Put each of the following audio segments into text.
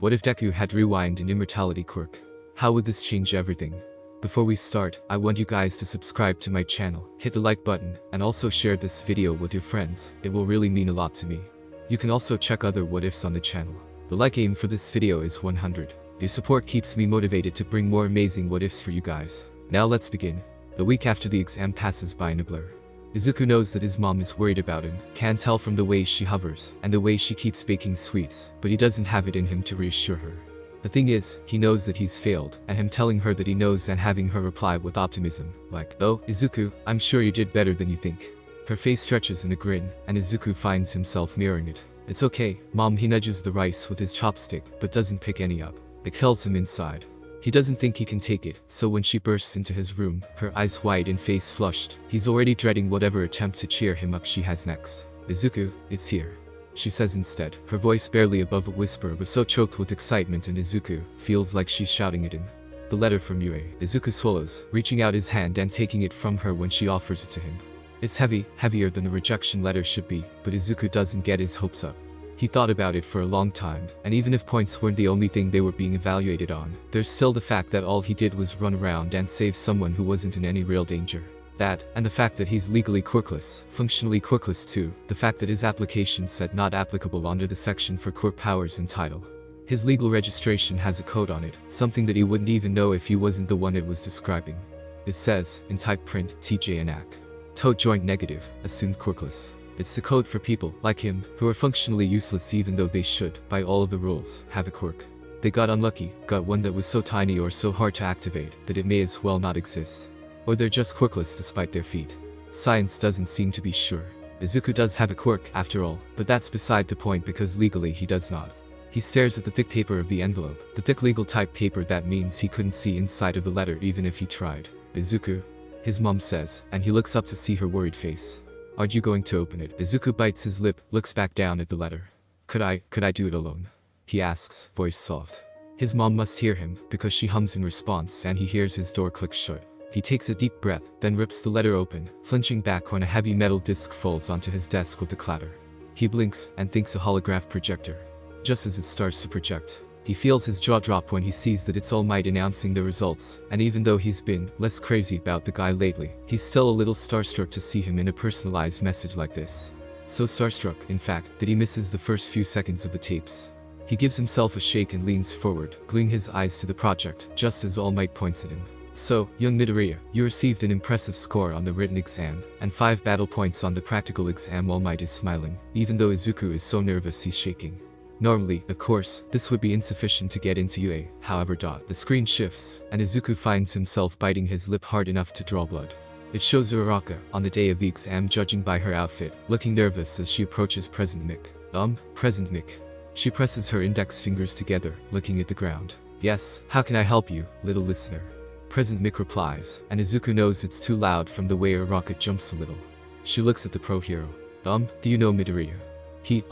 What if Deku had rewind and Immortality Quirk? How would this change everything? Before we start, I want you guys to subscribe to my channel, hit the like button, and also share this video with your friends. It will really mean a lot to me. You can also check other what ifs on the channel. The like aim for this video is 100. Your support keeps me motivated to bring more amazing what ifs for you guys. Now let's begin. The week after the exam passes by in a blur. Izuku knows that his mom is worried about him, can tell from the way she hovers, and the way she keeps baking sweets, but he doesn't have it in him to reassure her. The thing is, he knows that he's failed, and him telling her that he knows and having her reply with optimism, like, "Oh, Izuku, I'm sure you did better than you think." Her face stretches in a grin, and Izuku finds himself mirroring it. "It's okay, Mom." He nudges the rice with his chopstick, but doesn't pick any up. It kills him inside. He doesn't think he can take it, so when she bursts into his room, her eyes wide and face flushed, he's already dreading whatever attempt to cheer him up she has next. "Izuku, it's here," she says instead, her voice barely above a whisper but so choked with excitement and Izuku feels like she's shouting at him. "The letter from Yue." Izuku swallows, reaching out his hand and taking it from her when she offers it to him. It's heavy, heavier than a rejection letter should be, but Izuku doesn't get his hopes up. He thought about it for a long time, and even if points weren't the only thing they were being evaluated on, there's still the fact that all he did was run around and save someone who wasn't in any real danger. That, and the fact that he's legally quirkless, functionally quirkless too, the fact that his application said not applicable under the section for quirk powers and title. His legal registration has a code on it, something that he wouldn't even know if he wasn't the one it was describing. It says, in type print, TJNAC. Toe joint negative, assumed quirkless. It's the code for people, like him, who are functionally useless even though they should, by all of the rules, have a quirk. They got unlucky, got one that was so tiny or so hard to activate, that it may as well not exist. Or they're just quirkless despite their feat. Science doesn't seem to be sure. Izuku does have a quirk, after all, but that's beside the point because legally he does not. He stares at the thick paper of the envelope, the thick legal type paper that means he couldn't see inside of the letter even if he tried. "Izuku," his mom says, and he looks up to see her worried face. "Aren't you going to open it?" Izuku bites his lip, looks back down at the letter. Could I do it alone?" he asks, voice soft. His mom must hear him, because she hums in response and he hears his door click shut. He takes a deep breath, then rips the letter open, flinching back when a heavy metal disc falls onto his desk with a clatter. He blinks, and thinks a holograph projector. Just as it starts to project, he feels his jaw drop when he sees that it's All Might announcing the results, and even though he's been less crazy about the guy lately, he's still a little starstruck to see him in a personalized message like this. So starstruck, in fact, that he misses the first few seconds of the tapes. He gives himself a shake and leans forward, gluing his eyes to the project, just as All Might points at him. "So, young Midoriya, you received an impressive score on the written exam, and 5 battle points on the practical exam." All Might is smiling, even though Izuku is so nervous he's shaking. Normally, of course, this would be insufficient to get into UA, however. The screen shifts, and Izuku finds himself biting his lip hard enough to draw blood. It shows Uraraka, on the day of the exam, judging by her outfit, looking nervous as she approaches President Mick. President Mick. She presses her index fingers together, looking at the ground. "Yes, how can I help you, little listener?" President Mick replies, and Izuku knows it's too loud from the way Uraraka jumps a little. She looks at the pro hero. Do you know Midoriya?" He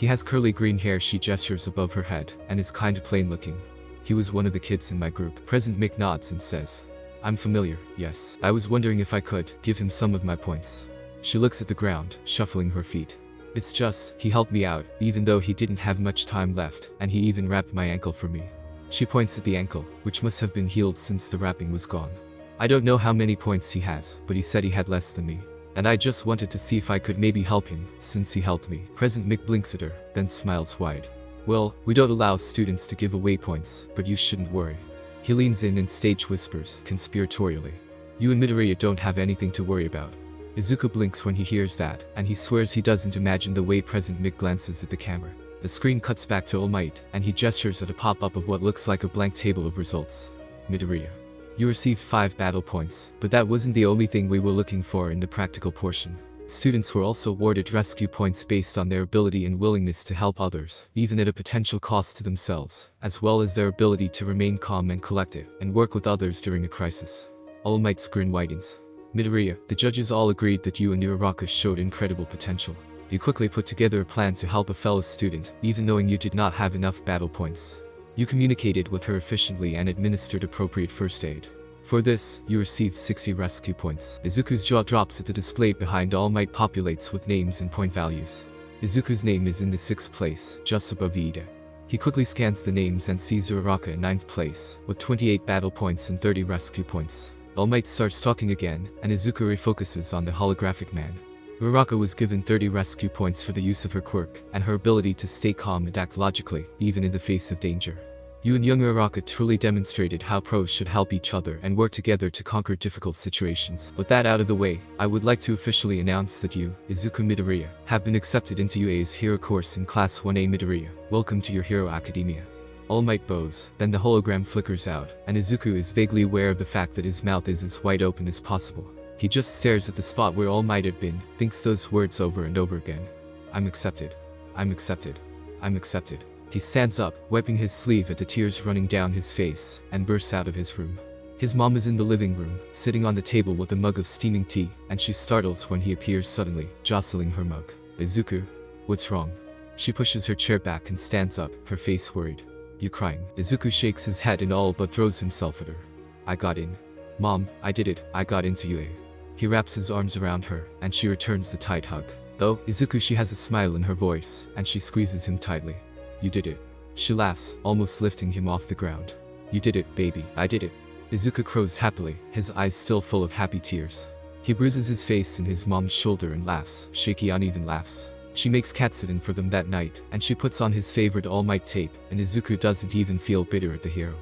has curly green hair." She gestures above her head, and is kinda plain looking. "He was one of the kids in my group." President Mick nods and says, "I'm familiar, yes. I was wondering if I could give him some of my points." She looks at the ground, shuffling her feet. "It's just, he helped me out, even though he didn't have much time left, and he even wrapped my ankle for me." She points at the ankle, which must have been healed since the wrapping was gone. "I don't know how many points he has, but he said he had less than me. And I just wanted to see if I could maybe help him, since he helped me." President Mick blinks at her, then smiles wide. "Well, we don't allow students to give away points, but you shouldn't worry." He leans in and stage whispers, conspiratorially, "You and Midoriya don't have anything to worry about." Izuku blinks when he hears that, and he swears he doesn't imagine the way President Mick glances at the camera. The screen cuts back to All Might, and he gestures at a pop-up of what looks like a blank table of results. "Midoriya, you received 5 battle points, but that wasn't the only thing we were looking for in the practical portion. Students were also awarded rescue points based on their ability and willingness to help others, even at a potential cost to themselves, as well as their ability to remain calm and collected, and work with others during a crisis." All Might's grin widens. "Midoriya, the judges all agreed that you and Uraraka showed incredible potential. You quickly put together a plan to help a fellow student, even knowing you did not have enough battle points. You communicated with her efficiently and administered appropriate first aid. For this, you received 60 rescue points." Izuku's jaw drops at the display behind All Might populates with names and point values. Izuku's name is in the 6th place, just above Iida. He quickly scans the names and sees Uraraka in 9th place, with 28 battle points and 30 rescue points. All Might starts talking again, and Izuku refocuses on the holographic man. Uraraka was given 30 rescue points for the use of her quirk, and her ability to stay calm and act logically, even in the face of danger. You and young Uraraka truly demonstrated how pros should help each other and work together to conquer difficult situations. With that out of the way, I would like to officially announce that you, Izuku Midoriya, have been accepted into UA's hero course in Class 1A Midoriya. Welcome to your hero academia. All Might bows, then the hologram flickers out, and Izuku is vaguely aware of the fact that his mouth is as wide open as possible. He just stares at the spot where All Might had been, thinks those words over and over again. I'm accepted. I'm accepted. I'm accepted. He stands up, wiping his sleeve at the tears running down his face, and bursts out of his room. His mom is in the living room, sitting on the table with a mug of steaming tea, and she startles when he appears suddenly, jostling her mug. Izuku? What's wrong? She pushes her chair back and stands up, her face worried. You crying? Izuku shakes his head and all but throws himself at her. I got in. Mom, I did it, I got into UA. He wraps his arms around her, and she returns the tight hug. Though, Izuku, she has a smile in her voice, and she squeezes him tightly. You did it. She laughs, almost lifting him off the ground. You did it, baby, I did it. Izuku crows happily, his eyes still full of happy tears. He bruises his face in his mom's shoulder and laughs, shaky uneven laughs. She makes katsudon for them that night, and she puts on his favorite All Might tape, and Izuku doesn't even feel bitter at the hero.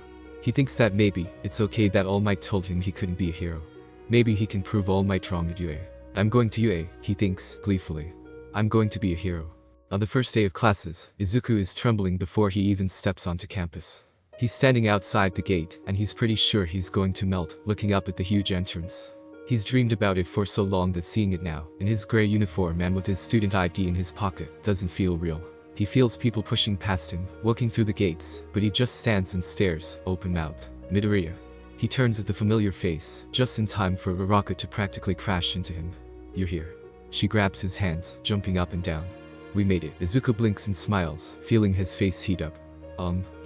He thinks that maybe, it's okay that All Might told him he couldn't be a hero. Maybe he can prove All Might wrong at UA. I'm going to UA, he thinks, gleefully. I'm going to be a hero. On the first day of classes, Izuku is trembling before he even steps onto campus. He's standing outside the gate, and he's pretty sure he's going to melt, looking up at the huge entrance. He's dreamed about it for so long that seeing it now, in his gray uniform and with his student ID in his pocket, doesn't feel real. He feels people pushing past him, walking through the gates, but he just stands and stares, open-mouthed. Midoriya. He turns at the familiar face, just in time for Uraraka to practically crash into him. You're here. She grabs his hands, jumping up and down. We made it. Izuku blinks and smiles, feeling his face heat up.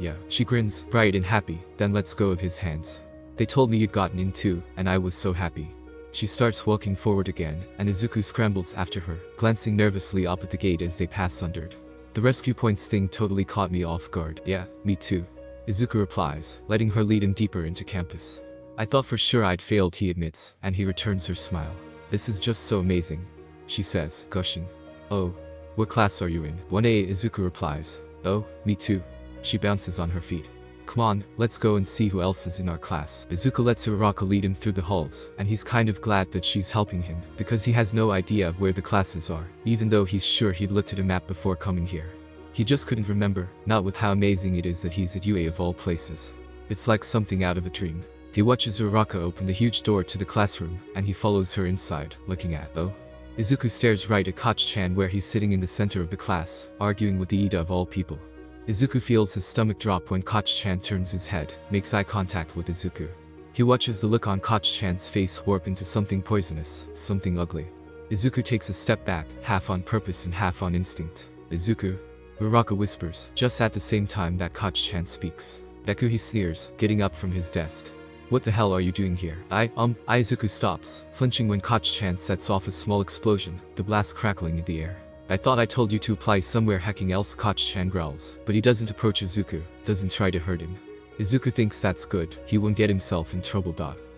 Yeah. She grins, bright and happy, then lets go of his hands. They told me you'd gotten in too, and I was so happy. She starts walking forward again, and Izuku scrambles after her, glancing nervously up at the gate as they pass under it. The rescue points thing totally caught me off guard. Yeah, me too. Izuku replies, letting her lead him deeper into campus. I thought for sure I'd failed, he admits, and he returns her smile. This is just so amazing, she says, gushing. Oh. What class are you in? 1A, Izuku replies. Oh, me too. She bounces on her feet. Come on, let's go and see who else is in our class. Izuku lets Uraraka lead him through the halls, and he's kind of glad that she's helping him, because he has no idea of where the classes are, even though he's sure he'd looked at a map before coming here. He just couldn't remember, not with how amazing it is that he's at UA of all places. It's like something out of a dream. He watches Uraraka open the huge door to the classroom, and he follows her inside, looking at, oh. Izuku stares right at Koch-chan where he's sitting in the center of the class, arguing with the Ida of all people. Izuku feels his stomach drop when Koch-chan turns his head, makes eye contact with Izuku. He watches the look on Koch-chan's face warp into something poisonous, something ugly. Izuku takes a step back, half on purpose and half on instinct. Izuku? Uraraka whispers, just at the same time that Koch-chan speaks. Deku, he sneers, getting up from his desk. What the hell are you doing here? Izuku stops, flinching when Koch-chan sets off a small explosion, the blast crackling in the air. I thought I told you to apply somewhere hacking else, Koch-chan growls, but he doesn't approach Izuku, doesn't try to hurt him. Izuku thinks that's good, he won't get himself in trouble.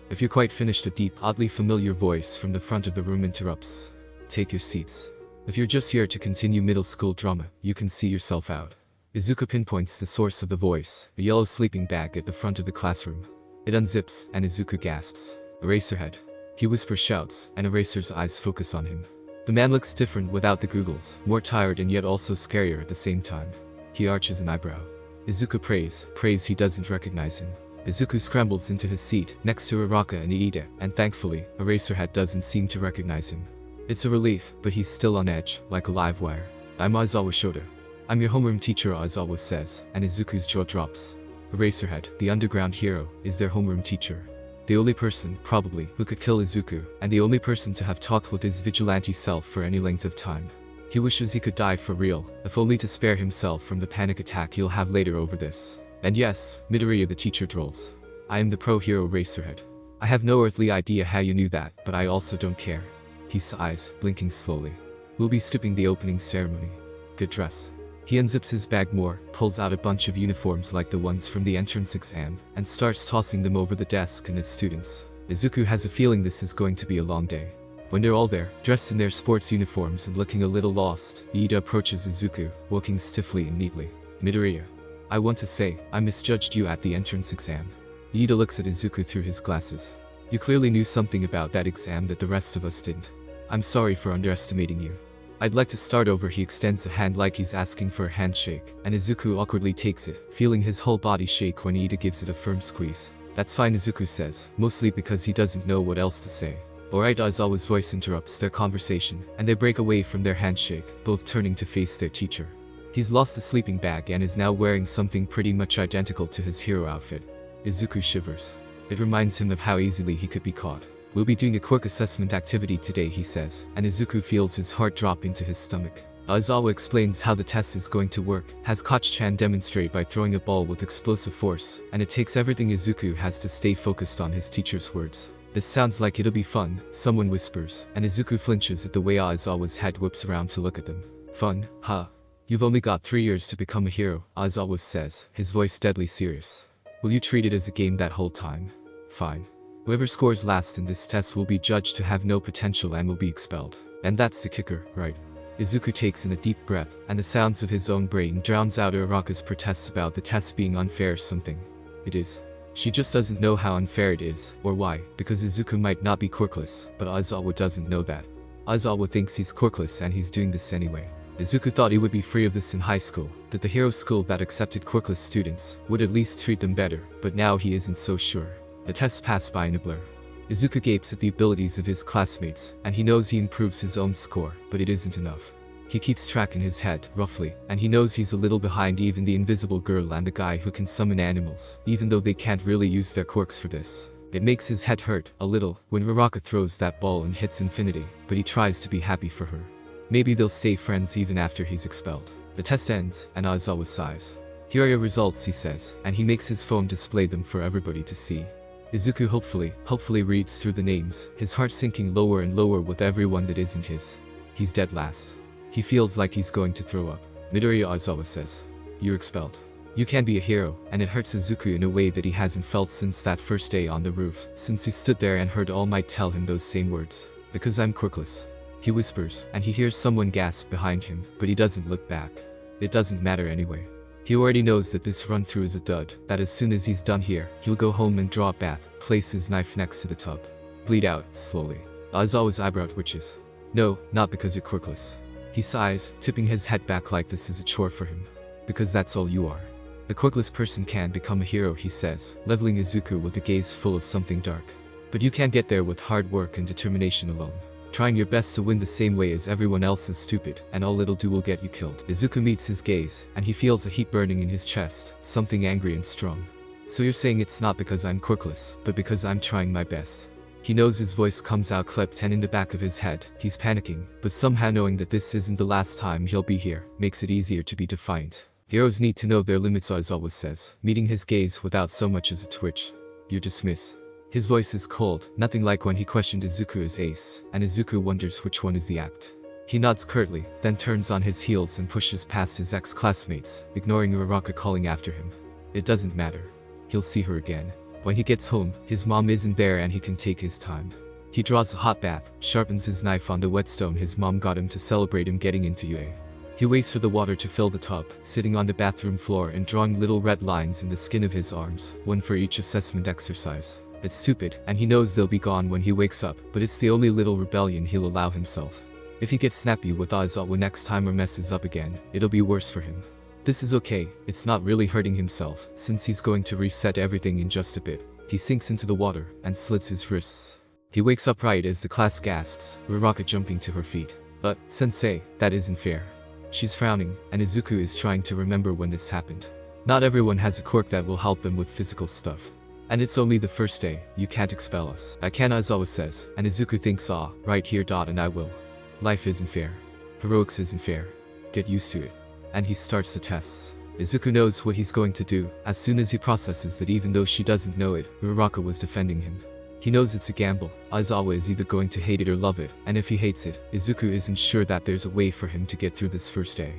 If you're quite finished, a deep, oddly familiar voice from the front of the room interrupts. Take your seats. If you're just here to continue middle school drama, you can see yourself out. Izuku pinpoints the source of the voice, a yellow sleeping bag at the front of the classroom. It unzips, and Izuku gasps. Eraserhead. He whispers, shouts, and Eraser's eyes focus on him. The man looks different without the googles, more tired and yet also scarier at the same time. He arches an eyebrow. Izuku prays he doesn't recognize him. Izuku scrambles into his seat, next to Uraraka and Iida, and thankfully, Eraserhead doesn't seem to recognize him. It's a relief, but he's still on edge, like a live wire. I'm Aizawa Shota. I'm your homeroom teacher, Aizawa says, and Izuku's jaw drops. Eraserhead, the underground hero, is their homeroom teacher. The only person, probably, who could kill Izuku, and the only person to have talked with his vigilante self for any length of time. He wishes he could die for real, if only to spare himself from the panic attack he'll have later over this. And yes, Midoriya the teacher drolls. I am the pro-hero Eraserhead. I have no earthly idea how you knew that, but I also don't care. He sighs, blinking slowly. We'll be skipping the opening ceremony. Good dress. He unzips his bag more, pulls out a bunch of uniforms like the ones from the entrance exam, and starts tossing them over the desk and his students. Izuku has a feeling this is going to be a long day. When they're all there, dressed in their sports uniforms and looking a little lost, Iida approaches Izuku, walking stiffly and neatly. Midoriya. I want to say, I misjudged you at the entrance exam. Iida looks at Izuku through his glasses. You clearly knew something about that exam that the rest of us didn't. I'm sorry for underestimating you. I'd like to start over. He extends a hand like he's asking for a handshake, and Izuku awkwardly takes it, feeling his whole body shake when Iida gives it a firm squeeze. That's fine, Izuku says, mostly because he doesn't know what else to say. Alright, Aizawa's voice interrupts their conversation, and they break away from their handshake, both turning to face their teacher. He's lost a sleeping bag and is now wearing something pretty much identical to his hero outfit. Izuku shivers. It reminds him of how easily he could be caught. We'll be doing a quirk assessment activity today, he says, and Izuku feels his heart drop into his stomach. Aizawa explains how the test is going to work, has Koch-chan demonstrate by throwing a ball with explosive force, and it takes everything Izuku has to stay focused on his teacher's words. This sounds like it'll be fun, someone whispers, and Izuku flinches at the way Aizawa's head whips around to look at them. Fun, huh? You've only got 3 years to become a hero, Aizawa says, his voice deadly serious. Will you treat it as a game that whole time? Fine. Whoever scores last in this test will be judged to have no potential and will be expelled. And that's the kicker, right? Izuku takes in a deep breath, and the sounds of his own brain drowns out Uraraka's protests about the test being unfair or something. It is. She just doesn't know how unfair it is, or why, because Izuku might not be quirkless, but Aizawa doesn't know that. Aizawa thinks he's quirkless and he's doing this anyway. Izuku thought he would be free of this in high school, that the hero school that accepted quirkless students would at least treat them better, but now he isn't so sure. The tests pass by in a blur. Izuku gapes at the abilities of his classmates, and he knows he improves his own score, but it isn't enough. He keeps track in his head, roughly, and he knows he's a little behind even the invisible girl and the guy who can summon animals, even though they can't really use their quirks for this. It makes his head hurt, a little, when Uraraka throws that ball and hits infinity, but he tries to be happy for her. Maybe they'll stay friends even after he's expelled. The test ends, and Aizawa sighs. Here are your results, he says, and he makes his phone display them for everybody to see. Izuku hopefully reads through the names, his heart sinking lower and lower with everyone that isn't his. He's dead last. He feels like he's going to throw up. Midoriya, Aizawa says. You're expelled. You can be a hero, and it hurts Izuku in a way that he hasn't felt since that first day on the roof, since he stood there and heard All Might tell him those same words. Because I'm quirkless. He whispers, and he hears someone gasp behind him, but he doesn't look back. It doesn't matter anyway. He already knows that this run-through is a dud, that as soon as he's done here, he'll go home and draw a bath, place his knife next to the tub. Bleed out, slowly. Aizawa's eyebrow twitches. No, not because you're quirkless. He sighs, tipping his head back like this is a chore for him. Because that's all you are. The quirkless person can become a hero, he says, leveling Izuku with a gaze full of something dark. But you can't get there with hard work and determination alone. Trying your best to win the same way as everyone else is stupid, and all it'll do will get you killed. Izuku meets his gaze, and he feels a heat burning in his chest, something angry and strong. So you're saying it's not because I'm quirkless, but because I'm trying my best. He knows his voice comes out clipped, and in the back of his head, he's panicking, but somehow knowing that this isn't the last time he'll be here, makes it easier to be defiant. Heroes need to know their limits, Aizawa says, meeting his gaze without so much as a twitch. You're dismissed. His voice is cold, nothing like when he questioned Izuku as ace, and Izuku wonders which one is the act. He nods curtly, then turns on his heels and pushes past his ex-classmates, ignoring Uraraka calling after him. It doesn't matter. He'll see her again. When he gets home, his mom isn't there and he can take his time. He draws a hot bath, sharpens his knife on the whetstone his mom got him to celebrate him getting into UA. He waits for the water to fill the tub, sitting on the bathroom floor and drawing little red lines in the skin of his arms, one for each assessment exercise. It's stupid, and he knows they'll be gone when he wakes up, but it's the only little rebellion he'll allow himself. If he gets snappy with Aizawa next time or messes up again, it'll be worse for him. This is okay, it's not really hurting himself, since he's going to reset everything in just a bit. He sinks into the water, and slits his wrists. He wakes up right as the class gasps, Uraraka jumping to her feet. But, sensei, that isn't fair. She's frowning, and Izuku is trying to remember when this happened. Not everyone has a quirk that will help them with physical stuff. And it's only the first day, you can't expel us. I can, Aizawa says, and Izuku thinks right here and I will. Life isn't fair. Heroics isn't fair. Get used to it. And he starts the tests. Izuku knows what he's going to do, as soon as he processes that even though she doesn't know it, Uraraka was defending him. He knows it's a gamble, Aizawa is either going to hate it or love it, and if he hates it, Izuku isn't sure that there's a way for him to get through this first day.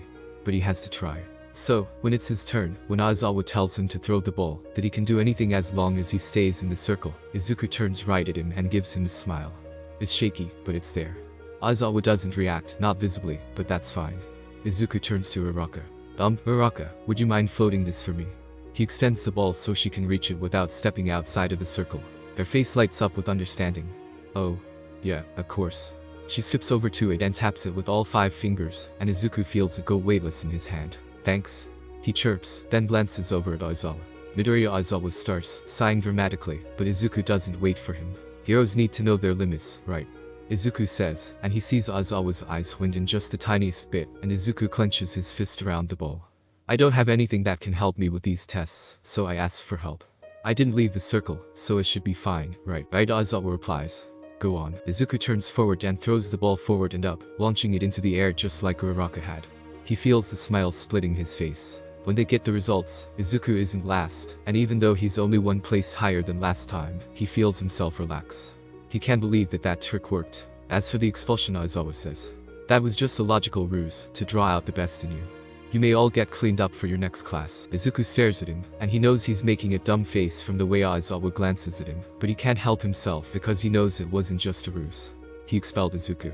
but he has to try. So, when it's his turn, when Aizawa tells him to throw the ball, that he can do anything as long as he stays in the circle, Izuku turns right at him and gives him a smile. It's shaky, but it's there. Aizawa doesn't react, not visibly, but that's fine. Izuku turns to Uraraka. Uraraka, would you mind floating this for me? He extends the ball so she can reach it without stepping outside of the circle. Her face lights up with understanding. Oh, yeah, of course. She skips over to it and taps it with all 5 fingers, and Izuku feels it go weightless in his hand. Thanks. He chirps, then glances over at Aizawa. Midoriya Aizawa starts, sighing dramatically, but Izuku doesn't wait for him. Heroes need to know their limits, right? Izuku says, and he sees Aizawa's eyes wind in just the tiniest bit, and Izuku clenches his fist around the ball. I don't have anything that can help me with these tests, so I asked for help. I didn't leave the circle, so it should be fine, right? Right, Aizawa replies. Go on. Izuku turns forward and throws the ball forward and up, launching it into the air just like Uraraka had. He feels the smile splitting his face. When they get the results, Izuku isn't last, and even though he's only 1 place higher than last time, he feels himself relax. He can't believe that trick worked. As for the expulsion, Aizawa says, that was just a logical ruse, to draw out the best in you. You may all get cleaned up for your next class. Izuku stares at him, and he knows he's making a dumb face from the way Aizawa glances at him, but he can't help himself because he knows it wasn't just a ruse. He expelled Izuku.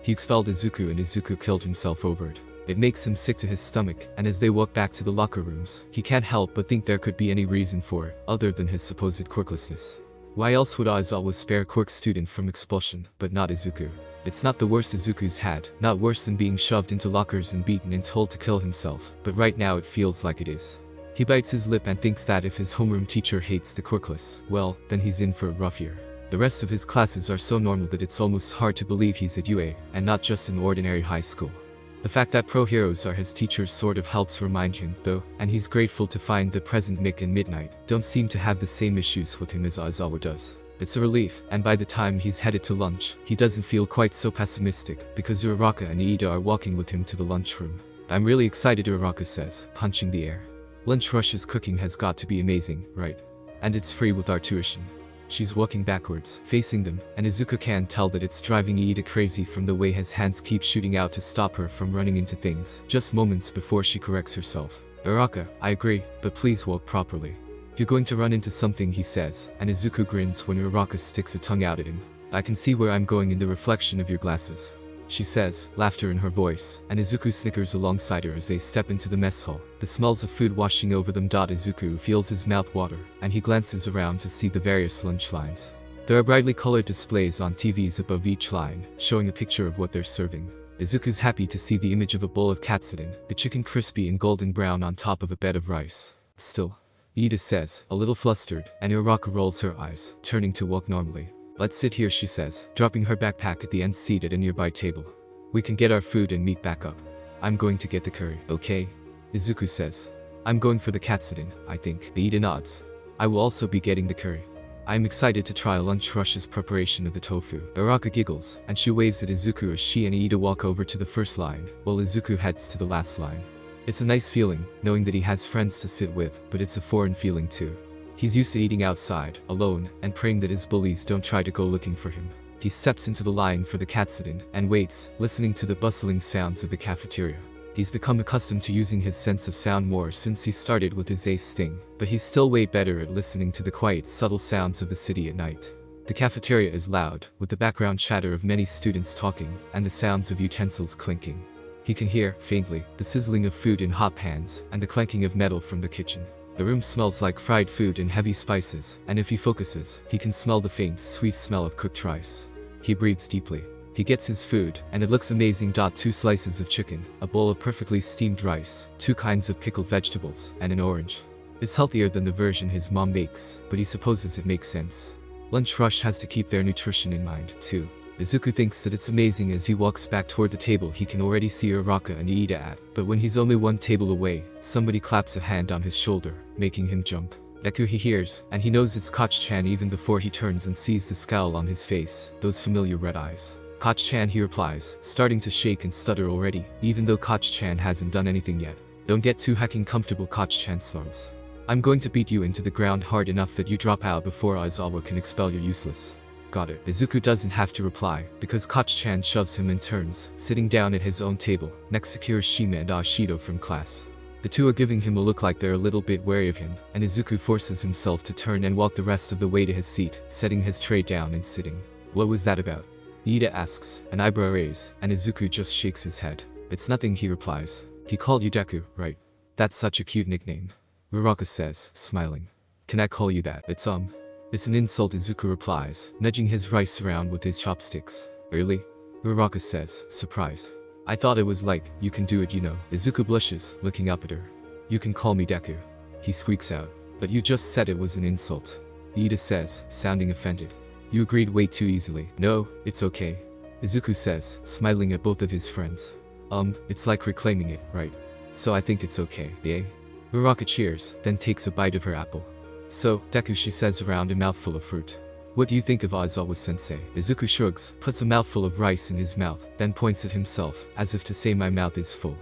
And Izuku killed himself over it. It makes him sick to his stomach, and as they walk back to the locker rooms, he can't help but think there could be any reason for it, other than his supposed quirklessness. Why else would Aizawa spare quirk student from expulsion, but not Izuku? It's not the worst Izuku's had, not worse than being shoved into lockers and beaten and told to kill himself, but right now it feels like it is. He bites his lip and thinks that if his homeroom teacher hates the quirkless, well, then he's in for a rough year. The rest of his classes are so normal that it's almost hard to believe he's at UA, and not just an ordinary high school. The fact that pro heroes are his teachers sort of helps remind him, though, and he's grateful to find the present Mick and Midnight don't seem to have the same issues with him as Aizawa does. It's a relief, and by the time he's headed to lunch, he doesn't feel quite so pessimistic, because Uraraka and Iida are walking with him to the lunchroom. I'm really excited, Uraraka says, punching the air. Lunch Rush's cooking has got to be amazing, right? And it's free with our tuition. She's walking backwards, facing them, and Izuku can tell that it's driving Iida crazy from the way his hands keep shooting out to stop her from running into things, just moments before she corrects herself. Uraraka, I agree, but please walk properly. You're going to run into something, he says, and Izuku grins when Uraraka sticks a tongue out at him. I can see where I'm going in the reflection of your glasses. She says, laughter in her voice, and Izuku snickers alongside her as they step into the mess hall, the smells of food washing over them. Izuku feels his mouth water, and he glances around to see the various lunch lines. There are brightly colored displays on TVs above each line, showing a picture of what they're serving. Izuku's happy to see the image of a bowl of katsudon, the chicken crispy and golden brown on top of a bed of rice. Still, Iida says, a little flustered, and Uraraka rolls her eyes, turning to walk normally. Let's sit here, she says, dropping her backpack at the end seat at a nearby table. We can get our food and meet back up. I'm going to get the curry, okay? Izuku says. I'm going for the katsudon, I think. Iida nods. I will also be getting the curry. I'm excited to try Lunch Rush's preparation of the tofu. Uraraka giggles, and she waves at Izuku as she and Iida walk over to the first line, while Izuku heads to the last line. It's a nice feeling, knowing that he has friends to sit with, but it's a foreign feeling too. He's used to eating outside, alone, and praying that his bullies don't try to go looking for him. He steps into the line for the katsudon, and waits, listening to the bustling sounds of the cafeteria. He's become accustomed to using his sense of sound more since he started with his ace sting, but he's still way better at listening to the quiet, subtle sounds of the city at night. The cafeteria is loud, with the background chatter of many students talking, and the sounds of utensils clinking. He can hear, faintly, the sizzling of food in hot pans, and the clanking of metal from the kitchen. The room smells like fried food and heavy spices, and if he focuses, he can smell the faint, sweet smell of cooked rice. He breathes deeply. He gets his food, and it looks amazing. 2 slices of chicken, a bowl of perfectly steamed rice, 2 kinds of pickled vegetables, and an orange. It's healthier than the version his mom makes, but he supposes it makes sense. Lunch Rush has to keep their nutrition in mind, too. Izuku thinks that it's amazing as he walks back toward the table he can already see Uraraka and Iida at, but when he's only 1 table away, somebody claps a hand on his shoulder, making him jump. Deku he hears, and he knows it's Koch-chan even before he turns and sees the scowl on his face, those familiar red eyes. Koch-chan, he replies, starting to shake and stutter already, even though Koch-chan hasn't done anything yet. Don't get too hacking comfortable, Koch-chan slurs. I'm going to beat you into the ground hard enough that you drop out before Aizawa can expel you. Useless. got it. Izuku doesn't have to reply, because Koch-chan shoves him and turns, sitting down at his own table, next to Kirishima and Ashido from class. The two are giving him a look like they're a little bit wary of him, and Izuku forces himself to turn and walk the rest of the way to his seat, setting his tray down and sitting. What was that about? Iida asks, an eyebrow raise, and Izuku just shakes his head. It's nothing, he replies. He called you Deku, right? That's such a cute nickname. Uraraka says, smiling. Can I call you that? It's an insult, Izuku replies, nudging his rice around with his chopsticks. Really? Uraraka says, surprised. I thought it was like, you can do it, you know. Izuku blushes, looking up at her. You can call me Deku. He squeaks out. But you just said it was an insult. Iida says, sounding offended. You agreed way too easily. No, it's okay. Izuku says, smiling at both of his friends. It's like reclaiming it, right? So I think it's okay, eh? Uraraka cheers, then takes a bite of her apple. So, Deku, she says around a mouthful of fruit. What do you think of Aizawa-sensei? Izuku shrugs, puts a mouthful of rice in his mouth, then points at himself, as if to say my mouth is full.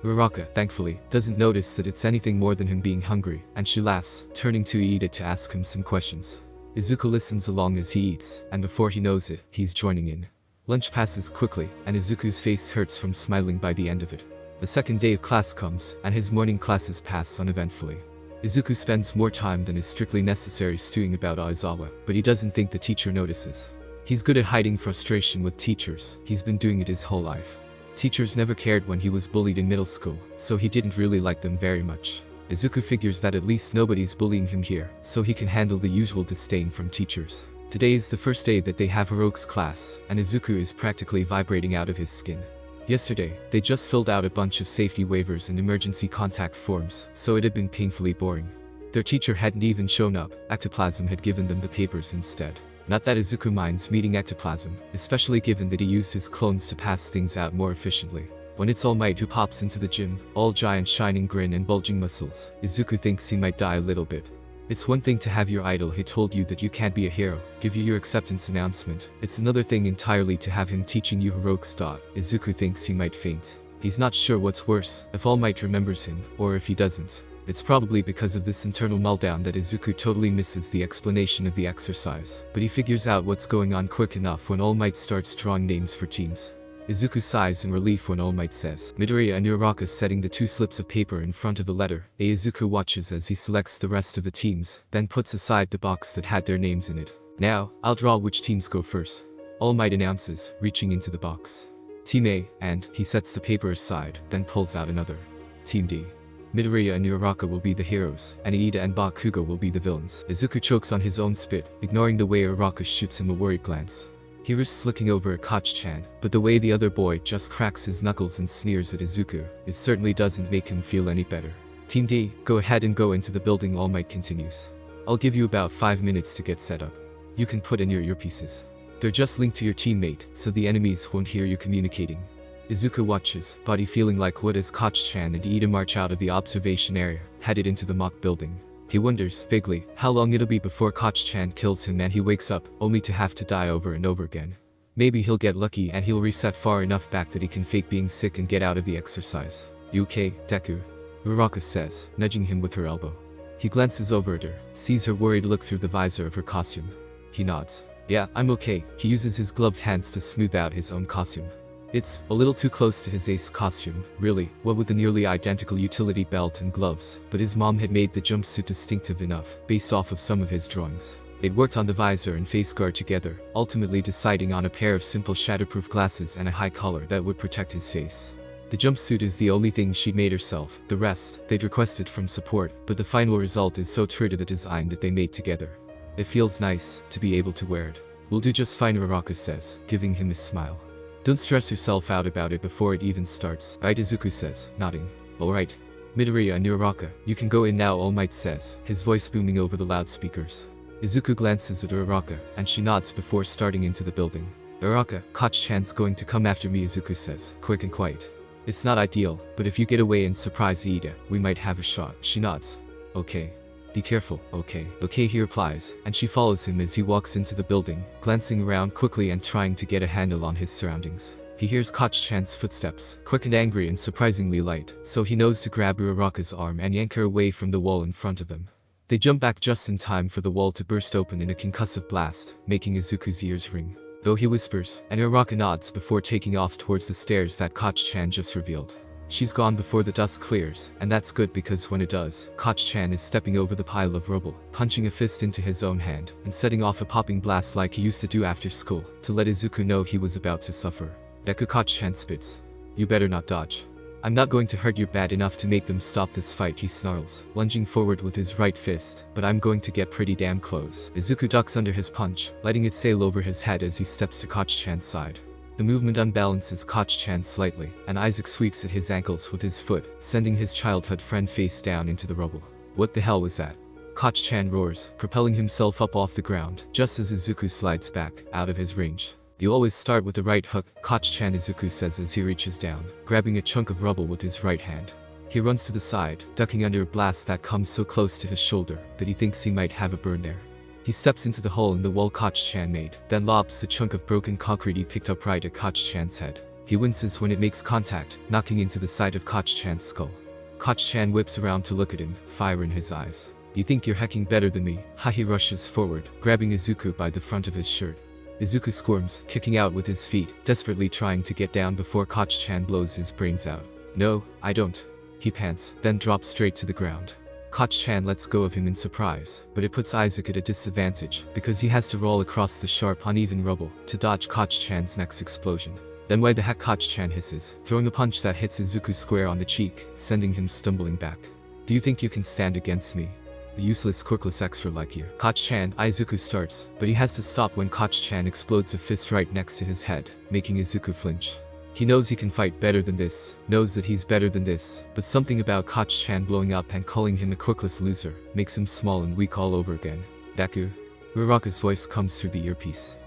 Uraraka, thankfully, doesn't notice that it's anything more than him being hungry, and she laughs, turning to Iida to ask him some questions. Izuku listens along as he eats, and before he knows it, he's joining in. Lunch passes quickly, and Izuku's face hurts from smiling by the end of it. The second day of class comes, and his morning classes pass uneventfully. Izuku spends more time than is strictly necessary stewing about Aizawa, but he doesn't think the teacher notices. He's good at hiding frustration with teachers, he's been doing it his whole life. Teachers never cared when he was bullied in middle school, so he didn't really like them very much. Izuku figures that at least nobody's bullying him here, so he can handle the usual disdain from teachers. Today is the first day that they have heroics class, and Izuku is practically vibrating out of his skin. Yesterday, they just filled out a bunch of safety waivers and emergency contact forms, so it had been painfully boring. Their teacher hadn't even shown up, Ectoplasm had given them the papers instead. Not that Izuku minds meeting Ectoplasm, especially given that he used his clones to pass things out more efficiently. When it's All Might who pops into the gym, all giant shining grin and bulging muscles, Izuku thinks he might die a little bit. It's one thing to have your idol who told you that you can't be a hero, give you your acceptance announcement. It's another thing entirely to have him teaching you heroics. Izuku thinks he might faint. He's not sure what's worse, if All Might remembers him, or if he doesn't. It's probably because of this internal meltdown that Izuku totally misses the explanation of the exercise, but he figures out what's going on quick enough when All Might starts drawing names for teams. Izuku sighs in relief when All Might says, Midoriya and Uraraka setting the two slips of paper in front of the letter. Izuku watches as he selects the rest of the teams, then puts aside the box that had their names in it. Now, I'll draw which teams go first. All Might announces, reaching into the box. Team A, and he sets the paper aside, then pulls out another. Team D. Midoriya and Uraraka will be the heroes, and Iida and Bakugo will be the villains. Izuku chokes on his own spit, ignoring the way Uraraka shoots him a worried glance. He risks looking over at Koch-chan, but the way the other boy just cracks his knuckles and sneers at Izuku, it certainly doesn't make him feel any better. Team D, go ahead and go into the building, All Might continues. I'll give you about 5 minutes to get set up. You can put in your earpieces. They're just linked to your teammate, so the enemies won't hear you communicating. Izuku watches, body feeling like wood as Koch-chan and Iida march out of the observation area, headed into the mock building. He wonders, vaguely, how long it'll be before Koch-chan kills him and he wakes up, only to have to die over and over again. Maybe he'll get lucky and he'll reset far enough back that he can fake being sick and get out of the exercise. You okay, Deku? Uraraka says, nudging him with her elbow. He glances over at her, sees her worried look through the visor of her costume. He nods. Yeah, I'm okay. He uses his gloved hands to smooth out his own costume. It's a little too close to his ace costume, really, what with the nearly identical utility belt and gloves, but his mom had made the jumpsuit distinctive enough, based off of some of his drawings. They'd worked on the visor and face guard together, ultimately deciding on a pair of simple shatterproof glasses and a high collar that would protect his face. The jumpsuit is the only thing she'd made herself, the rest, they'd requested from support, but the final result is so true to the design that they made together. It feels nice to be able to wear it. We'll do just fine, Uraraka says, giving him a smile. Don't stress yourself out about it before it even starts, right? Izuku says, nodding. Alright. Midoriya and Uraraka, you can go in now, All Might says, his voice booming over the loudspeakers. Izuku glances at Uraraka, and she nods before starting into the building. Uraraka, Koch-chan's going to come after me, Izuku says, quick and quiet. It's not ideal, but if you get away and surprise Iida, we might have a shot. She nods. Okay. Be careful, okay. Okay, he replies, and she follows him as he walks into the building, glancing around quickly and trying to get a handle on his surroundings. He hears Koch-chan's footsteps, quick and angry and surprisingly light, so he knows to grab Uraraka's arm and yank her away from the wall in front of them. They jump back just in time for the wall to burst open in a concussive blast, making Izuku's ears ring. Though he whispers, and Uraraka nods before taking off towards the stairs that Koch-chan just revealed. She's gone before the dust clears, and that's good because when it does, Koch-chan is stepping over the pile of rubble, punching a fist into his own hand, and setting off a popping blast like he used to do after school, to let Izuku know he was about to suffer. Deku Koch-chan spits. You better not dodge. I'm not going to hurt you bad enough to make them stop this fight, he snarls, lunging forward with his right fist, but I'm going to get pretty damn close. Izuku ducks under his punch, letting it sail over his head as he steps to Koch-chan's side. The movement unbalances Koch-chan slightly, and Isaac sweeps at his ankles with his foot, sending his childhood friend face down into the rubble. What the hell was that? Koch-chan roars, propelling himself up off the ground, just as Izuku slides back, out of his range. You always start with the right hook, Koch-chan, Izuku says as he reaches down, grabbing a chunk of rubble with his right hand. He runs to the side, ducking under a blast that comes so close to his shoulder that he thinks he might have a burn there. He steps into the hole in the wall Koch-chan made, then lobs the chunk of broken concrete he picked up right at Koch-chan's head. He winces when it makes contact, knocking into the side of Koch-chan's skull. Koch-chan whips around to look at him, fire in his eyes. You think you're hacking better than me? He rushes forward, grabbing Izuku by the front of his shirt. Izuku squirms, kicking out with his feet, desperately trying to get down before Koch-chan blows his brains out. No, I don't. He pants, then drops straight to the ground. Koch-chan lets go of him in surprise, but it puts Isaac at a disadvantage, because he has to roll across the sharp, uneven rubble to dodge Koch-chan's next explosion. Then why the heck, Koch-chan hisses, throwing a punch that hits Izuku square on the cheek, sending him stumbling back. Do you think you can stand against me? A useless quirkless extra like you. Koch-chan, Izuku starts, but he has to stop when Koch-chan explodes a fist right next to his head, making Izuku flinch. He knows he can fight better than this, knows that he's better than this, but something about Koch-chan blowing up and calling him a quirkless loser makes him small and weak all over again. Deku? Uraraka's voice comes through the earpiece.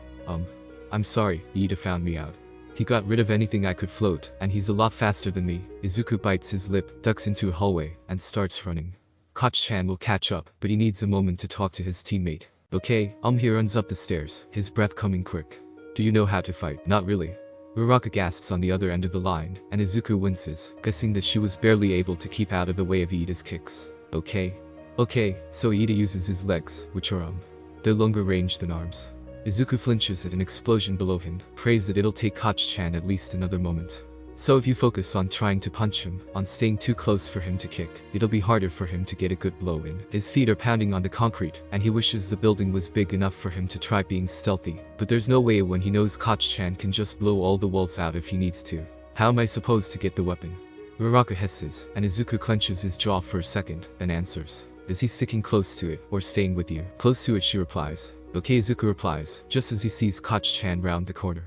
I'm sorry, Iida found me out. He got rid of anything I could float, and he's a lot faster than me. Izuku bites his lip, ducks into a hallway, and starts running. Koch-chan will catch up, but he needs a moment to talk to his teammate. Okay, he runs up the stairs, his breath coming quick. Do you know how to fight? Not really. Uraraka gasps on the other end of the line, and Izuku winces, guessing that she was barely able to keep out of the way of Iida's kicks. Okay, so Iida uses his legs, which are they're longer range than arms. Izuku flinches at an explosion below him, prays that it'll take Koch-chan at least another moment. So if you focus on trying to punch him, on staying too close for him to kick, it'll be harder for him to get a good blow in. His feet are pounding on the concrete, and he wishes the building was big enough for him to try being stealthy, but there's no way when he knows Koch-chan can just blow all the walls out if he needs to. How am I supposed to get the weapon? Uraraka hisses, and Izuku clenches his jaw for a second, then answers. Is he sticking close to it, or staying with you? Close to it, she replies. Okay, Izuku replies, just as he sees Koch-chan round the corner.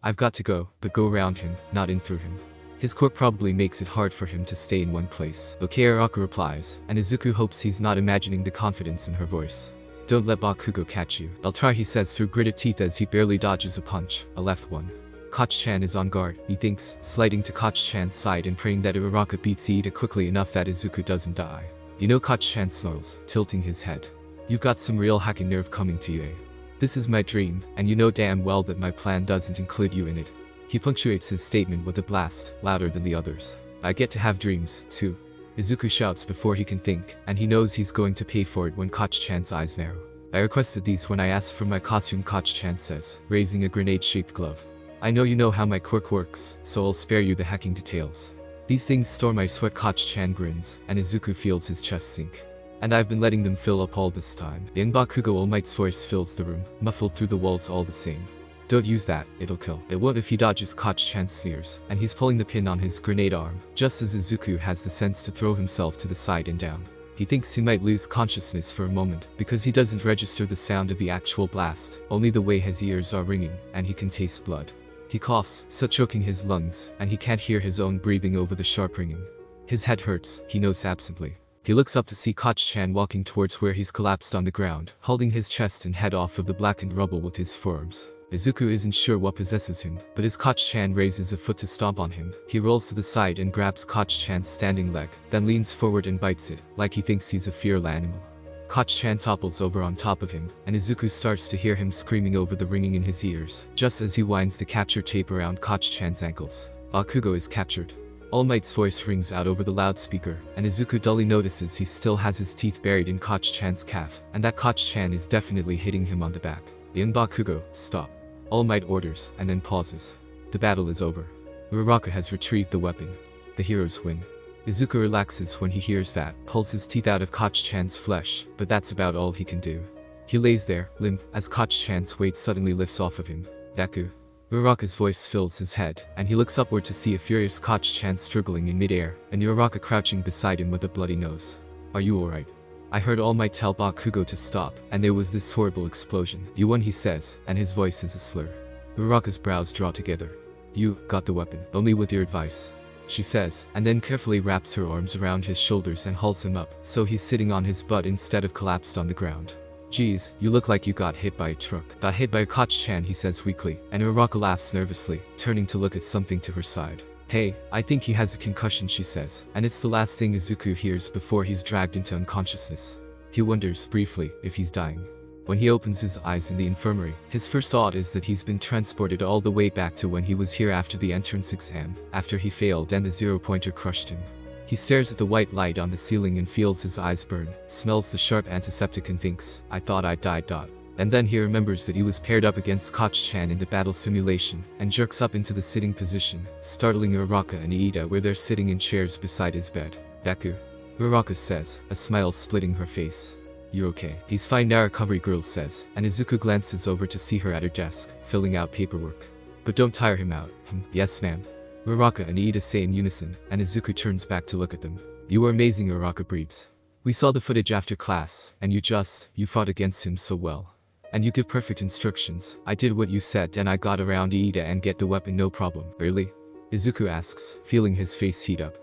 I've got to go, but go around him, not in through him. His quirk probably makes it hard for him to stay in one place. Okay, Uraraka replies, and Izuku hopes he's not imagining the confidence in her voice. Don't let Bakugo catch you. I'll try, he says through gritted teeth as he barely dodges a punch, a left one. Koch-chan is on guard, he thinks, sliding to Koch-chan's side and praying that Uraraka beats Iida quickly enough that Izuku doesn't die. You know, Koch-chan snarls, tilting his head. You've got some real hacking nerve coming to you, eh? This is my dream, and you know damn well that my plan doesn't include you in it. He punctuates his statement with a blast, louder than the others. I get to have dreams, too. Izuku shouts before he can think, and he knows he's going to pay for it when Koch-chan's eyes narrow. I requested these when I asked for my costume, Koch-chan says, raising a grenade-shaped glove. I know you know how my quirk works, so I'll spare you the hacking details. These things store my sweat, Koch-chan grins, and Izuku feels his chest sink. And I've been letting them fill up all this time. In Bakugo, All Might's voice fills the room, muffled through the walls all the same. Don't use that, it'll kill. It won't if he dodges, Koch-chan sneers, and he's pulling the pin on his grenade arm, just as Izuku has the sense to throw himself to the side and down. He thinks he might lose consciousness for a moment, because he doesn't register the sound of the actual blast, only the way his ears are ringing, and he can taste blood. He coughs, so choking his lungs, and he can't hear his own breathing over the sharp ringing. His head hurts, he notes absently. He looks up to see Koch-chan walking towards where he's collapsed on the ground, holding his chest and head off of the blackened rubble with his forearms. Izuku isn't sure what possesses him, but as Koch-chan raises a foot to stomp on him, he rolls to the side and grabs Koch-chan's standing leg, then leans forward and bites it, like he thinks he's a feral animal. Koch-chan topples over on top of him, and Izuku starts to hear him screaming over the ringing in his ears, just as he winds the capture tape around Koch-chan's ankles. Bakugo is captured. All Might's voice rings out over the loudspeaker, and Izuku dully notices he still has his teeth buried in Koch-chan's calf, and that Koch-chan is definitely hitting him on the back. In Bakugo, stop. All Might orders, and then pauses. The battle is over. Uraraka has retrieved the weapon. The heroes win. Izuku relaxes when he hears that, pulls his teeth out of Koch-chan's flesh, but that's about all he can do. He lays there, limp, as Koch-chan's weight suddenly lifts off of him. Deku. Uraraka's voice fills his head, and he looks upward to see a furious Koch-chan struggling in midair, and Uraraka crouching beside him with a bloody nose. Are you alright? I heard All Might tell Bakugo to stop, and there was this horrible explosion. You won, he says, and his voice is a slur. Uraraka's brows draw together. You got the weapon, only with your advice, she says, and then carefully wraps her arms around his shoulders and hauls him up, so he's sitting on his butt instead of collapsed on the ground. Geez, you look like you got hit by a truck. Got hit by a Koch-chan, he says weakly, and Uraraka laughs nervously, turning to look at something to her side. Hey, I think he has a concussion, she says, and it's the last thing Izuku hears before he's dragged into unconsciousness. He wonders, briefly, if he's dying. When he opens his eyes in the infirmary, his first thought is that he's been transported all the way back to when he was here after the entrance exam, after he failed and the zero-pointer crushed him. He stares at the white light on the ceiling and feels his eyes burn, smells the sharp antiseptic and thinks, I thought I died. And then he remembers that he was paired up against Koch-chan in the battle simulation, and jerks up into the sitting position, startling Uraraka and Iida where they're sitting in chairs beside his bed. Deku. Uraraka says, a smile splitting her face. You're okay. He's fine now, recovery girl says, and Izuku glances over to see her at her desk, filling out paperwork. But don't tire him out. Yes ma'am. Uraraka and Iida say in unison, and Izuku turns back to look at them. You were amazing, Uraraka breathes. We saw the footage after class, and you fought against him so well. And you give perfect instructions. I did what you said and I got around Iida and get the weapon no problem. Really? Izuku asks, feeling his face heat up.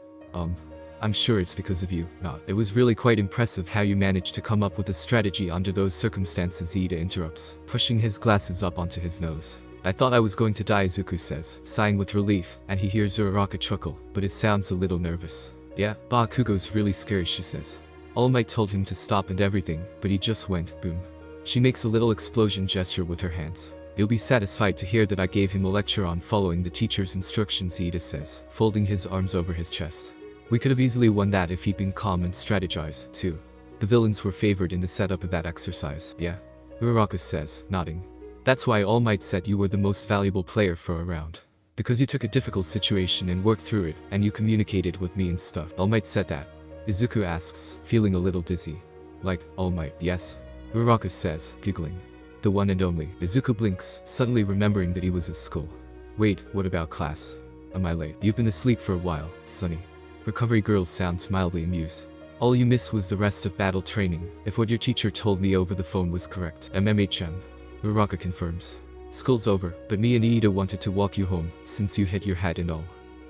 I'm sure it's because of you. It was really quite impressive how you managed to come up with a strategy under those circumstances, Iida interrupts, pushing his glasses up onto his nose. I thought I was going to die, Izuku says, sighing with relief, and he hears Uraraka chuckle, but it sounds a little nervous. Yeah, Bakugo's really scary, she says. All Might told him to stop and everything, but he just went, boom. She makes a little explosion gesture with her hands. You'll be satisfied to hear that I gave him a lecture on following the teacher's instructions, Iida says, folding his arms over his chest. We could have easily won that if he'd been calm and strategized, too. The villains were favored in the setup of that exercise, yeah? Uraraka says, nodding. That's why All Might said you were the most valuable player for a round. Because you took a difficult situation and worked through it, and you communicated with me and stuff. All Might said that. Izuku asks, feeling a little dizzy. Like, All Might, yes? Uraraka says, giggling. The one and only. Izuku blinks, suddenly remembering that he was at school. Wait, what about class? Am I late? You've been asleep for a while, Sonny. Recovery girl sounds mildly amused. All you missed was the rest of battle training, if what your teacher told me over the phone was correct. MMA-chan. Uraraka confirms. School's over, but me and Iida wanted to walk you home, since you hit your head and all.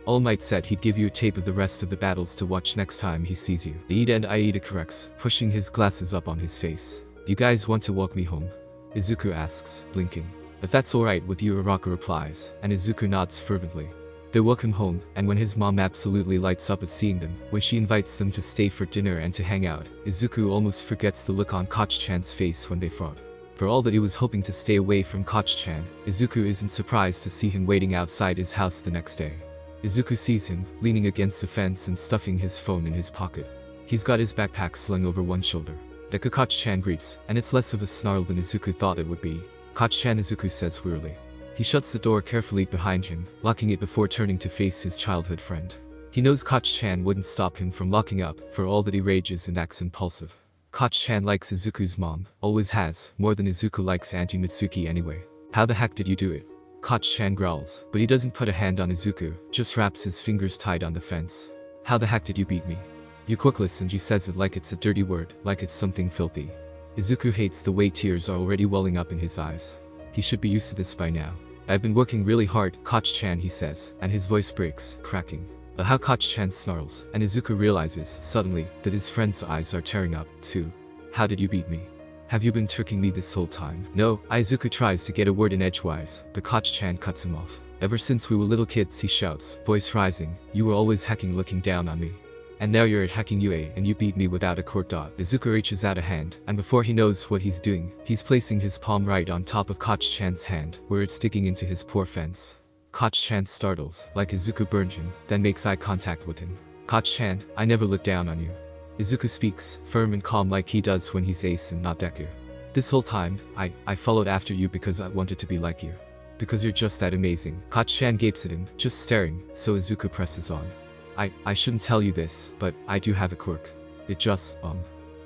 All Might said he'd give you a tape of the rest of the battles to watch next time he sees you. Iida and Iida corrects, pushing his glasses up on his face. You guys want to walk me home? Izuku asks, blinking. If that's alright with you, Uraraka replies, and Izuku nods fervently. They walk him home, and when his mom absolutely lights up at seeing them, when she invites them to stay for dinner and to hang out, Izuku almost forgets the look on Koch-chan's face when they fought. For all that he was hoping to stay away from Koch-chan, Izuku isn't surprised to see him waiting outside his house the next day. Izuku sees him, leaning against the fence and stuffing his phone in his pocket. He's got his backpack slung over one shoulder. Deku Koch-chan greets, and it's less of a snarl than Izuku thought it would be. Koch-chan, Izuku says wearily. He shuts the door carefully behind him, locking it before turning to face his childhood friend. He knows Koch-chan wouldn't stop him from locking up, for all that he rages and acts impulsive. Koch-chan likes Izuku's mom, always has, more than Izuku likes Auntie Mitsuki anyway. How the heck did you do it? Koch-chan growls, but he doesn't put a hand on Izuku, just wraps his fingers tight on the fence. How the heck did you beat me? You quirkless, and he says it like it's a dirty word, like it's something filthy. Izuku hates the way tears are already welling up in his eyes. He should be used to this by now. I've been working really hard, Koch-chan, he says, and his voice breaks, cracking. But how Koch-chan snarls, and Izuku realizes, suddenly, that his friend's eyes are tearing up, too. How did you beat me? Have you been tricking me this whole time? No, Izuku tries to get a word in edgewise, but Koch-chan cuts him off. Ever since we were little kids, he shouts, voice rising, you were always hacking looking down on me. And now you're at hacking UA and you beat me without a quirk. Izuku reaches out a hand, and before he knows what he's doing, he's placing his palm right on top of Koch-chan's hand, where it's digging into his poor fence. Koch-chan startles, like Izuku burned him, then makes eye contact with him. Koch-chan, I never look down on you. Izuku speaks, firm and calm like he does when he's Ace and not Deku. This whole time, I followed after you because I wanted to be like you. Because you're just that amazing. Koch-chan gapes at him, just staring, so Izuku presses on. I shouldn't tell you this, but I do have a quirk. It just,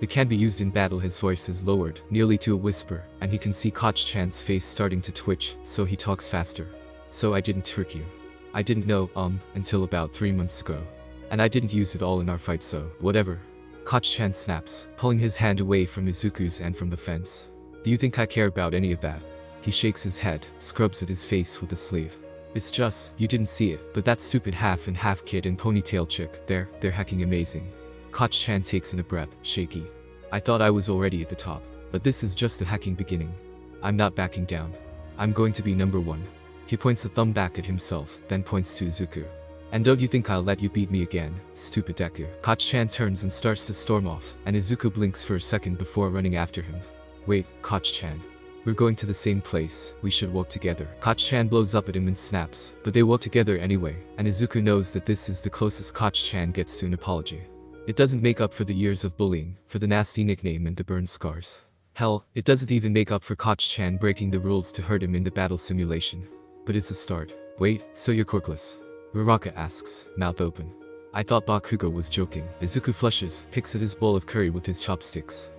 It can be used in battle. His voice is lowered, nearly to a whisper, and he can see Koch-chan's face starting to twitch, so he talks faster. So I didn't trick you. I didn't know, until about 3 months ago. And I didn't use it all in our fight, so, whatever. Koch-chan snaps, pulling his hand away from Izuku's and from the fence. Do you think I care about any of that? He shakes his head, scrubs at his face with a sleeve. It's just, you didn't see it, but that stupid half and half kid and ponytail chick, they're hecking amazing. Koch-chan takes in a breath, shaky. I thought I was already at the top, but this is just the hacking beginning. I'm not backing down. I'm going to be number 1. He points a thumb back at himself, then points to Izuku. And don't you think I'll let you beat me again, stupid Deku? Koch-chan turns and starts to storm off, and Izuku blinks for a second before running after him. Wait, Koch-chan. We're going to the same place, we should walk together. Koch-chan blows up at him and snaps, but they walk together anyway, and Izuku knows that this is the closest Koch-chan gets to an apology. It doesn't make up for the years of bullying, for the nasty nickname and the burn scars. Hell, it doesn't even make up for Koch-chan breaking the rules to hurt him in the battle simulation. But it's a start. Wait, so you're quirkless? Uraraka asks, mouth open. I thought Bakugo was joking. Izuku flushes, picks at his bowl of curry with his chopsticks.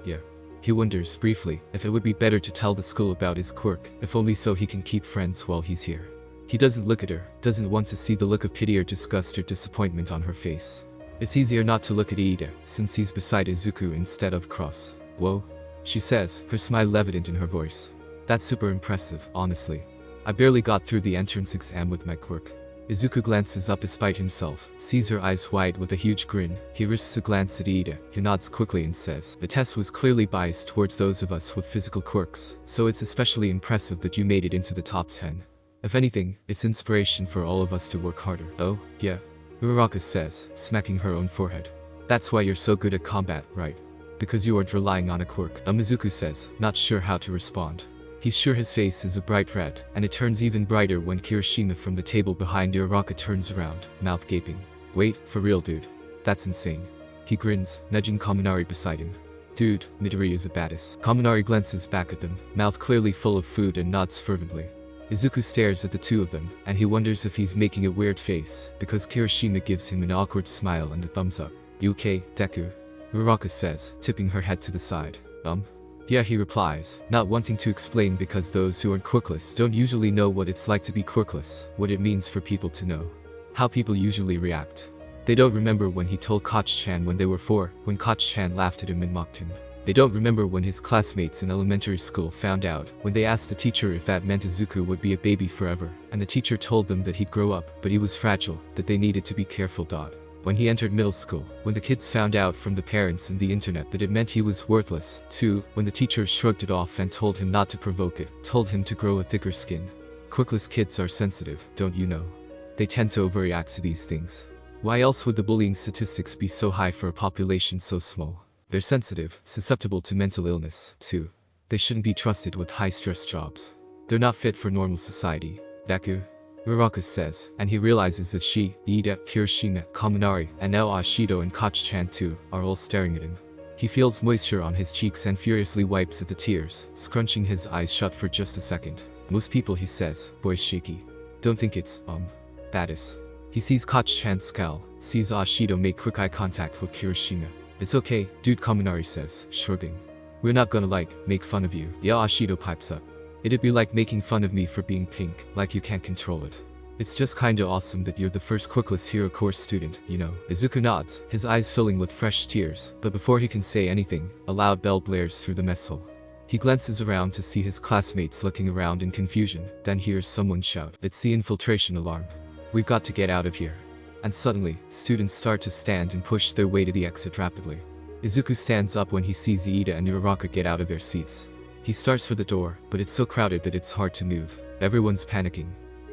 Yeah. He wonders, briefly, if it would be better to tell the school about his quirk, if only so he can keep friends while he's here. He doesn't look at her, doesn't want to see the look of pity or disgust or disappointment on her face. It's easier not to look at Iida, since he's beside Izuku instead of cross. Whoa, she says, her smile evident in her voice. That's super impressive, honestly. I barely got through the entrance exam with my quirk. Izuku glances up despite himself, sees her eyes wide with a huge grin. He risks a glance at Iida, who nods quickly and says, the test was clearly biased towards those of us with physical quirks, so it's especially impressive that you made it into the top 10. If anything, it's inspiration for all of us to work harder. Oh, yeah. Uraraka says, smacking her own forehead. That's why you're so good at combat, right? Because you aren't relying on a quirk. Izuku says, not sure how to respond. He's sure his face is a bright red, and it turns even brighter when Kirishima from the table behind Uraraka turns around, mouth gaping. Wait, for real dude? That's insane. He grins, nudging Kaminari beside him. Dude, Midori is a badass. Kaminari glances back at them, mouth clearly full of food and nods fervently. Izuku stares at the two of them, and he wonders if he's making a weird face, because Kirishima gives him an awkward smile and a thumbs up. You okay, Deku? Uraraka says, tipping her head to the side. Yeah, he replies, not wanting to explain because those who aren't quirkless don't usually know what it's like to be quirkless, what it means for people to know. How people usually react. They don't remember when he told Koch-chan when they were 4, when Koch-chan laughed at him and mocked him. They don't remember when his classmates in elementary school found out, when they asked the teacher if that meant Izuku would be a baby forever, and the teacher told them that he'd grow up, but he was fragile, that they needed to be careful. When he entered middle school, when the kids found out from the parents and the internet that it meant he was worthless. 2, when the teacher shrugged it off and told him not to provoke it, told him to grow a thicker skin. Quirkless kids are sensitive, don't you know? They tend to overreact to these things. Why else would the bullying statistics be so high for a population so small? They're sensitive, susceptible to mental illness. 2, they shouldn't be trusted with high-stress jobs. They're not fit for normal society. Deku? Uraraka says, and he realizes that she, Iida, Kirishima, Kaminari, and now Ashido and Koch-chan too, are all staring at him. He feels moisture on his cheeks and furiously wipes at the tears, scrunching his eyes shut for just a second. Most people, he says, voice shaky, don't think it's, badass. He sees Koch-chan scowl, sees Ashido make quick eye contact with Kirishima. It's okay, dude, Kaminari says, shrugging. We're not gonna make fun of you. Yeah, Ashido pipes up. It'd be like making fun of me for being pink, like you can't control it. It's just kinda awesome that you're the first quirkless hero course student, you know. Izuku nods, his eyes filling with fresh tears, but before he can say anything, a loud bell blares through the mess hall. He glances around to see his classmates looking around in confusion, then hears someone shout, it's the infiltration alarm. We've got to get out of here. And suddenly, students start to stand and push their way to the exit rapidly. Izuku stands up when he sees Iida and Uraraka get out of their seats. He starts for the door, but it's so crowded that it's hard to move. Everyone's panicking.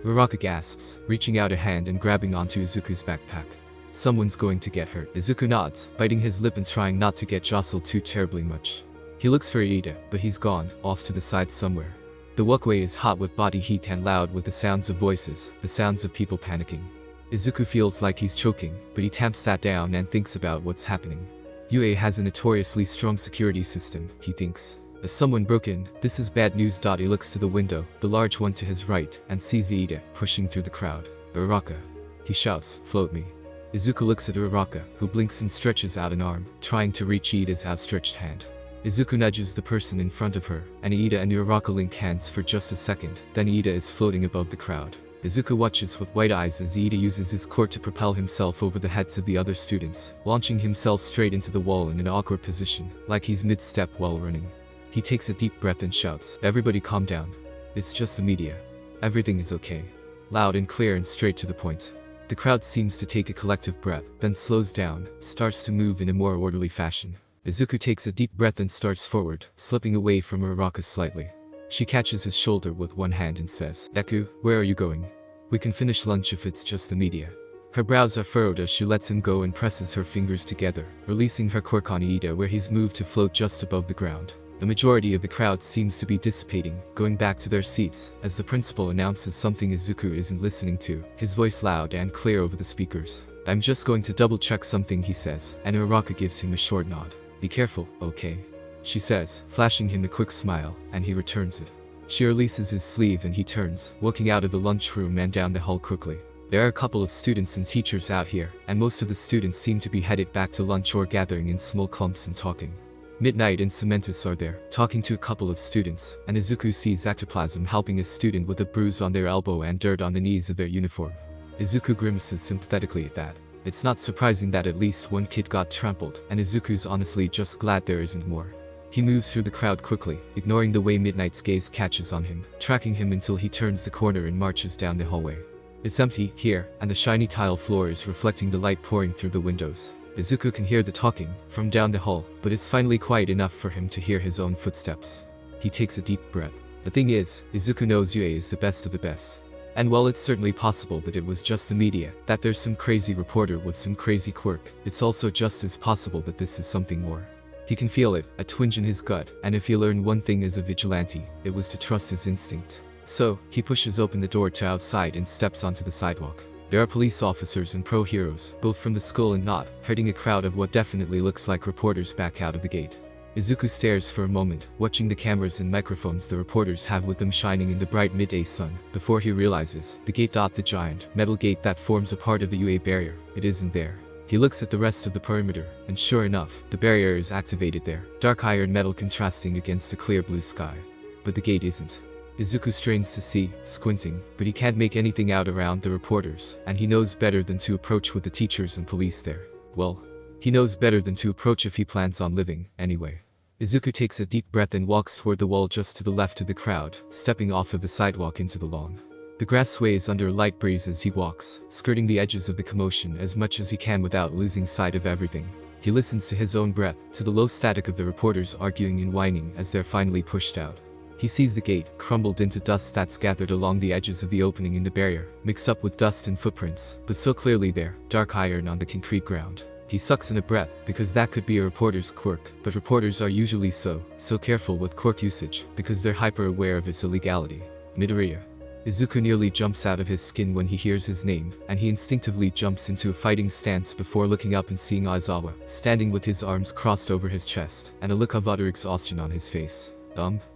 Uraraka gasps, reaching out a hand and grabbing onto Izuku's backpack. Someone's going to get hurt. Izuku nods, biting his lip and trying not to get jostled too terribly much. He looks for Iida, but he's gone, off to the side somewhere. The walkway is hot with body heat and loud with the sounds of voices, the sounds of people panicking. Izuku feels like he's choking, but he tamps that down and thinks about what's happening. UA has a notoriously strong security system, he thinks. As someone broke in, this is bad news. He looks to the window, the large one to his right, and sees Iida pushing through the crowd. Uraraka. He shouts, float me. Izuku looks at Uraraka, who blinks and stretches out an arm, trying to reach Iida's outstretched hand. Izuku nudges the person in front of her, and Iida and Uraraka link hands for just a second, then Iida is floating above the crowd. Izuku watches with white eyes as Iida uses his quirk to propel himself over the heads of the other students, launching himself straight into the wall in an awkward position, like he's mid-step while running. He takes a deep breath and shouts, everybody calm down. It's just the media. Everything is okay. Loud and clear and straight to the point. The crowd seems to take a collective breath, then slows down, starts to move in a more orderly fashion. Izuku takes a deep breath and starts forward, slipping away from Uraraka slightly. She catches his shoulder with one hand and says, Deku, where are you going? We can finish lunch if it's just the media. Her brows are furrowed as she lets him go and presses her fingers together, releasing her quirk on Iida where he's moved to float just above the ground. The majority of the crowd seems to be dissipating, going back to their seats, as the principal announces something Izuku isn't listening to, his voice loud and clear over the speakers. I'm just going to double check something, he says, and Uraraka gives him a short nod. Be careful, okay? She says, flashing him a quick smile, and he returns it. She releases his sleeve and he turns, walking out of the lunchroom and down the hall quickly. There are a couple of students and teachers out here, and most of the students seem to be headed back to lunch or gathering in small clumps and talking. Midnight and Cementus are there, talking to a couple of students, and Izuku sees Ectoplasm helping a student with a bruise on their elbow and dirt on the knees of their uniform. Izuku grimaces sympathetically at that. It's not surprising that at least one kid got trampled, and Izuku's honestly just glad there isn't more. He moves through the crowd quickly, ignoring the way Midnight's gaze catches on him, tracking him until he turns the corner and marches down the hallway. It's empty here, and the shiny tile floor is reflecting the light pouring through the windows. Izuku can hear the talking from down the hall, but it's finally quiet enough for him to hear his own footsteps. He takes a deep breath. The thing is, Izuku knows UA is the best of the best. And while it's certainly possible that it was just the media, that there's some crazy reporter with some crazy quirk, it's also just as possible that this is something more. He can feel it, a twinge in his gut, and if he learned one thing as a vigilante, it was to trust his instinct. So, he pushes open the door to outside and steps onto the sidewalk. There are police officers and pro-heroes, both from the school and not, herding a crowd of what definitely looks like reporters back out of the gate. Izuku stares for a moment, watching the cameras and microphones the reporters have with them shining in the bright midday sun, before he realizes, the gate. The giant, metal gate that forms a part of the UA barrier, it isn't there. He looks at the rest of the perimeter, and sure enough, the barrier is activated there, dark iron metal contrasting against a clear blue sky. But the gate isn't. Izuku strains to see, squinting, but he can't make anything out around the reporters, and he knows better than to approach with the teachers and police there. Well, he knows better than to approach if he plans on living, anyway. Izuku takes a deep breath and walks toward the wall just to the left of the crowd, stepping off of the sidewalk into the lawn. The grass sways under a light breeze as he walks, skirting the edges of the commotion as much as he can without losing sight of everything. He listens to his own breath, to the low static of the reporters arguing and whining as they're finally pushed out. He sees the gate, crumbled into dust that's gathered along the edges of the opening in the barrier, mixed up with dust and footprints, but so clearly there, dark iron on the concrete ground. He sucks in a breath, because that could be a reporter's quirk, but reporters are usually so careful with quirk usage, because they're hyper-aware of its illegality. Midoriya. Izuku nearly jumps out of his skin when he hears his name, and he instinctively jumps into a fighting stance before looking up and seeing Aizawa, standing with his arms crossed over his chest, and a look of utter exhaustion on his face.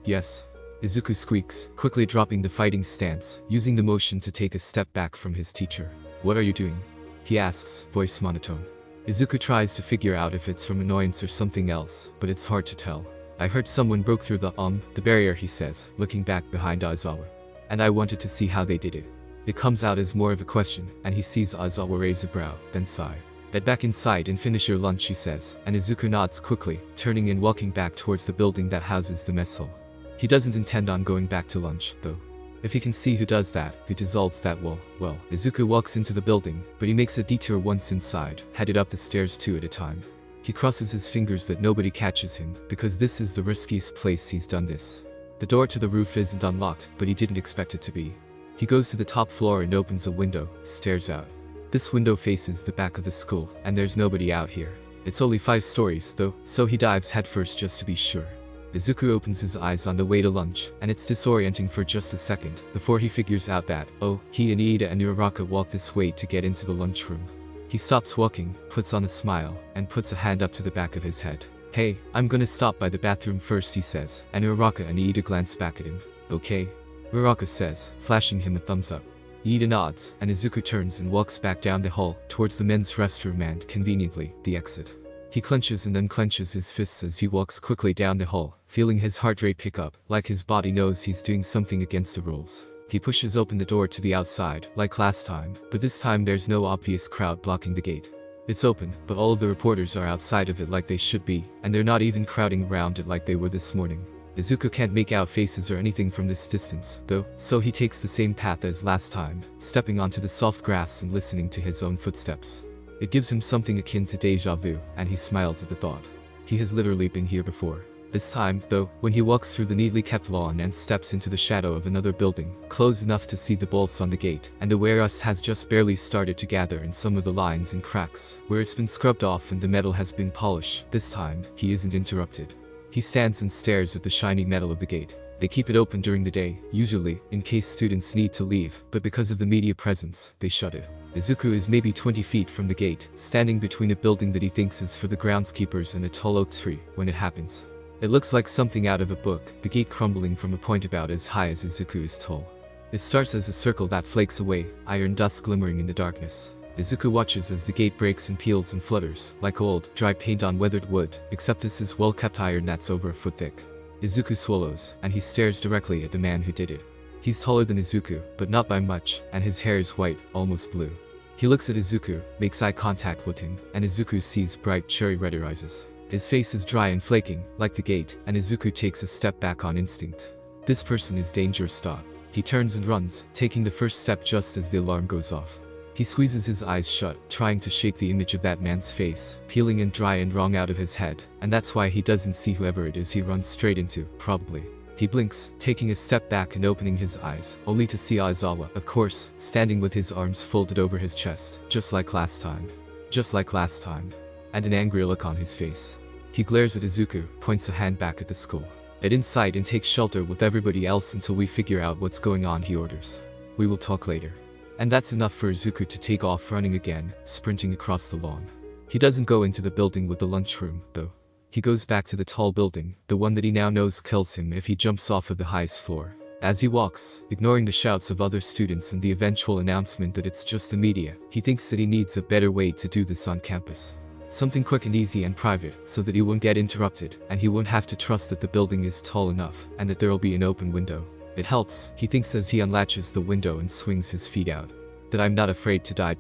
Yes. Izuku squeaks, quickly dropping the fighting stance, using the motion to take a step back from his teacher. What are you doing? He asks, voice monotone. Izuku tries to figure out if it's from annoyance or something else, but it's hard to tell. I heard someone broke through the barrier, he says, looking back behind Aizawa. And I wanted to see how they did it. It comes out as more of a question, and he sees Aizawa raise a brow, then sigh. Get back inside and finish your lunch, he says, and Izuku nods quickly, turning and walking back towards the building that houses the mess hall. He doesn't intend on going back to lunch, though. If he can see who does that, who dissolves that wall, well. Izuku walks into the building, but he makes a detour once inside, headed up the stairs 2 at a time. He crosses his fingers that nobody catches him, because this is the riskiest place he's done this. The door to the roof isn't unlocked, but he didn't expect it to be. He goes to the top floor and opens a window, stares out. This window faces the back of the school, and there's nobody out here. It's only 5 stories, though, so he dives headfirst just to be sure. Izuku opens his eyes on the way to lunch, and it's disorienting for just a second, before he figures out that, oh, he and Iida and Uraraka walked this way to get into the lunchroom. He stops walking, puts on a smile, and puts a hand up to the back of his head. Hey, I'm gonna stop by the bathroom first, he says, and Uraraka and Iida glance back at him. Okay? Uraraka says, flashing him a thumbs up. Iida nods, and Izuku turns and walks back down the hall, towards the men's restroom and, conveniently, the exit. He clenches and unclenches his fists as he walks quickly down the hall, feeling his heart rate pick up, like his body knows he's doing something against the rules. He pushes open the door to the outside, like last time, but this time there's no obvious crowd blocking the gate. It's open, but all of the reporters are outside of it like they should be, and they're not even crowding around it like they were this morning. Izuku can't make out faces or anything from this distance, though, so he takes the same path as last time, stepping onto the soft grass and listening to his own footsteps. It gives him something akin to deja vu, and he smiles at the thought. He has literally been here before. This time, though, when he walks through the neatly kept lawn and steps into the shadow of another building, close enough to see the bolts on the gate, and the wear rust has just barely started to gather in some of the lines and cracks, where it's been scrubbed off and the metal has been polished, this time, he isn't interrupted. He stands and stares at the shiny metal of the gate. They keep it open during the day, usually, in case students need to leave, but because of the media presence, they shut it. Izuku is maybe 20 feet from the gate, standing between a building that he thinks is for the groundskeepers and a tall oak tree, when it happens. It looks like something out of a book, the gate crumbling from a point about as high as Izuku is tall. It starts as a circle that flakes away, iron dust glimmering in the darkness. Izuku watches as the gate breaks and peels and flutters, like old, dry paint on weathered wood, except this is well-kept iron that's over a foot thick. Izuku swallows, and he stares directly at the man who did it. He's taller than Izuku, but not by much, and his hair is white, almost blue. He looks at Izuku, makes eye contact with him, and Izuku sees bright cherry-red eyes. His face is dry and flaking, like the gate, and Izuku takes a step back on instinct. This person is dangerous thought. He turns and runs, taking the first step just as the alarm goes off. He squeezes his eyes shut, trying to shake the image of that man's face, peeling and dry and wrong out of his head, and that's why he doesn't see whoever it is he runs straight into, probably. He blinks, taking a step back and opening his eyes, only to see Aizawa, of course, standing with his arms folded over his chest, just like last time. Just like last time. And an angry look on his face. He glares at Izuku, points a hand back at the school. Get inside and take shelter with everybody else until we figure out what's going on, he orders. We will talk later. And that's enough for Izuku to take off running again, sprinting across the lawn. He doesn't go into the building with the lunchroom, though. He goes back to the tall building, the one that he now knows kills him if he jumps off of the highest floor. As he walks, ignoring the shouts of other students and the eventual announcement that it's just the media, he thinks that he needs a better way to do this on campus. Something quick and easy and private, so that he won't get interrupted, and he won't have to trust that the building is tall enough, and that there'll be an open window. It helps, he thinks as he unlatches the window and swings his feet out. That I'm not afraid to die.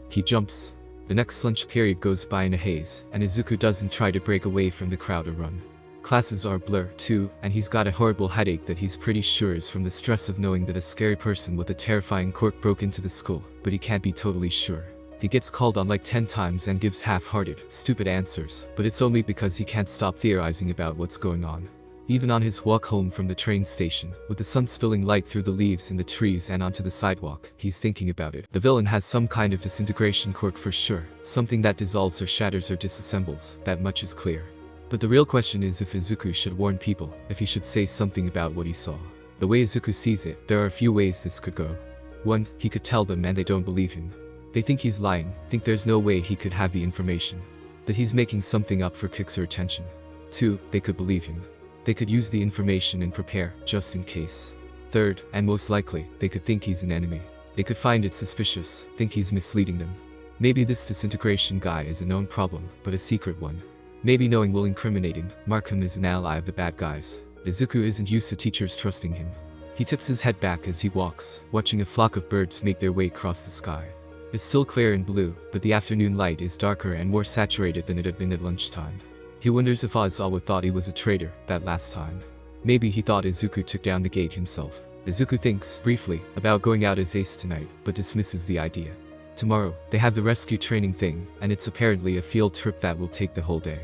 He jumps. The next lunch period goes by in a haze, and Izuku doesn't try to break away from the crowd or run. Classes are a blur, too, and he's got a horrible headache that he's pretty sure is from the stress of knowing that a scary person with a terrifying quirk broke into the school, but he can't be totally sure. He gets called on like 10 times and gives half-hearted, stupid answers, but it's only because he can't stop theorizing about what's going on. Even on his walk home from the train station, with the sun spilling light through the leaves in the trees and onto the sidewalk, he's thinking about it. The villain has some kind of disintegration quirk for sure, something that dissolves or shatters or disassembles, that much is clear. But the real question is if Izuku should warn people, if he should say something about what he saw. The way Izuku sees it, there are a few ways this could go. 1, he could tell them and they don't believe him. They think he's lying, think there's no way he could have the information. That he's making something up for kicks or attention. 2, they could believe him. They could use the information and prepare, just in case. 3rd, and most likely, they could think he's an enemy. They could find it suspicious, think he's misleading them. Maybe this disintegration guy is a known problem, but a secret one. Maybe knowing will incriminate him, mark him as an ally of the bad guys. Izuku isn't used to teachers trusting him. He tips his head back as he walks, watching a flock of birds make their way across the sky. It's still clear and blue, but the afternoon light is darker and more saturated than it had been at lunchtime. He wonders if Aizawa thought he was a traitor, that last time. Maybe he thought Izuku took down the gate himself. Izuku thinks, briefly, about going out as ace tonight, but dismisses the idea. Tomorrow, they have the rescue training thing, and it's apparently a field trip that will take the whole day.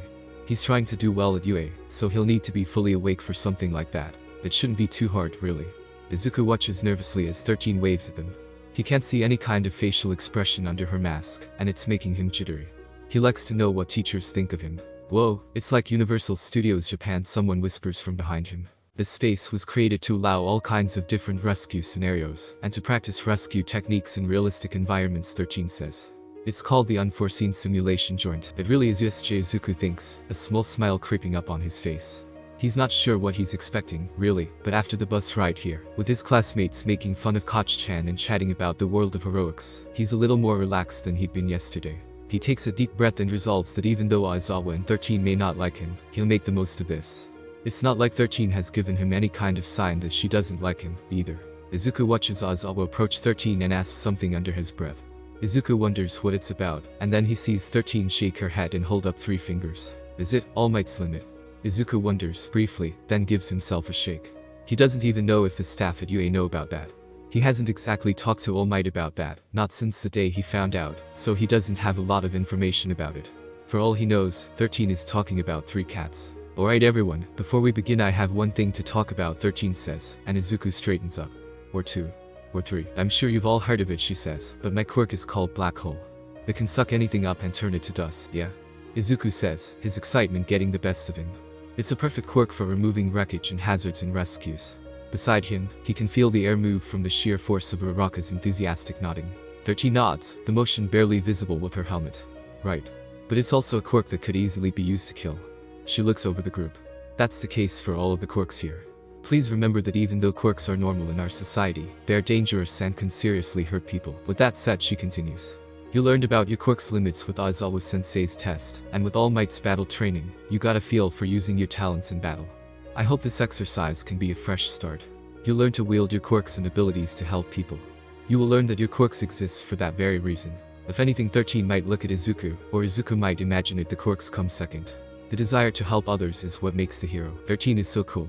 He's trying to do well at UA, so he'll need to be fully awake for something like that. It shouldn't be too hard, really. Izuku watches nervously as 13 waves at them. He can't see any kind of facial expression under her mask, and it's making him jittery. He likes to know what teachers think of him. Whoa, it's like Universal Studios Japan, someone whispers from behind him. This space was created to allow all kinds of different rescue scenarios, and to practice rescue techniques in realistic environments, 13 says. It's called the Unforeseen Simulation Joint. It really is, USJ, Izuku thinks, a small smile creeping up on his face. He's not sure what he's expecting, really, but after the bus ride here, with his classmates making fun of Koch-chan and chatting about the world of heroics, he's a little more relaxed than he'd been yesterday. He takes a deep breath and resolves that even though Aizawa and 13 may not like him, he'll make the most of this. It's not like 13 has given him any kind of sign that she doesn't like him, either. Izuku watches Aizawa approach 13 and asks something under his breath. Izuku wonders what it's about, and then he sees 13 shake her head and hold up 3 fingers. Is it All Might's limit? Izuku wonders briefly, then gives himself a shake. He doesn't even know if the staff at UA know about that. He hasn't exactly talked to All Might about that, not since the day he found out, so he doesn't have a lot of information about it. For all he knows, 13 is talking about 3 cats. Alright everyone, before we begin I have one thing to talk about, 13 says, and Izuku straightens up. Or 2. Or 3. I'm sure you've all heard of it, she says, but my quirk is called Black Hole. It can suck anything up and turn it to dust, yeah? Izuku says, his excitement getting the best of him. It's a perfect quirk for removing wreckage and hazards in rescues. Beside him, he can feel the air move from the sheer force of Uraraka's enthusiastic nodding. 13 nods, the motion barely visible with her helmet. Right. But it's also a quirk that could easily be used to kill. She looks over the group. That's the case for all of the quirks here. Please remember that even though quirks are normal in our society, they are dangerous and can seriously hurt people. With that said, she continues. You learned about your quirk's limits with Aizawa Sensei's test, and with All Might's battle training, you got a feel for using your talents in battle. I hope this exercise can be a fresh start. You'll learn to wield your quirks and abilities to help people. You will learn that your quirks exist for that very reason. If anything, 13 might look at Izuku, or Izuku might imagine it, the quirks come second. The desire to help others is what makes the hero. 13 is so cool.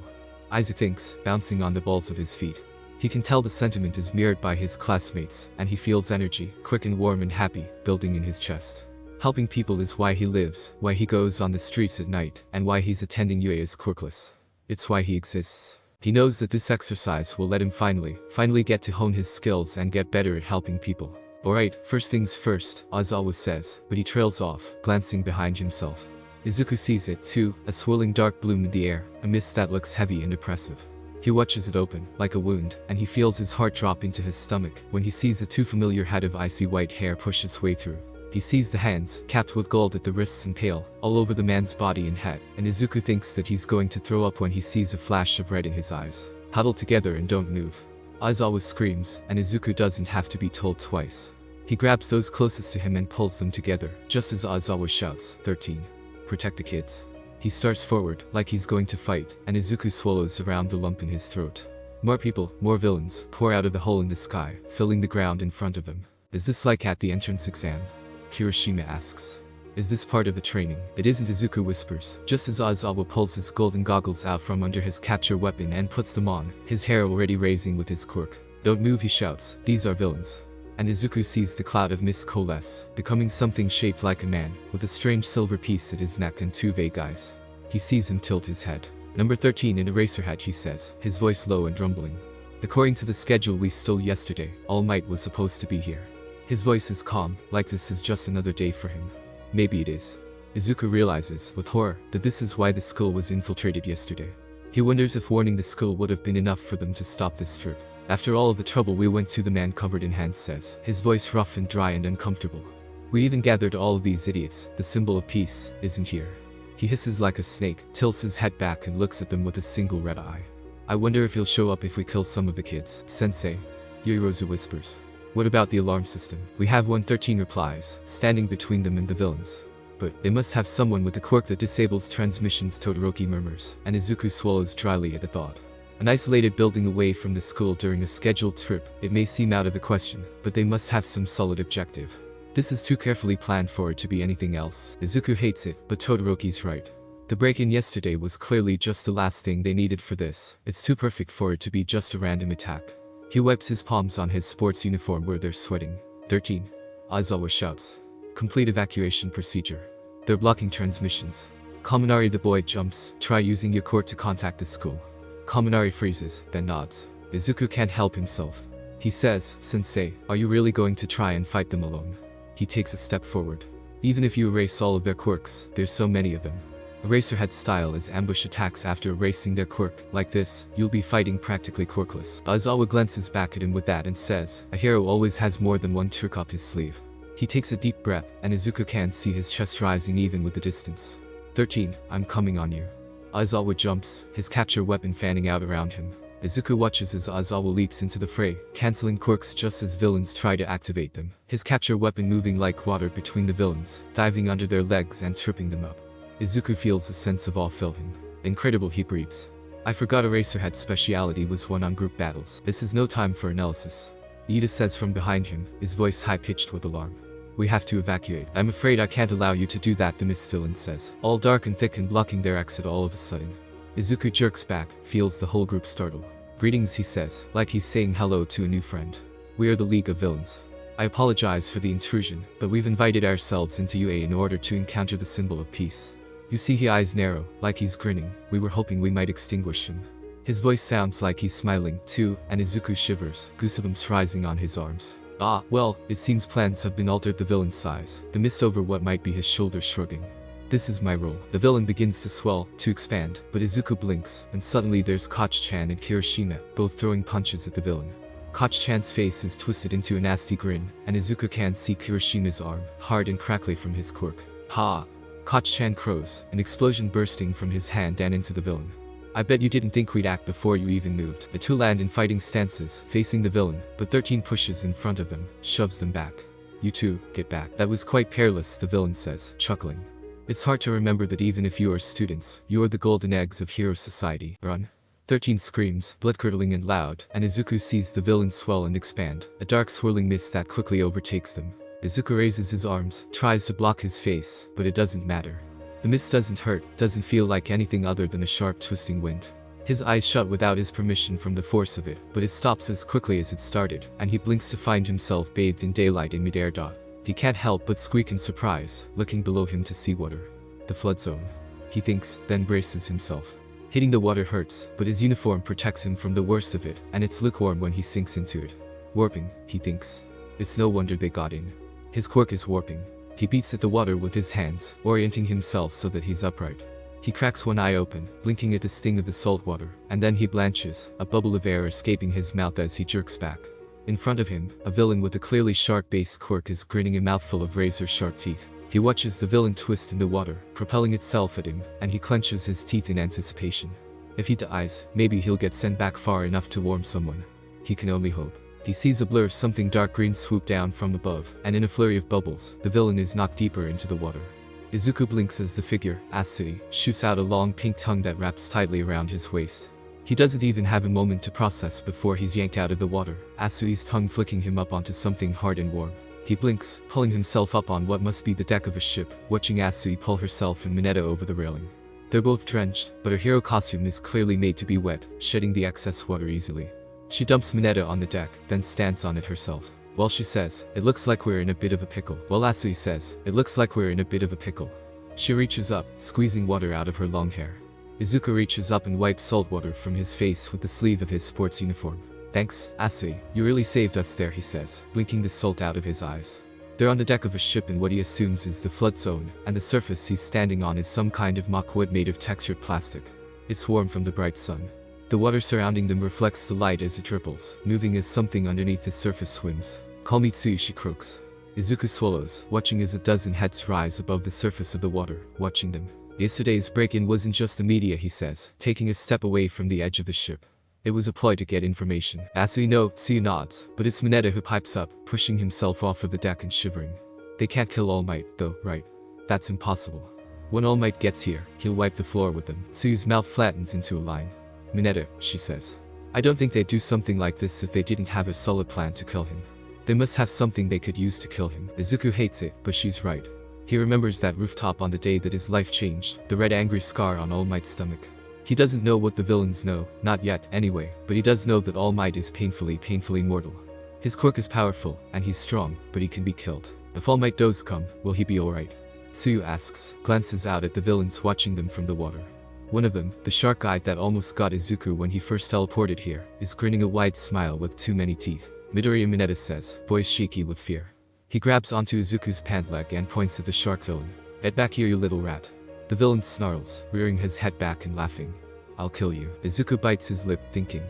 Isaac thinks, bouncing on the balls of his feet. He can tell the sentiment is mirrored by his classmates, and he feels energy, quick and warm and happy, building in his chest. Helping people is why he lives, why he goes on the streets at night, and why he's attending UA as quirkless. It's why he exists. He knows that this exercise will let him finally get to hone his skills and get better at helping people. Alright, first things first, Aizawa says, but he trails off, glancing behind himself. Izuku sees it too, a swirling dark bloom in the air, a mist that looks heavy and oppressive. He watches it open, like a wound, and he feels his heart drop into his stomach when he sees a too familiar head of icy white hair push its way through. He sees the hands, capped with gold at the wrists and pale, all over the man's body and head, and Izuku thinks that he's going to throw up when he sees a flash of red in his eyes. Huddle together and don't move. Aizawa screams, and Izuku doesn't have to be told twice. He grabs those closest to him and pulls them together, just as Aizawa shouts, 13. Protect the kids. He starts forward, like he's going to fight, and Izuku swallows around the lump in his throat. More people, more villains, pour out of the hole in the sky, filling the ground in front of them. Is this like at the entrance exam? Kirishima asks. Is this part of the training? It isn't, Izuku whispers, just as Aizawa pulls his golden goggles out from under his capture weapon and puts them on, his hair already raising with his quirk. Don't move, he shouts, these are villains. And Izuku sees the cloud of mist coalesce, becoming something shaped like a man, with a strange silver piece at his neck and 2 vague eyes. He sees him tilt his head. Number 13 in Eraserhead, he says, his voice low and rumbling. According to the schedule we stole yesterday, All Might was supposed to be here. His voice is calm, like this is just another day for him. Maybe it is. Izuku realizes, with horror, that this is why the school was infiltrated yesterday. He wonders if warning the school would have been enough for them to stop this trip. After all of the trouble we went to, the man covered in hands says, his voice rough and dry and uncomfortable. We even gathered all of these idiots, the symbol of peace, isn't here. He hisses like a snake, tilts his head back and looks at them with a single red eye. I wonder if he'll show up if we kill some of the kids, Sensei. Yurirozu whispers. What about the alarm system? We have one, 13 replies, standing between them and the villains. But they must have someone with a quirk that disables transmissions, Todoroki murmurs, and Izuku swallows dryly at the thought. An isolated building away from the school during a scheduled trip, it may seem out of the question, but they must have some solid objective. This is too carefully planned for it to be anything else. Izuku hates it, but Todoroki's right. The break-in yesterday was clearly just the last thing they needed for this. It's too perfect for it to be just a random attack. He wipes his palms on his sports uniform where they're sweating. 13. Aizawa shouts. Complete evacuation procedure. They're blocking transmissions. Kaminari, the boy jumps. Try using your quirk to contact the school. Kaminari freezes, then nods. Izuku can't help himself. He says, Sensei, are you really going to try and fight them alone? He takes a step forward. Even if you erase all of their quirks, there's so many of them. Eraserhead style is ambush attacks after erasing their quirk. Like this, you'll be fighting practically quirkless. Aizawa glances back at him with that and says, a hero always has more than one trick up his sleeve. He takes a deep breath, and Izuku can see his chest rising even with the distance. 13, I'm coming on you. Aizawa jumps, his capture weapon fanning out around him. Izuku watches as Aizawa leaps into the fray, cancelling quirks just as villains try to activate them. His capture weapon moving like water between the villains, diving under their legs and tripping them up. Izuku feels a sense of awe fill him. Incredible, he breathes. I forgot Eraserhead's speciality was one on group battles. This is no time for analysis. Ida says from behind him, his voice high-pitched with alarm. We have to evacuate. I'm afraid I can't allow you to do that, the mist villain says, all dark and thick and blocking their exit all of a sudden. Izuku jerks back, feels the whole group startle. Greetings, he says, like he's saying hello to a new friend. We are the League of Villains. I apologize for the intrusion, but we've invited ourselves into UA in order to encounter the symbol of peace. You see, his eyes narrow, like he's grinning. We were hoping we might extinguish him. His voice sounds like he's smiling, too, and Izuku shivers, goosebumps rising on his arms. Ah, well, it seems plans have been altered. The villain's sighs, the mist over what might be his shoulders shrugging. This is my role. The villain begins to swell, to expand, but Izuku blinks, and suddenly there's Koch-chan and Kirishima, both throwing punches at the villain. Koch-chan's face is twisted into a nasty grin, and Izuku can see Kirishima's arm, hard and crackly from his quirk. Ha! Koch-chan crows, an explosion bursting from his hand and into the villain. I bet you didn't think we'd act before you even moved. The two land in fighting stances, facing the villain, but 13 pushes in front of them, shoves them back. You two, get back. That was quite perilous, the villain says, chuckling. It's hard to remember that even if you are students, you are the golden eggs of hero society. Run. 13 screams, blood-curdling and loud, and Izuku sees the villain swell and expand, a dark swirling mist that quickly overtakes them. Izuku raises his arms, tries to block his face, but it doesn't matter. The mist doesn't hurt, doesn't feel like anything other than a sharp twisting wind. His eyes shut without his permission from the force of it, but it stops as quickly as it started, and he blinks to find himself bathed in daylight in midair. He can't help but squeak in surprise, looking below him to see water. The flood zone. He thinks, then braces himself. Hitting the water hurts, but his uniform protects him from the worst of it, and it's lukewarm when he sinks into it. Warping, he thinks. It's no wonder they got in. His quirk is warping. He beats at the water with his hands, orienting himself so that he's upright. He cracks one eye open, blinking at the sting of the salt water, and then he blanches, a bubble of air escaping his mouth as he jerks back. In front of him, a villain with a clearly shark-based quirk is grinning, a mouthful of razor-sharp teeth. He watches the villain twist in the water, propelling itself at him, and he clenches his teeth in anticipation. If he dies, maybe he'll get sent back far enough to warn someone. He can only hope. He sees a blur of something dark green swoop down from above, and in a flurry of bubbles, the villain is knocked deeper into the water. Izuku blinks as the figure, Asui, shoots out a long pink tongue that wraps tightly around his waist. He doesn't even have a moment to process before he's yanked out of the water, Asui's tongue flicking him up onto something hard and warm. He blinks, pulling himself up on what must be the deck of a ship, watching Asui pull herself and Mineta over the railing. They're both drenched, but her hero costume is clearly made to be wet, shedding the excess water easily. She dumps Mineta on the deck, then stands on it herself. Well, she says, it looks like we're in a bit of a pickle. Well, Asui says, it looks like we're in a bit of a pickle. She reaches up, squeezing water out of her long hair. Izuku reaches up and wipes salt water from his face with the sleeve of his sports uniform. Thanks, Asui, you really saved us there, he says, blinking the salt out of his eyes. They're on the deck of a ship in what he assumes is the flood zone, and the surface he's standing on is some kind of mock wood made of textured plastic. It's warm from the bright sun. The water surrounding them reflects the light as it ripples, moving as something underneath the surface swims. Call me Tsui, she croaks. Izuku swallows, watching as a dozen heads rise above the surface of the water, watching them. Yesterday's break-in wasn't just the media, he says, taking a step away from the edge of the ship. It was a ploy to get information. Asui no, Tsui nods, but it's Mineta who pipes up, pushing himself off of the deck and shivering. They can't kill All Might, though, right? That's impossible. When All Might gets here, he'll wipe the floor with them. Tsui's mouth flattens into a line. Mineta, she says. I don't think they'd do something like this if they didn't have a solid plan to kill him. They must have something they could use to kill him. Izuku hates it, but she's right. He remembers that rooftop on the day that his life changed, the red angry scar on All Might's stomach. He doesn't know what the villains know, not yet, anyway, but he does know that All Might is painfully mortal. His quirk is powerful, and he's strong, but he can be killed. If All Might does come, will he be alright? Tsuyu asks, glances out at the villains watching them from the water. One of them, the shark-eyed that almost got Izuku when he first teleported here, is grinning a wide smile with too many teeth. Midoriya Mineta says, voice shaky with fear. He grabs onto Izuku's pant leg and points at the shark villain. Get back here, you little rat. The villain snarls, rearing his head back and laughing. I'll kill you. Izuku bites his lip, thinking.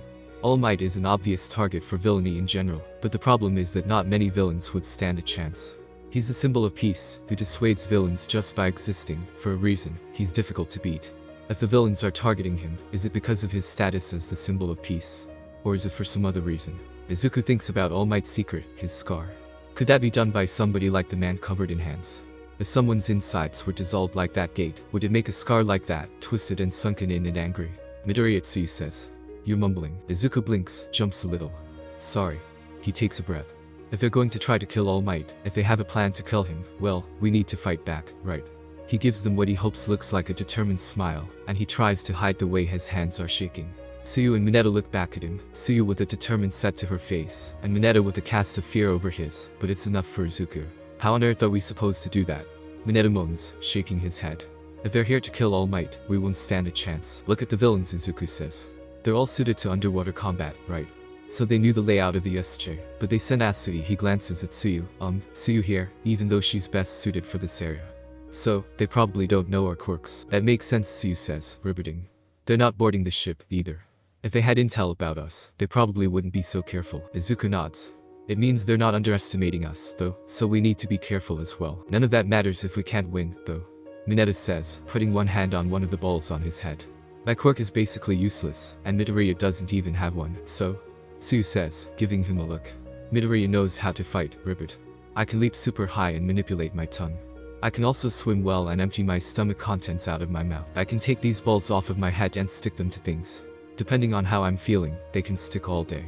All Might is an obvious target for villainy in general, but the problem is that not many villains would stand a chance. He's the symbol of peace, who dissuades villains just by existing. For a reason, he's difficult to beat. If the villains are targeting him, is it because of his status as the symbol of peace? Or is it for some other reason? Izuku thinks about All Might's secret, his scar. Could that be done by somebody like the man covered in hands? If someone's insides were dissolved like that gate, would it make a scar like that, twisted and sunken in and angry? Midoriya Tsuyu says. You're mumbling. Izuku blinks, jumps a little. Sorry. He takes a breath. If they're going to try to kill All Might, if they have a plan to kill him, well, we need to fight back, right? He gives them what he hopes looks like a determined smile, and he tries to hide the way his hands are shaking. Tsuyu and Mineta look back at him, Tsuyu with a determined set to her face, and Mineta with a cast of fear over his, but it's enough for Izuku. How on earth are we supposed to do that? Mineta moans, shaking his head. If they're here to kill All Might, we won't stand a chance. Look at the villains, Izuku says. They're all suited to underwater combat, right? So they knew the layout of the SJ, but they sent Asui. He glances at Tsuyu. Tsuyu here, even though she's best suited for this area. So, they probably don't know our quirks. That makes sense, Tsuyu says, riveting. They're not boarding the ship, either. If they had intel about us, they probably wouldn't be so careful. Izuku nods. It means they're not underestimating us, though, so we need to be careful as well. None of that matters if we can't win, though. Mineta says, putting one hand on one of the balls on his head. My quirk is basically useless, and Midoriya doesn't even have one, so? Tsuyu says, giving him a look. Midoriya knows how to fight, ribbit. I can leap super high and manipulate my tongue. I can also swim well and empty my stomach contents out of my mouth. I can take these balls off of my head and stick them to things. Depending on how I'm feeling, they can stick all day.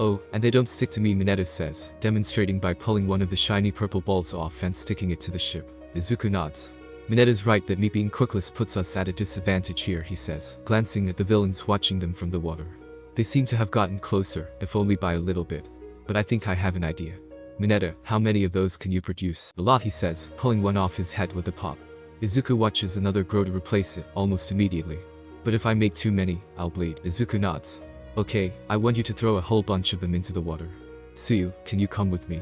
Oh, and they don't stick to me, Mineta says, demonstrating by pulling one of the shiny purple balls off and sticking it to the ship. Izuku nods. Mineta's right that me being quirkless puts us at a disadvantage here, he says, glancing at the villains watching them from the water. They seem to have gotten closer, if only by a little bit. But I think I have an idea. Mineta, how many of those can you produce? A lot, he says, pulling one off his head with a pop. Izuku watches another grow to replace it, almost immediately. But if I make too many, I'll bleed. Izuku nods. Okay, I want you to throw a whole bunch of them into the water. Tsuyu, can you come with me?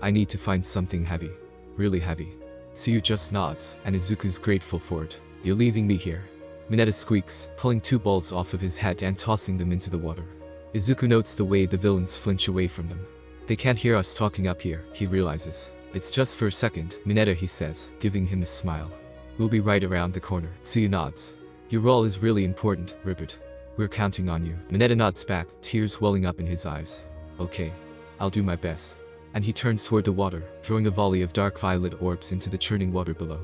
I need to find something heavy. Really heavy. Tsuyu just nods, and Izuku's grateful for it. You're leaving me here. Mineta squeaks, pulling two balls off of his head and tossing them into the water. Izuku notes the way the villains flinch away from them. They can't hear us talking up here, he realizes. It's just for a second, Mineta, he says, giving him a smile. We'll be right around the corner. Tsuyu nods. Your role is really important, Ribbit. We're counting on you. Mineta nods back, tears welling up in his eyes. Okay. I'll do my best. And he turns toward the water, throwing a volley of dark violet orbs into the churning water below.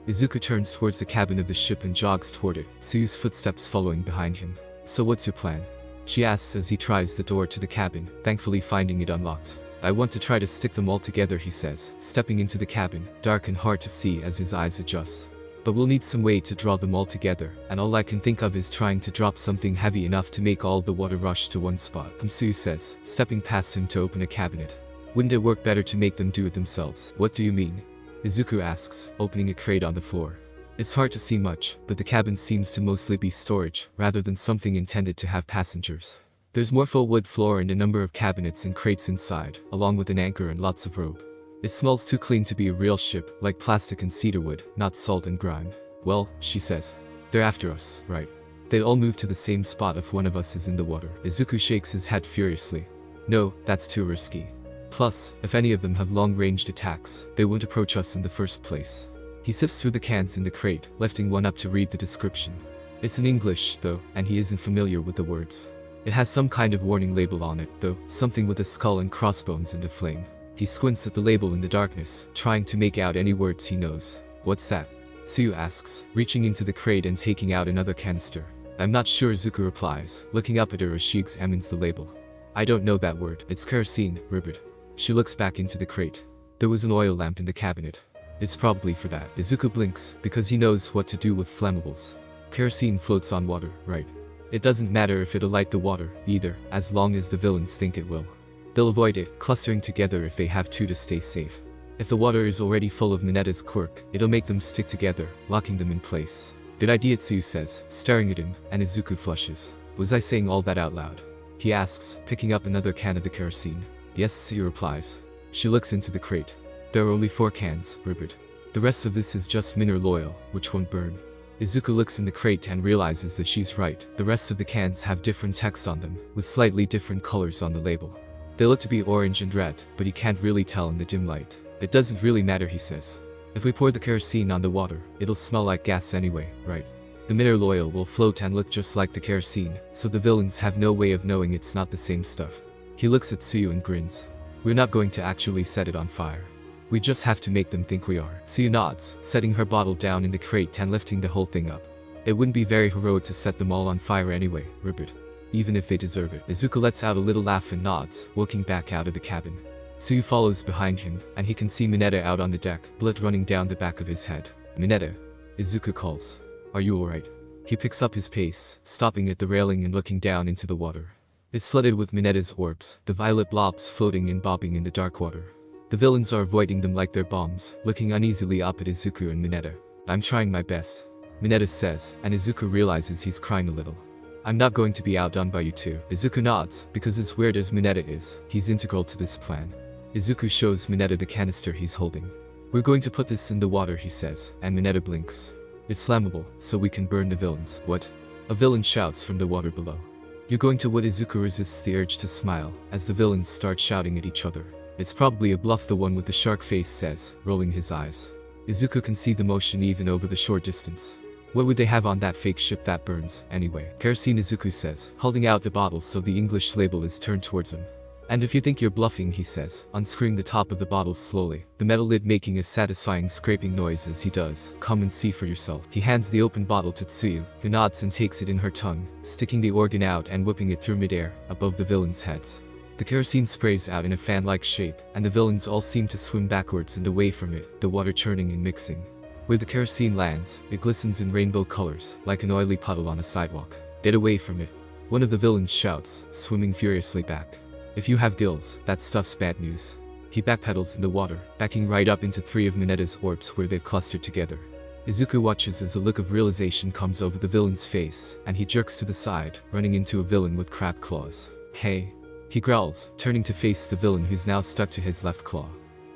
Izuku turns towards the cabin of the ship and jogs toward it, Tsuyu's footsteps following behind him. So what's your plan? She asks as he tries the door to the cabin, thankfully finding it unlocked. I want to try to stick them all together, he says, stepping into the cabin, dark and hard to see as his eyes adjust. But we'll need some way to draw them all together, and all I can think of is trying to drop something heavy enough to make all the water rush to one spot, Tsuyu says, stepping past him to open a cabinet. Wouldn't it work better to make them do it themselves? What do you mean? Izuku asks, opening a crate on the floor. It's hard to see much, but the cabin seems to mostly be storage, rather than something intended to have passengers. There's more full wood floor and a number of cabinets and crates inside, along with an anchor and lots of rope. It smells too clean to be a real ship, like plastic and cedarwood, not salt and grime. Well, she says. They're after us, right? They'd all move to the same spot if one of us is in the water. Izuku shakes his head furiously. No, that's too risky. Plus, if any of them have long-ranged attacks, they won't approach us in the first place. He sifts through the cans in the crate, lifting one up to read the description. It's in English, though, and he isn't familiar with the words. It has some kind of warning label on it, though, something with a skull and crossbones and a flame. He squints at the label in the darkness, trying to make out any words he knows. What's that? Tsuyu asks, reaching into the crate and taking out another canister. I'm not sure, Izuku replies, looking up at her as she examines the label. I don't know that word. It's kerosene, Ribbit. She looks back into the crate. There was an oil lamp in the cabinet. It's probably for that. Izuku blinks, because he knows what to do with flammables. Kerosene floats on water, right? It doesn't matter if it'll light the water, either, as long as the villains think it will. They'll avoid it, clustering together if they have to stay safe. If the water is already full of Mineta's quirk, it'll make them stick together, locking them in place. Good idea, Tsuyu says, staring at him, and Izuku flushes. Was I saying all that out loud? He asks, picking up another can of the kerosene. Yes, Tsuyu replies. She looks into the crate. There are only 4 cans, Ribbit. The rest of this is just mineral oil, which won't burn. Izuku looks in the crate and realizes that she's right. The rest of the cans have different text on them, with slightly different colors on the label. They look to be orange and red, but he can't really tell in the dim light. It doesn't really matter, he says. If we pour the kerosene on the water, it'll smell like gas anyway, right? The mineral oil will float and look just like the kerosene, so the villains have no way of knowing it's not the same stuff. He looks at Tsuyu and grins. We're not going to actually set it on fire. We just have to make them think we are. Tsuyu nods, setting her bottle down in the crate and lifting the whole thing up. It wouldn't be very heroic to set them all on fire anyway, Rupert. Even if they deserve it. Izuku lets out a little laugh and nods, walking back out of the cabin. Tsuyu follows behind him, and he can see Mineta out on the deck, blood running down the back of his head. Mineta. Izuku calls. Are you alright? He picks up his pace, stopping at the railing and looking down into the water. It's flooded with Mineta's orbs, the violet blobs floating and bobbing in the dark water. The villains are avoiding them like they're bombs, looking uneasily up at Izuku and Mineta. I'm trying my best, Mineta says, and Izuku realizes he's crying a little. I'm not going to be outdone by you two. Izuku nods, because as weird as Mineta is, he's integral to this plan. Izuku shows Mineta the canister he's holding. We're going to put this in the water, he says, and Mineta blinks. It's flammable, so we can burn the villains. What? A villain shouts from the water below. You're going to what? Izuku resists the urge to smile, as the villains start shouting at each other. It's probably a bluff, the one with the shark face says, rolling his eyes. Izuku can see the motion even over the short distance. What would they have on that fake ship that burns, anyway? Kerosene, Izuku says, holding out the bottle so the English label is turned towards him. And if you think you're bluffing, he says, unscrewing the top of the bottle slowly, the metal lid making a satisfying scraping noise as he does. Come and see for yourself. He hands the open bottle to Tsuyu, who nods and takes it in her tongue, sticking the organ out and whipping it through midair, above the villains' heads. The kerosene sprays out in a fan-like shape, and the villains all seem to swim backwards and away from it, the water churning and mixing. Where the kerosene lands, it glistens in rainbow colors, like an oily puddle on a sidewalk. Get away from it. One of the villains shouts, swimming furiously back. If you have gills, that stuff's bad news. He backpedals in the water, backing right up into 3 of Mineta's orbs where they've clustered together. Izuku watches as a look of realization comes over the villain's face, and he jerks to the side, running into a villain with crab claws. Hey. He growls, turning to face the villain who's now stuck to his left claw.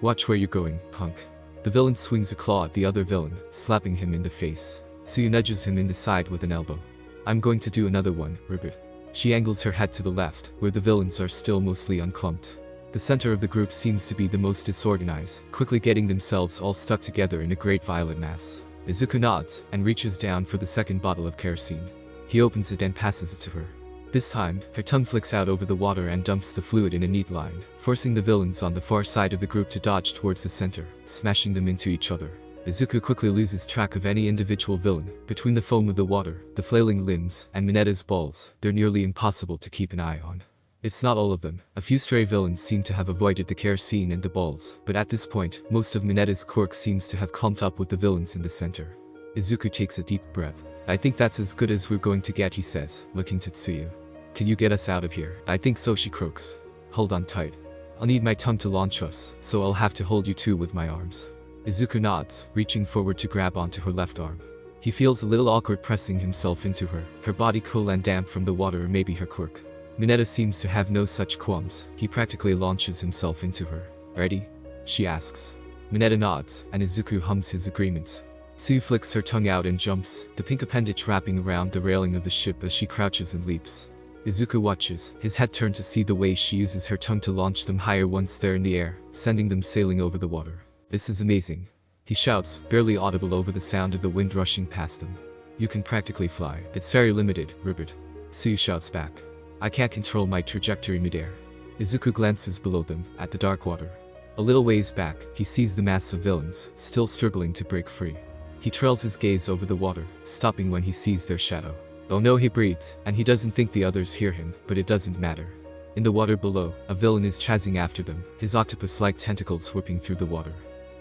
Watch where you're going, punk. The villain swings a claw at the other villain, slapping him in the face. Tsuyu nudges him in the side with an elbow. I'm going to do another one, Rupert. She angles her head to the left, where the villains are still mostly unclumped. The center of the group seems to be the most disorganized, quickly getting themselves all stuck together in a great violet mass. Izuku nods, and reaches down for the second bottle of kerosene. He opens it and passes it to her. This time, her tongue flicks out over the water and dumps the fluid in a neat line, forcing the villains on the far side of the group to dodge towards the center, smashing them into each other. Izuku quickly loses track of any individual villain. Between the foam of the water, the flailing limbs, and Mineta's balls, they're nearly impossible to keep an eye on. It's not all of them. A few stray villains seem to have avoided the kerosene and the balls, but at this point, most of Mineta's quirk seems to have clumped up with the villains in the center. Izuku takes a deep breath. I think that's as good as we're going to get, he says, looking to Tsuyu. Can you get us out of here? I think so, she croaks. Hold on tight. I'll need my tongue to launch us, so I'll have to hold you two with my arms. Izuku nods, reaching forward to grab onto her left arm. He feels a little awkward pressing himself into her body cool and damp from the water, or maybe her quirk. Mineta seems to have no such qualms. He practically launches himself into her. Ready? She asks. Mineta nods, and Izuku hums his agreement. Tsuyu flicks her tongue out and jumps, the pink appendage wrapping around the railing of the ship as she crouches and leaps. Izuku watches, his head turned to see the way she uses her tongue to launch them higher once they're in the air, sending them sailing over the water. This is amazing. He shouts, barely audible over the sound of the wind rushing past them. You can practically fly. It's very limited, Rupert. Tsuyu shouts back. I can't control my trajectory midair. Izuku glances below them, at the dark water. A little ways back, he sees the mass of villains, still struggling to break free. He trails his gaze over the water, stopping when he sees their shadow. Oh no, he breathes, and he doesn't think the others hear him, but it doesn't matter. In the water below, a villain is chasing after them, his octopus-like tentacles whipping through the water.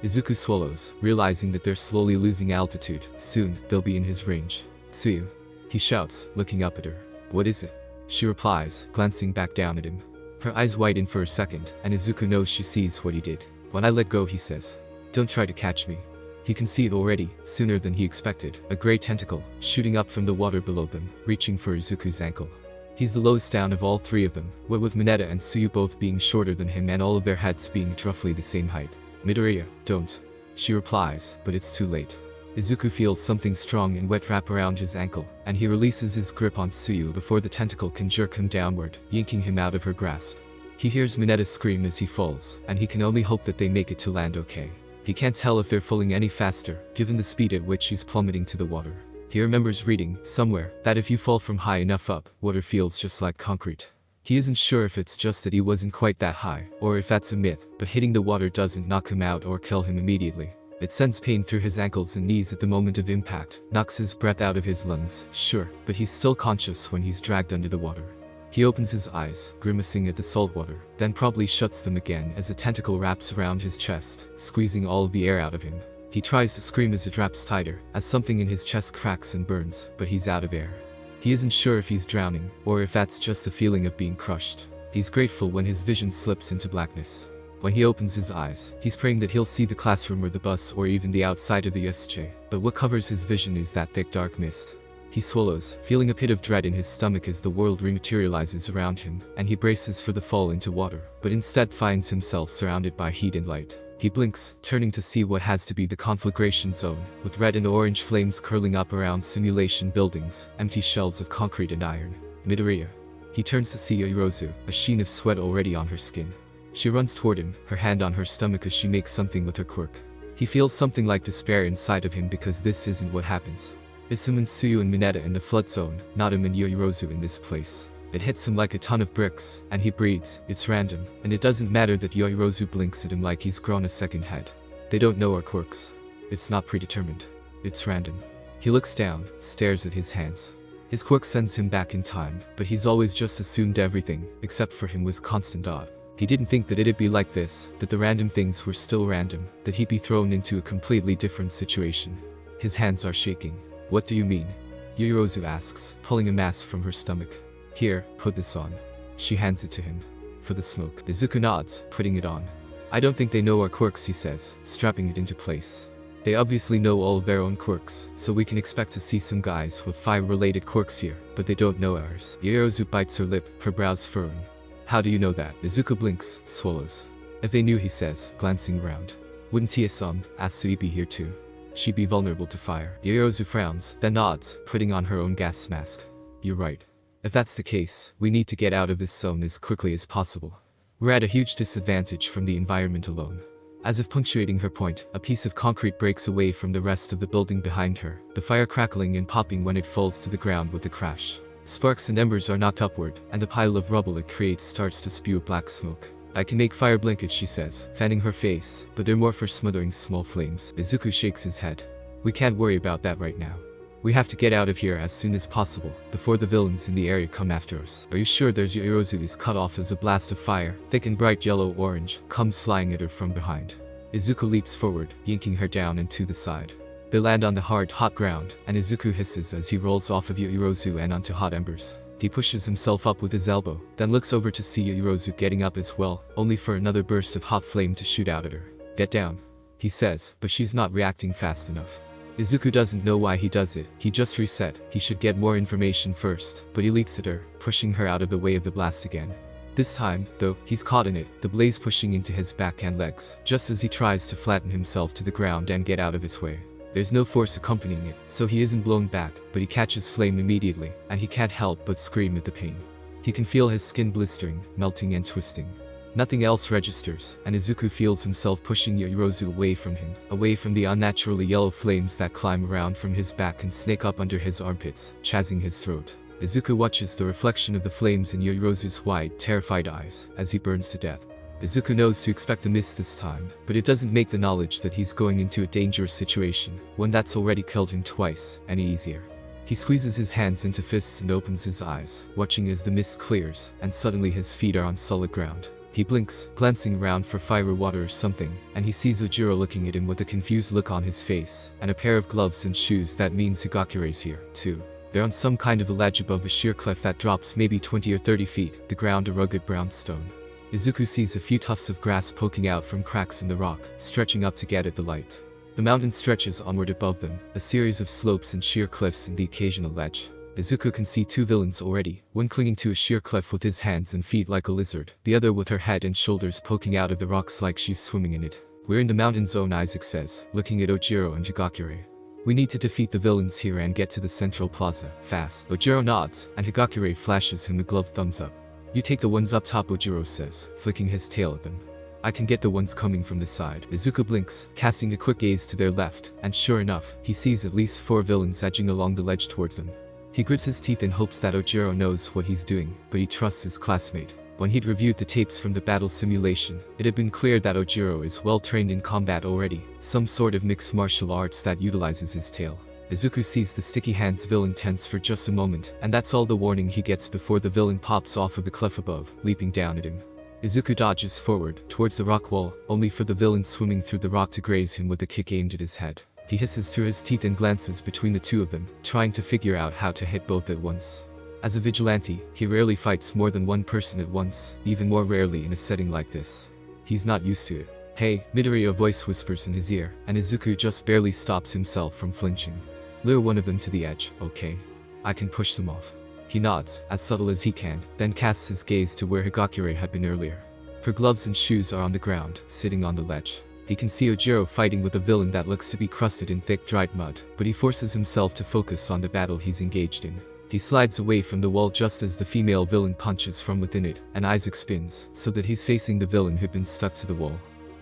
Izuku swallows, realizing that they're slowly losing altitude. Soon, they'll be in his range. Tsuyu. He shouts, looking up at her. What is it? She replies, glancing back down at him. Her eyes widen for a second, and Izuku knows she sees what he did. When I let go, he says. Don't try to catch me. He can see it already, sooner than he expected. A gray tentacle, shooting up from the water below them, reaching for Izuku's ankle. He's the lowest down of all three of them, what with Mineta and Tsuyu both being shorter than him and all of their heads being roughly the same height. Midoriya, don't. She replies, but it's too late. Izuku feels something strong and wet wrap around his ankle, and he releases his grip on Tsuyu before the tentacle can jerk him downward, yanking him out of her grasp. He hears Mineta scream as he falls, and he can only hope that they make it to land okay. He can't tell if they're falling any faster, given the speed at which he's plummeting to the water. He remembers reading, somewhere, that if you fall from high enough up, water feels just like concrete. He isn't sure if it's just that he wasn't quite that high, or if that's a myth, but hitting the water doesn't knock him out or kill him immediately. It sends pain through his ankles and knees at the moment of impact, knocks his breath out of his lungs, sure, but he's still conscious when he's dragged under the water. He opens his eyes, grimacing at the salt water, then probably shuts them again as a tentacle wraps around his chest, squeezing all of the air out of him. He tries to scream as it wraps tighter, as something in his chest cracks and burns, but he's out of air. He isn't sure if he's drowning, or if that's just the feeling of being crushed. He's grateful when his vision slips into blackness. When he opens his eyes, he's praying that he'll see the classroom or the bus or even the outside of the USJ, but what covers his vision is that thick dark mist. He swallows, feeling a pit of dread in his stomach as the world rematerializes around him, and he braces for the fall into water, but instead finds himself surrounded by heat and light. He blinks, turning to see what has to be the conflagration zone, with red and orange flames curling up around simulation buildings, empty shells of concrete and iron. Midoriya. He turns to see Yaoyorozu, a sheen of sweat already on her skin. She runs toward him, her hand on her stomach as she makes something with her quirk. He feels something like despair inside of him because this isn't what happens. It's him and Tsuyu and Mineta in the flood zone, not him and Yaoyorozu in this place. It hits him like a ton of bricks, and he breathes. It's random, and it doesn't matter that Yaoyorozu blinks at him like he's grown a second head. They don't know our quirks. It's not predetermined. It's random. He looks down, stares at his hands. His quirk sends him back in time, but he's always just assumed everything, except for him, was constant awe. He didn't think that it'd be like this, that the random things were still random, that he'd be thrown into a completely different situation. His hands are shaking. What do you mean? Yaoyorozu asks, pulling a mask from her stomach. Here, put this on. She hands it to him. For the smoke. Izuku nods, putting it on. I don't think they know our quirks, he says, strapping it into place. They obviously know all of their own quirks, so we can expect to see some guys with fire-related quirks here, but they don't know ours. Yaoyorozu bites her lip, her brows furrowing. How do you know that? Izuku blinks, swallows. If they knew, he says, glancing around. Wouldn't Tia-san, Asui, be here too? She'd be vulnerable to fire. Yaoyorozu frowns, then nods, putting on her own gas mask. You're right. If that's the case, we need to get out of this zone as quickly as possible. We're at a huge disadvantage from the environment alone. As if punctuating her point, a piece of concrete breaks away from the rest of the building behind her, the fire crackling and popping when it falls to the ground with a crash. Sparks and embers are knocked upward, and the pile of rubble it creates starts to spew black smoke. I can make fire blankets, she says, fanning her face, but they're more for smothering small flames. Izuku shakes his head. We can't worry about that right now. We have to get out of here as soon as possible, before the villains in the area come after us. Are you sure there's Yaoyorozu is cut off as a blast of fire, thick and bright yellow-orange, comes flying at her from behind. Izuku leaps forward, yanking her down and to the side. They land on the hard, hot ground, and Izuku hisses as he rolls off of Yaoyorozu and onto hot embers. He pushes himself up with his elbow, then looks over to see Yaoyorozu getting up as well, only for another burst of hot flame to shoot out at her. Get down, he says, but she's not reacting fast enough. Izuku doesn't know why he does it, he just reset, he should get more information first, but he leaps at her, pushing her out of the way of the blast again. This time, though, he's caught in it, the blaze pushing into his back and legs, just as he tries to flatten himself to the ground and get out of its way. There's no force accompanying it, so he isn't blown back, but he catches flame immediately, and he can't help but scream at the pain. He can feel his skin blistering, melting and twisting. Nothing else registers, and Izuku feels himself pushing Yaoyorozu away from him, away from the unnaturally yellow flames that climb around from his back and snake up under his armpits, chasing his throat. Izuku watches the reflection of the flames in Yaoyorozu's wide, terrified eyes, as he burns to death. Izuku knows to expect a miss this time, but it doesn't make the knowledge that he's going into a dangerous situation, one that's already killed him twice, any easier. He squeezes his hands into fists and opens his eyes, watching as the mist clears, and suddenly his feet are on solid ground. He blinks, glancing around for fire or water or something, and he sees Ojiro looking at him with a confused look on his face, and a pair of gloves and shoes that means Higakure's here, too. They're on some kind of a ledge above a sheer cliff that drops maybe 20 or 30 feet, the ground a rugged brown stone. Izuku sees a few tufts of grass poking out from cracks in the rock, stretching up to get at the light. The mountain stretches onward above them, a series of slopes and sheer cliffs and the occasional ledge. Izuku can see two villains already, one clinging to a sheer cliff with his hands and feet like a lizard, the other with her head and shoulders poking out of the rocks like she's swimming in it. We're in the mountain zone, Isaac says, looking at Ojiro and Higakure. We need to defeat the villains here and get to the central plaza, fast. Ojiro nods, and Higakure flashes him a gloved thumbs up. You take the ones up top, Ojiro says, flicking his tail at them. I can get the ones coming from the side. Izuku blinks, casting a quick gaze to their left, and sure enough, he sees at least 4 villains edging along the ledge towards them. He grits his teeth in hopes that Ojiro knows what he's doing, but he trusts his classmate. When he'd reviewed the tapes from the battle simulation, it had been clear that Ojiro is well trained in combat already, some sort of mixed martial arts that utilizes his tail. Izuku sees the sticky hands villain tense for just a moment, and that's all the warning he gets before the villain pops off of the cliff above, leaping down at him. Izuku dodges forward, towards the rock wall, only for the villain swimming through the rock to graze him with a kick aimed at his head. He hisses through his teeth and glances between the two of them, trying to figure out how to hit both at once. As a vigilante, he rarely fights more than one person at once, even more rarely in a setting like this. He's not used to it. Hey, Midoriya, a voice whispers in his ear, and Izuku just barely stops himself from flinching. Lure one of them to the edge, okay? I can push them off. He nods, as subtle as he can, then casts his gaze to where Higakure had been earlier. Her gloves and shoes are on the ground, sitting on the ledge. He can see Ojiro fighting with a villain that looks to be crusted in thick dried mud, but he forces himself to focus on the battle he's engaged in. He slides away from the wall just as the female villain punches from within it, and Isaac spins, so that he's facing the villain who'd been stuck to the wall.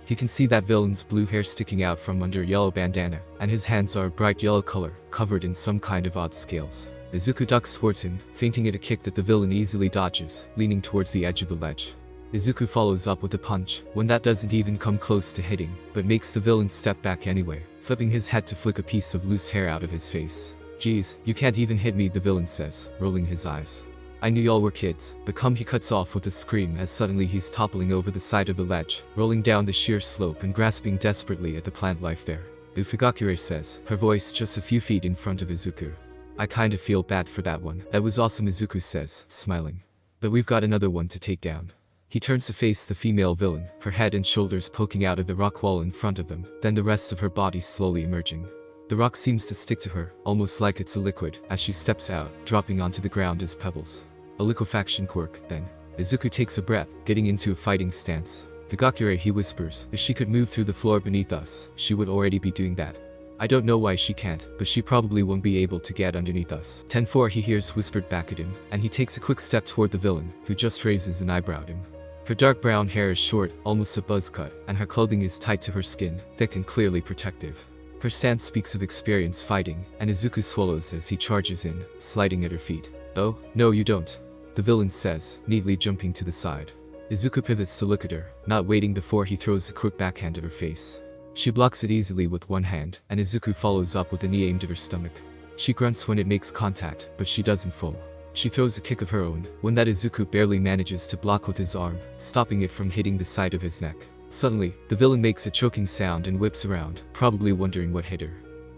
He can see that villain's blue hair sticking out from under a yellow bandana, and his hands are a bright yellow color, covered in some kind of odd scales. Izuku ducks towards him, feinting at a kick that the villain easily dodges, leaning towards the edge of the ledge. Izuku follows up with a punch, one that doesn't even come close to hitting, but makes the villain step back anyway, flipping his head to flick a piece of loose hair out of his face. Geez, you can't even hit me, the villain says, rolling his eyes. I knew y'all were kids, but come, he cuts off with a scream as suddenly he's toppling over the side of the ledge, rolling down the sheer slope and grasping desperately at the plant life there. Higakure says, her voice just a few feet in front of Izuku. I kinda feel bad for that one. That was awesome, Izuku says, smiling. But we've got another one to take down. He turns to face the female villain, her head and shoulders poking out of the rock wall in front of them, then the rest of her body slowly emerging. The rock seems to stick to her, almost like it's a liquid, as she steps out, dropping onto the ground as pebbles. A liquefaction quirk, then. Izuku takes a breath, getting into a fighting stance. Higakure, he whispers, if she could move through the floor beneath us, she would already be doing that. I don't know why she can't, but she probably won't be able to get underneath us. 10-4, he hears whispered back at him, and he takes a quick step toward the villain, who just raises an eyebrow at him. Her dark brown hair is short, almost a buzz cut, and her clothing is tight to her skin, thick and clearly protective. Her stance speaks of experience fighting, and Izuku swallows as he charges in, sliding at her feet. Oh, no you don't. The villain says, neatly jumping to the side. Izuku pivots to look at her, not waiting before he throws a quick backhand at her face. She blocks it easily with one hand, and Izuku follows up with a knee aimed at her stomach. She grunts when it makes contact, but she doesn't fall. She throws a kick of her own, one that Izuku barely manages to block with his arm, stopping it from hitting the side of his neck. Suddenly, the villain makes a choking sound and whips around, probably wondering what hit her.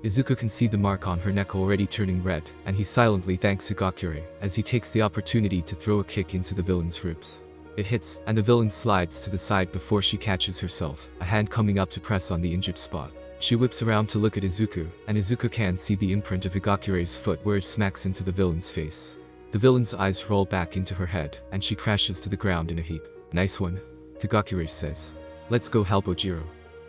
Izuku can see the mark on her neck already turning red, and he silently thanks Higakure, as he takes the opportunity to throw a kick into the villain's ribs. It hits, and the villain slides to the side before she catches herself, a hand coming up to press on the injured spot. She whips around to look at Izuku, and Izuku can see the imprint of Higakure's foot where it smacks into the villain's face. The villain's eyes roll back into her head, and she crashes to the ground in a heap. Nice one, Higakure says. Let's go help Ojiro.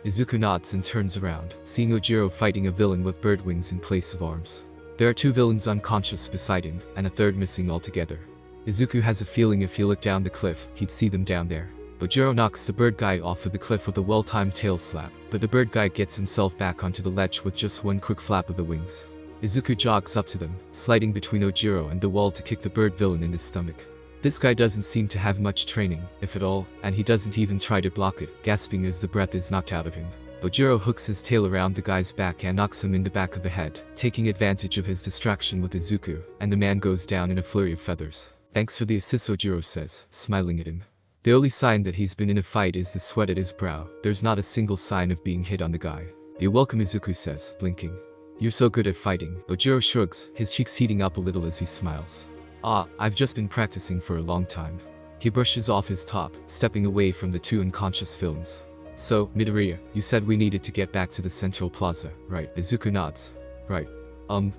Izuku nods and turns around, seeing Ojiro fighting a villain with bird wings in place of arms. There are 2 villains unconscious beside him, and a third missing altogether. Izuku has a feeling if he looked down the cliff, he'd see them down there. Ojiro knocks the bird guy off of the cliff with a well-timed tail slap, but the bird guy gets himself back onto the ledge with just one quick flap of the wings. Izuku jogs up to them, sliding between Ojiro and the wall to kick the bird villain in the stomach. This guy doesn't seem to have much training, if at all, and he doesn't even try to block it, gasping as the breath is knocked out of him. Ojiro hooks his tail around the guy's back and knocks him in the back of the head, taking advantage of his distraction with Izuku, and the man goes down in a flurry of feathers. Thanks for the assist, Ojiro says, smiling at him. The only sign that he's been in a fight is the sweat at his brow. There's not a single sign of being hit on the guy. You're welcome, Izuku says, blinking. You're so good at fighting. Ojiro shrugs, his cheeks heating up a little as he smiles. I've just been practicing for a long time. He brushes off his top, stepping away from the 2 unconscious villains. So, Midoriya, you said we needed to get back to the central plaza, right? Izuku nods. Right.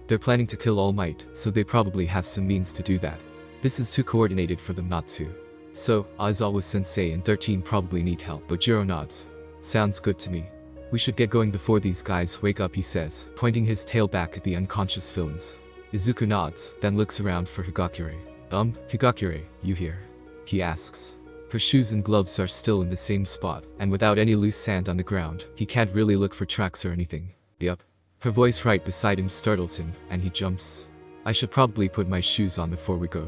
They're planning to kill All Might, so they probably have some means to do that. This is too coordinated for them not to. So, Aizawa-sensei and 13 probably need help. Ojiro nods. Sounds good to me. We should get going before these guys wake up, he says, pointing his tail back at the unconscious villains. Izuku nods, then looks around for Higakure. Higakure, you here? He asks. Her shoes and gloves are still in the same spot, and without any loose sand on the ground, he can't really look for tracks or anything. Yup. Her voice right beside him startles him, and he jumps. I should probably put my shoes on before we go.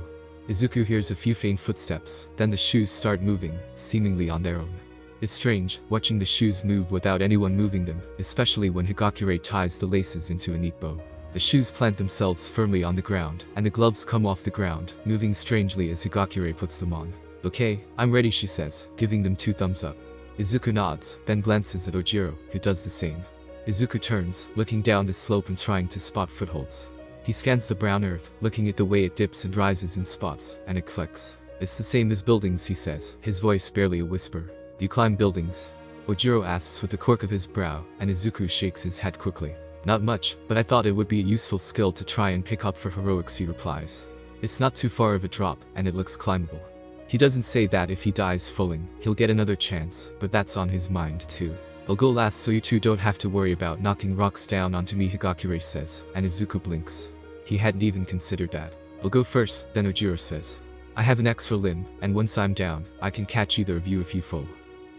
Izuku hears a few faint footsteps, then the shoes start moving, seemingly on their own. It's strange, watching the shoes move without anyone moving them, especially when Higakure ties the laces into a neat bow. The shoes plant themselves firmly on the ground, and the gloves come off the ground, moving strangely as Higakure puts them on. Okay, I'm ready, she says, giving them 2 thumbs up. Izuku nods, then glances at Ojiro, who does the same. Izuku turns, looking down the slope and trying to spot footholds. He scans the brown earth, looking at the way it dips and rises in spots, and it clicks. It's the same as buildings, he says, his voice barely a whisper. You climb buildings? Ojiro asks with a quirk of his brow, and Izuku shakes his head quickly. Not much, but I thought it would be a useful skill to try and pick up for heroics, he replies. It's not too far of a drop, and it looks climbable. He doesn't say that if he dies falling, he'll get another chance, but that's on his mind too. I'll go last so you two don't have to worry about knocking rocks down onto me, Higakure says, and Izuku blinks. He hadn't even considered that. I'll go first, then Ojiro says. I have an extra limb, and once I'm down, I can catch either of you if you fall.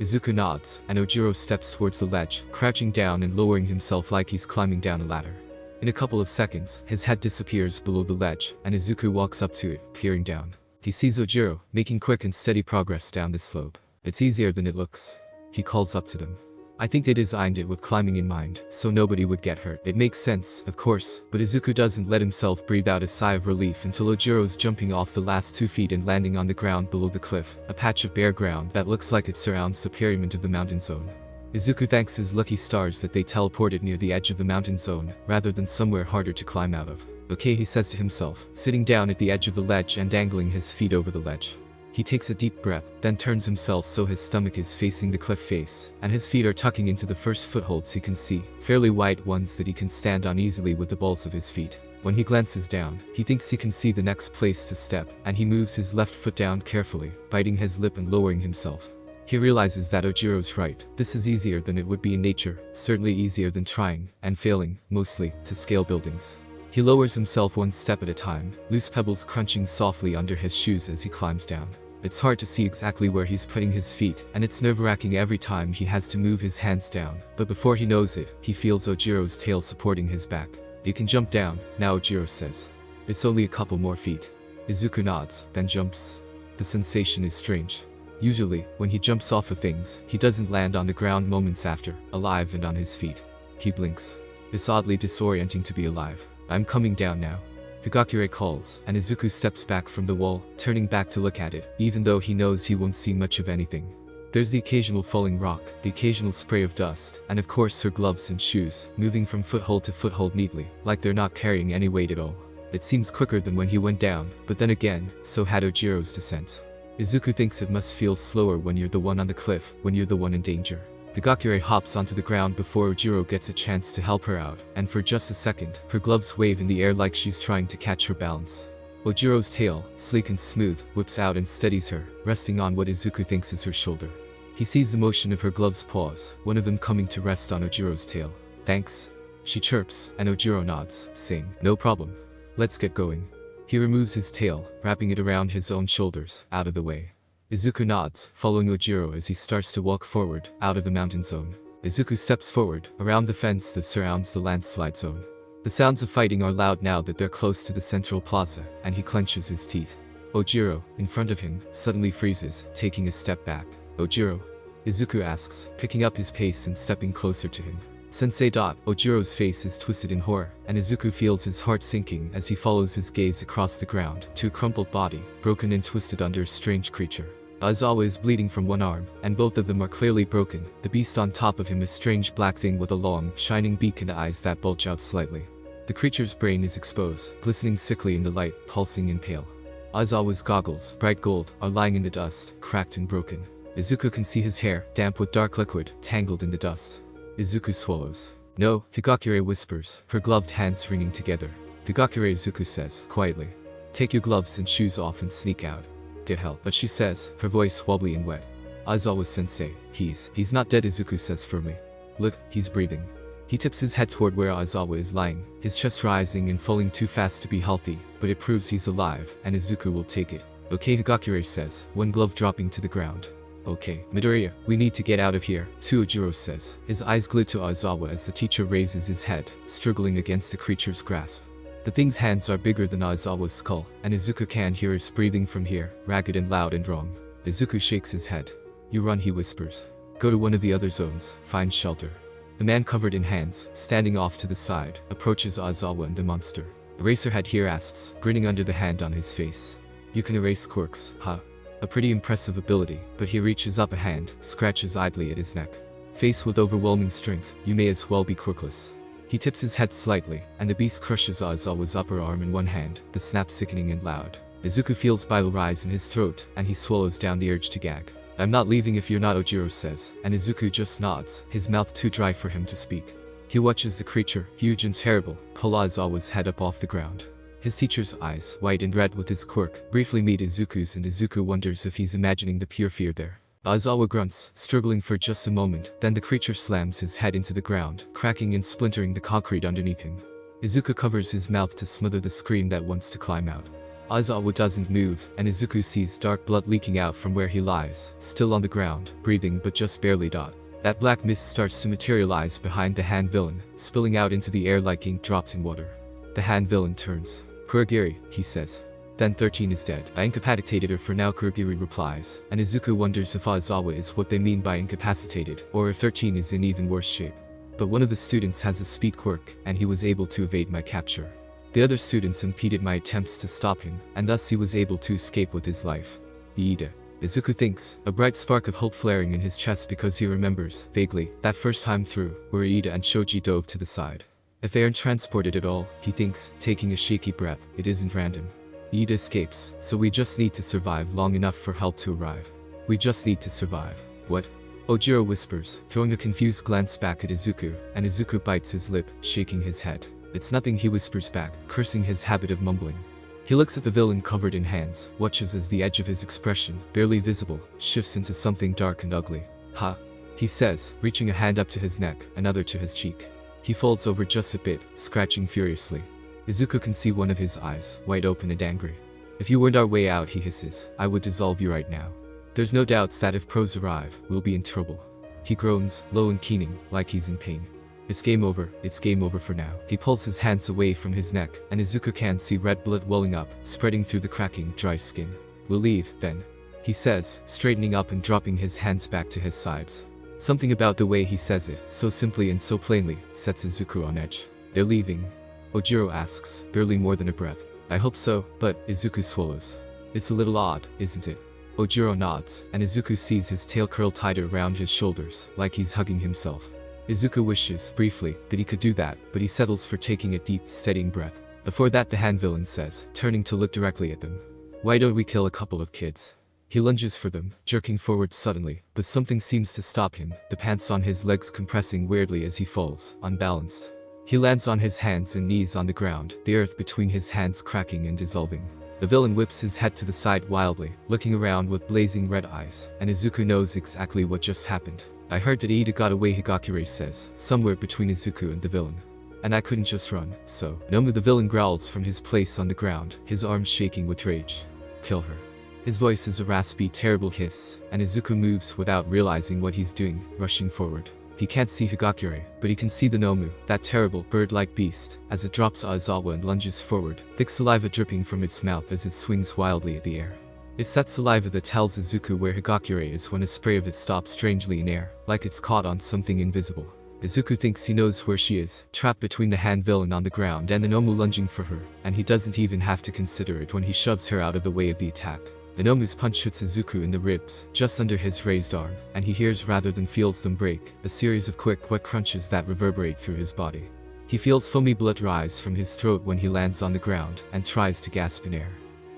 Izuku nods, and Ojiro steps towards the ledge, crouching down and lowering himself like he's climbing down a ladder. In a couple of seconds, his head disappears below the ledge, and Izuku walks up to it, peering down. He sees Ojiro, making quick and steady progress down the slope. It's easier than it looks. He calls up to them. I think they designed it with climbing in mind, so nobody would get hurt. It makes sense, of course, but Izuku doesn't let himself breathe out a sigh of relief until Ojiro's jumping off the last 2 feet and landing on the ground below the cliff, a patch of bare ground that looks like it surrounds the pyramid of the mountain zone. Izuku thanks his lucky stars that they teleported near the edge of the mountain zone, rather than somewhere harder to climb out of. Okay, he says to himself, sitting down at the edge of the ledge and dangling his feet over the ledge. He takes a deep breath, then turns himself so his stomach is facing the cliff face, and his feet are tucking into the first footholds he can see, fairly wide ones that he can stand on easily with the balls of his feet. When he glances down, he thinks he can see the next place to step, and he moves his left foot down carefully, biting his lip and lowering himself. He realizes that Ojiro's right. This is easier than it would be in nature, certainly easier than trying, and failing, mostly, to scale buildings. He lowers himself 1 step at a time, loose pebbles crunching softly under his shoes as he climbs down. It's hard to see exactly where he's putting his feet, and it's nerve-wracking every time he has to move his hands down, but before he knows it, he feels Ojiro's tail supporting his back. You can jump down, now, Ojiro says. It's only a couple more feet. Izuku nods, then jumps. The sensation is strange. Usually, when he jumps off of things, he doesn't land on the ground moments after, alive and on his feet. He blinks. It's oddly disorienting to be alive. I'm coming down now. Higakure calls, and Izuku steps back from the wall, turning back to look at it, even though he knows he won't see much of anything. There's the occasional falling rock, the occasional spray of dust, and of course her gloves and shoes, moving from foothold to foothold neatly, like they're not carrying any weight at all. It seems quicker than when he went down, but then again, so had Ojiro's descent. Izuku thinks it must feel slower when you're the one on the cliff, when you're the one in danger. Higakure hops onto the ground before Ojiro gets a chance to help her out, and for just a second, her gloves wave in the air like she's trying to catch her balance. Ojiro's tail, sleek and smooth, whips out and steadies her, resting on what Izuku thinks is her shoulder. He sees the motion of her gloves pause, one of them coming to rest on Ojiro's tail. Thanks. She chirps, and Ojiro nods, saying, no problem. Let's get going. He removes his tail, wrapping it around his own shoulders, out of the way. Izuku nods, following Ojiro as he starts to walk forward, out of the mountain zone. Izuku steps forward, around the fence that surrounds the landslide zone. The sounds of fighting are loud now that they're close to the central plaza, and he clenches his teeth. Ojiro, in front of him, suddenly freezes, taking a step back. Ojiro? Izuku asks, picking up his pace and stepping closer to him. Sensei. Ojiro's face is twisted in horror, and Izuku feels his heart sinking as he follows his gaze across the ground, to a crumpled body, broken and twisted under a strange creature. Aizawa is bleeding from one arm, and both of them are clearly broken. The beast on top of him is a strange black thing with a long, shining beak and eyes that bulge out slightly. The creature's brain is exposed, glistening sickly in the light, pulsing and pale. Aizawa's goggles, bright gold, are lying in the dust, cracked and broken. Izuku can see his hair, damp with dark liquid, tangled in the dust. Izuku swallows. No, Higakure whispers, her gloved hands wringing together. Higakure, Izuku says, quietly. Take your gloves and shoes off and sneak out. Get help. But she says, her voice wobbly and wet. Aizawa-sensei, he's not dead, Izuku says firmly. Look, he's breathing. He tips his head toward where Aizawa is lying, his chest rising and falling too fast to be healthy, but it proves he's alive, and Izuku will take it. Okay, Higakure says, one glove dropping to the ground. Okay, Midoriya, we need to get out of here, too, Ojiro says, his eyes glued to Aizawa as the teacher raises his head, struggling against the creature's grasp. The thing's hands are bigger than Aizawa's skull, and Izuku can hear his breathing from here, ragged and loud and wrong. Izuku shakes his head. You run, he whispers. Go to one of the other zones, find shelter. The man covered in hands, standing off to the side, approaches Aizawa and the monster. Eraserhead here asks, grinning under the hand on his face. You can erase quirks, huh? A pretty impressive ability, but he reaches up a hand, scratches idly at his neck. Faced with overwhelming strength, you may as well be quirkless. He tips his head slightly, and the beast crushes Aizawa's upper arm in one hand, the snap sickening and loud. Izuku feels bile rise in his throat, and he swallows down the urge to gag. I'm not leaving if you're not, Ojiro says, and Izuku just nods, his mouth too dry for him to speak. He watches the creature, huge and terrible, pull Aizawa's head up off the ground. His teacher's eyes, white and red with his quirk, briefly meet Izuku's, and Izuku wonders if he's imagining the pure fear there. Aizawa grunts, struggling for just a moment, then the creature slams his head into the ground, cracking and splintering the concrete underneath him. Izuku covers his mouth to smother the scream that wants to climb out. Aizawa doesn't move, and Izuku sees dark blood leaking out from where he lies, still on the ground, breathing but just barely. That black mist starts to materialize behind the hand villain, spilling out into the air like ink dropped in water. The hand villain turns. Kurogiri, he says. Then 13 is dead. I incapacitated her for now, Kurogiri replies, and Izuku wonders if Aizawa is what they mean by incapacitated, or if 13 is in even worse shape. But one of the students has a speed quirk, and he was able to evade my capture. The other students impeded my attempts to stop him, and thus he was able to escape with his life. Iida. Izuku thinks, a bright spark of hope flaring in his chest because he remembers, vaguely, that first time through, where Iida and Shoji dove to the side. If they aren't transported at all, he thinks, taking a shaky breath, it isn't random. Iida escapes, so we just need to survive long enough for help to arrive. We just need to survive. What? Ojiro whispers, throwing a confused glance back at Izuku, and Izuku bites his lip, shaking his head. It's nothing, he whispers back, cursing his habit of mumbling. He looks at the villain covered in hands, watches as the edge of his expression, barely visible, shifts into something dark and ugly. Ha! He says, reaching a hand up to his neck, another to his cheek. He folds over just a bit, scratching furiously. Izuku can see one of his eyes, wide open and angry. If you weren't our way out, he hisses, I would dissolve you right now. There's no doubts that if pros arrive, we'll be in trouble. He groans, low and keening, like he's in pain. It's game over for now. He pulls his hands away from his neck, and Izuku can see red blood welling up, spreading through the cracking, dry skin. We'll leave, then. He says, straightening up and dropping his hands back to his sides. Something about the way he says it, so simply and so plainly, sets Izuku on edge. They're leaving? Ojiro asks, barely more than a breath. I hope so, but Izuku swallows. It's a little odd, isn't it? Ojiro nods, and Izuku sees his tail curl tighter around his shoulders, like he's hugging himself. Izuku wishes, briefly, that he could do that, but he settles for taking a deep, steadying breath. Before that, the hand villain says, turning to look directly at them. Why don't we kill a couple of kids? He lunges for them, jerking forward suddenly, but something seems to stop him, the pants on his legs compressing weirdly as he falls, unbalanced. He lands on his hands and knees on the ground, the earth between his hands cracking and dissolving. The villain whips his head to the side wildly, looking around with blazing red eyes, and Izuku knows exactly what just happened. I heard that Iida got away, Higakure says, somewhere between Izuku and the villain. And I couldn't just run, so. Nomu the villain growls from his place on the ground, his arms shaking with rage. Kill her. His voice is a raspy, terrible hiss, and Izuku moves without realizing what he's doing, rushing forward. He can't see Higakure, but he can see the Nomu, that terrible, bird-like beast, as it drops Aizawa and lunges forward, thick saliva dripping from its mouth as it swings wildly at the air. It's that saliva that tells Izuku where Higakure is when a spray of it stops strangely in air, like it's caught on something invisible. Izuku thinks he knows where she is, trapped between the hand villain on the ground and the Nomu lunging for her, and he doesn't even have to consider it when he shoves her out of the way of the attack. The Nomu's punch hits Izuku in the ribs, just under his raised arm, and he hears rather than feels them break, a series of quick, wet crunches that reverberate through his body. He feels foamy blood rise from his throat when he lands on the ground, and tries to gasp in air.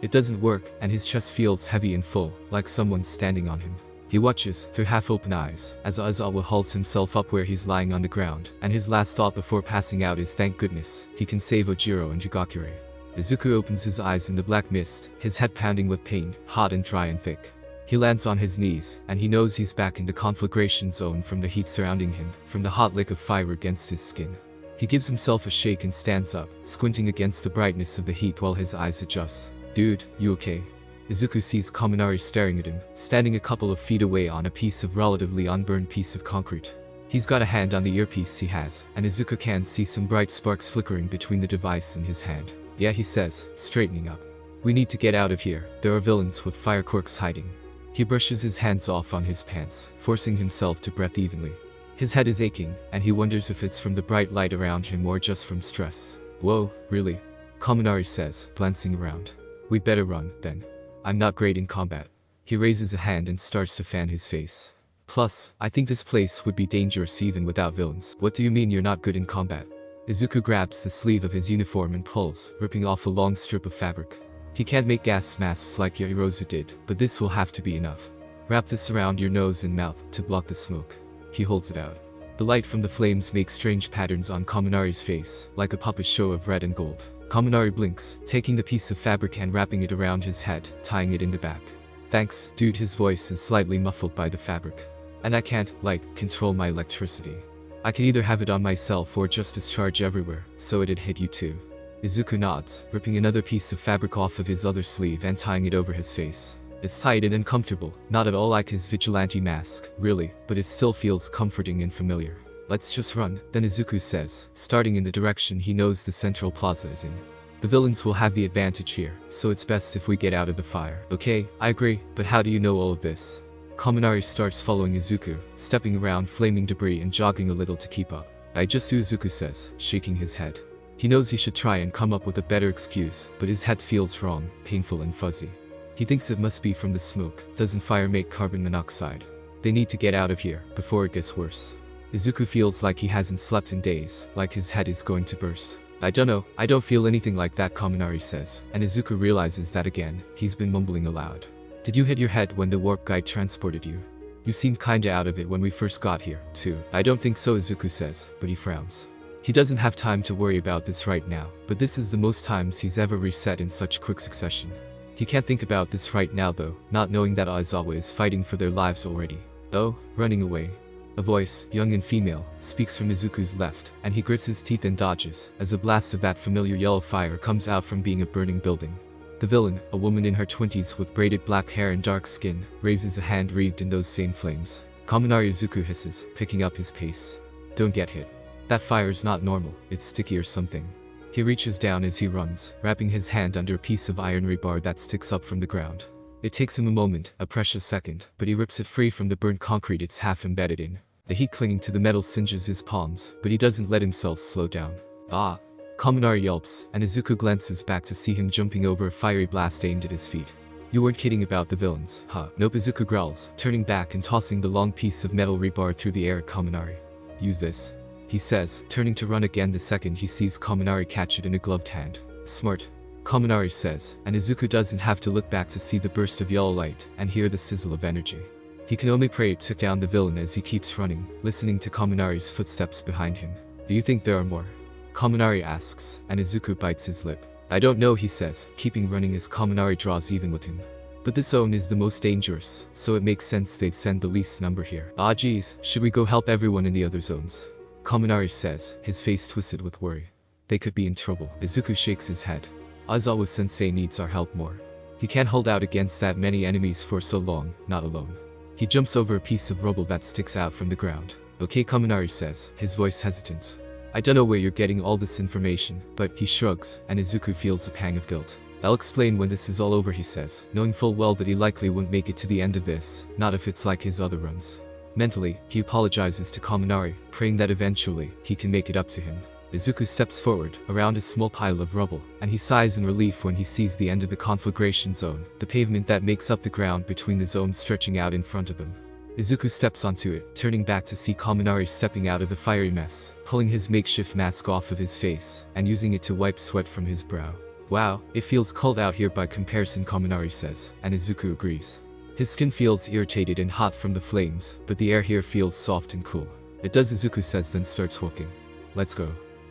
It doesn't work, and his chest feels heavy and full, like someone's standing on him. He watches, through half-open eyes, as Aizawa hauls himself up where he's lying on the ground, and his last thought before passing out is thank goodness, he can save Ojiro and Higakure. Izuku opens his eyes in the black mist, his head pounding with pain, hot and dry and thick. He lands on his knees, and he knows he's back in the conflagration zone from the heat surrounding him, from the hot lick of fire against his skin. He gives himself a shake and stands up, squinting against the brightness of the heat while his eyes adjust. Dude, you okay? Izuku sees Kaminari staring at him, standing a couple of feet away on a piece of relatively unburned piece of concrete. He's got a hand on the earpiece he has, and Izuku can see some bright sparks flickering between the device and his hand. Yeah, he says, straightening up. We need to get out of here, there are villains with fire quirks hiding. He brushes his hands off on his pants, forcing himself to breathe evenly. His head is aching, and he wonders if it's from the bright light around him or just from stress. Whoa, really? Kaminari says, glancing around. We'd better run, then. I'm not great in combat. He raises a hand and starts to fan his face. Plus, I think this place would be dangerous even without villains. What do you mean you're not good in combat? Izuku grabs the sleeve of his uniform and pulls, ripping off a long strip of fabric. He can't make gas masks like Yaoyorozu did, but this will have to be enough. Wrap this around your nose and mouth to block the smoke. He holds it out. The light from the flames makes strange patterns on Kaminari's face, like a puppet show of red and gold. Kaminari blinks, taking the piece of fabric and wrapping it around his head, tying it in the back. Thanks, dude. His voice is slightly muffled by the fabric. And I can't, control my electricity. I can either have it on myself or just discharge everywhere, so it'd hit you too. Izuku nods, ripping another piece of fabric off of his other sleeve and tying it over his face. It's tight and uncomfortable, not at all like his vigilante mask, really, but it still feels comforting and familiar. Let's just run, then Izuku says, starting in the direction he knows the central plaza is in. The villains will have the advantage here, so it's best if we get out of the fire. Okay, I agree, but how do you know all of this? Kaminari starts following Izuku, stepping around flaming debris and jogging a little to keep up. I just do, Izuku says, shaking his head. He knows he should try and come up with a better excuse, but his head feels wrong, painful and fuzzy. He thinks it must be from the smoke. Doesn't fire make carbon monoxide? They need to get out of here, before it gets worse. Izuku feels like he hasn't slept in days, like his head is going to burst. I don't know, I don't feel anything like that, Kaminari says, and Izuku realizes that again, he's been mumbling aloud. Did you hit your head when the warp guide transported you? You seemed kinda out of it when we first got here, too. I don't think so, Izuku says, but he frowns. He doesn't have time to worry about this right now, but this is the most times he's ever reset in such quick succession. He can't think about this right now though, not knowing that Aizawa is fighting for their lives already. Oh, running away. A voice, young and female, speaks from Izuku's left, and he grits his teeth and dodges, as a blast of that familiar yellow fire comes out from being a burning building. The villain, a woman in her 20s with braided black hair and dark skin, raises a hand wreathed in those same flames. Kaminari, Izuku hisses, picking up his pace. Don't get hit. That fire's not normal, it's sticky or something. He reaches down as he runs, wrapping his hand under a piece of iron rebar that sticks up from the ground. It takes him a moment, a precious second, but he rips it free from the burnt concrete it's half embedded in. The heat clinging to the metal singes his palms, but he doesn't let himself slow down. Ah! Kaminari yelps, and Izuku glances back to see him jumping over a fiery blast aimed at his feet. You weren't kidding about the villains, huh? Nope, Izuku growls, turning back and tossing the long piece of metal rebar through the air at Kaminari. Use this, he says, turning to run again the second he sees Kaminari catch it in a gloved hand. Smart, Kaminari says, and Izuku doesn't have to look back to see the burst of yellow light and hear the sizzle of energy. He can only pray it took down the villain as he keeps running, listening to Kaminari's footsteps behind him. Do you think there are more? Kaminari asks, and Izuku bites his lip. I don't know, he says, keeping running as Kaminari draws even with him. But this zone is the most dangerous, so it makes sense they'd send the least number here. Ah geez, should we go help everyone in the other zones? Kaminari says, his face twisted with worry. They could be in trouble. Izuku shakes his head. Aizawa-sensei needs our help more. He can't hold out against that many enemies for so long, not alone. He jumps over a piece of rubble that sticks out from the ground. Okay, Kaminari says, his voice hesitant. I don't know where you're getting all this information, but he shrugs, and Izuku feels a pang of guilt. I'll explain when this is all over, he says, knowing full well that he likely won't make it to the end of this, not if it's like his other runs. Mentally, he apologizes to Kaminari, praying that eventually, he can make it up to him. Izuku steps forward, around a small pile of rubble, and he sighs in relief when he sees the end of the conflagration zone, the pavement that makes up the ground between the zones stretching out in front of them. Izuku steps onto it, turning back to see Kaminari stepping out of the fiery mess, pulling his makeshift mask off of his face, and using it to wipe sweat from his brow. Wow, it feels cold out here by comparison, Kaminari says, and Izuku agrees. His skin feels irritated and hot from the flames, but the air here feels soft and cool. It does, Izuku says, then starts walking. Let's go.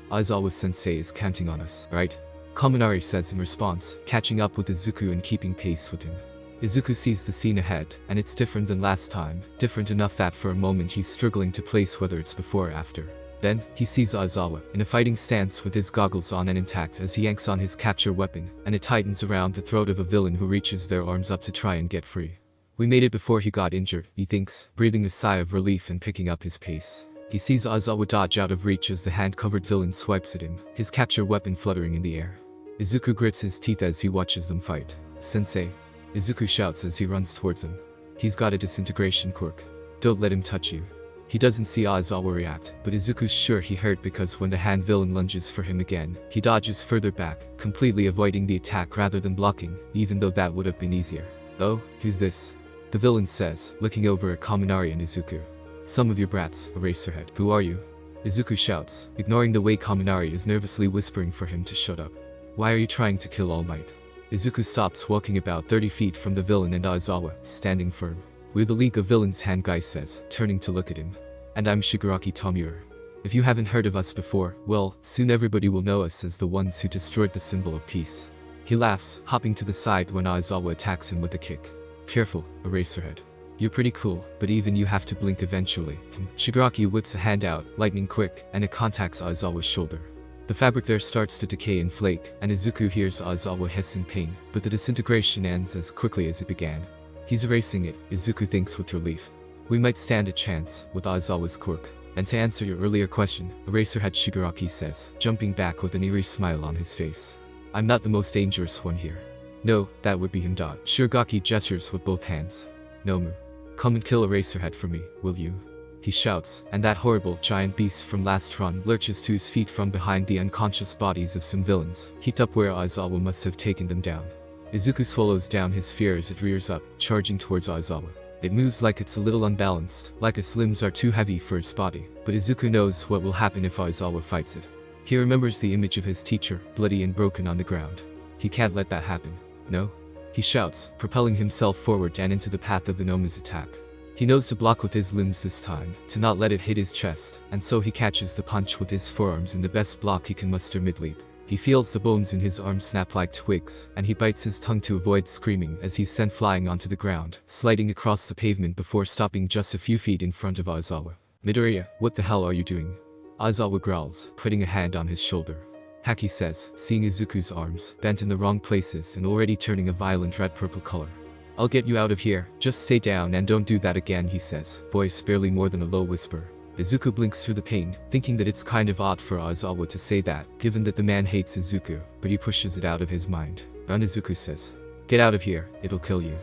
Aizawa-sensei is counting on us, right? Kaminari says in response, catching up with Izuku and keeping pace with him. Izuku sees the scene ahead, and it's different than last time, different enough that for a moment he's struggling to place whether it's before or after. Then, he sees Aizawa, in a fighting stance with his goggles on and intact as he yanks on his capture weapon, and it tightens around the throat of a villain who reaches their arms up to try and get free. We made it before he got injured, he thinks, breathing a sigh of relief and picking up his pace. He sees Aizawa dodge out of reach as the hand-covered villain swipes at him, his capture weapon fluttering in the air. Izuku grits his teeth as he watches them fight. "Sensei," Izuku shouts as he runs towards them. "He's got a disintegration quirk. Don't let him touch you." He doesn't see Aizawa react, but Izuku's sure he hurt because when the hand villain lunges for him again, he dodges further back, completely avoiding the attack rather than blocking, even though that would have been easier. "Oh, who's this?" the villain says, looking over at Kaminari and Izuku. "Some of your brats, Eraserhead. Who are you?" Izuku shouts, ignoring the way Kaminari is nervously whispering for him to shut up. "Why are you trying to kill All Might?" Izuku stops walking about 30 feet from the villain and Aizawa, standing firm. "We're the League of Villains," hand guy says, turning to look at him. "And I'm Shigaraki Tomura. If you haven't heard of us before, well, soon everybody will know us as the ones who destroyed the symbol of peace." He laughs, hopping to the side when Aizawa attacks him with a kick. "Careful, Eraserhead. You're pretty cool, but even you have to blink eventually." Shigaraki whips a hand out, lightning quick, and it contacts Aizawa's shoulder. The fabric there starts to decay and flake, and Izuku hears Aizawa hiss in pain, but the disintegration ends as quickly as it began. He's erasing it, Izuku thinks with relief. "We might stand a chance, with Aizawa's quirk." And to answer your earlier question, Eraserhead, Shigaraki says, jumping back with an eerie smile on his face. "I'm not the most dangerous one here." "No, that would be him." Shigaraki gestures with both hands. "Nomu, come and kill Eraserhead for me, will you?" he shouts, and that horrible giant beast from last run lurches to his feet from behind the unconscious bodies of some villains, heaped up where Aizawa must have taken them down. Izuku swallows down his fear as it rears up, charging towards Aizawa. It moves like it's a little unbalanced, like its limbs are too heavy for its body, but Izuku knows what will happen if Aizawa fights it. He remembers the image of his teacher, bloody and broken on the ground. He can't let that happen. "No?" he shouts, propelling himself forward and into the path of the Nomu's attack. He knows to block with his limbs this time, to not let it hit his chest, and so he catches the punch with his forearms in the best block he can muster mid-leap. He feels the bones in his arm snap like twigs, and he bites his tongue to avoid screaming as he's sent flying onto the ground, sliding across the pavement before stopping just a few feet in front of Aizawa. "Midoriya, what the hell are you doing?" Aizawa growls, putting a hand on his shoulder. Haki says, seeing Izuku's arms, bent in the wrong places and already turning a violent red-purple color. "I'll get you out of here, just stay down and don't do that again," he says, voice barely more than a low whisper. Izuku blinks through the pain, thinking that it's kind of odd for Aizawa to say that, given that the man hates Izuku, but he pushes it out of his mind. Izuku says, "Get out of here, it'll kill you."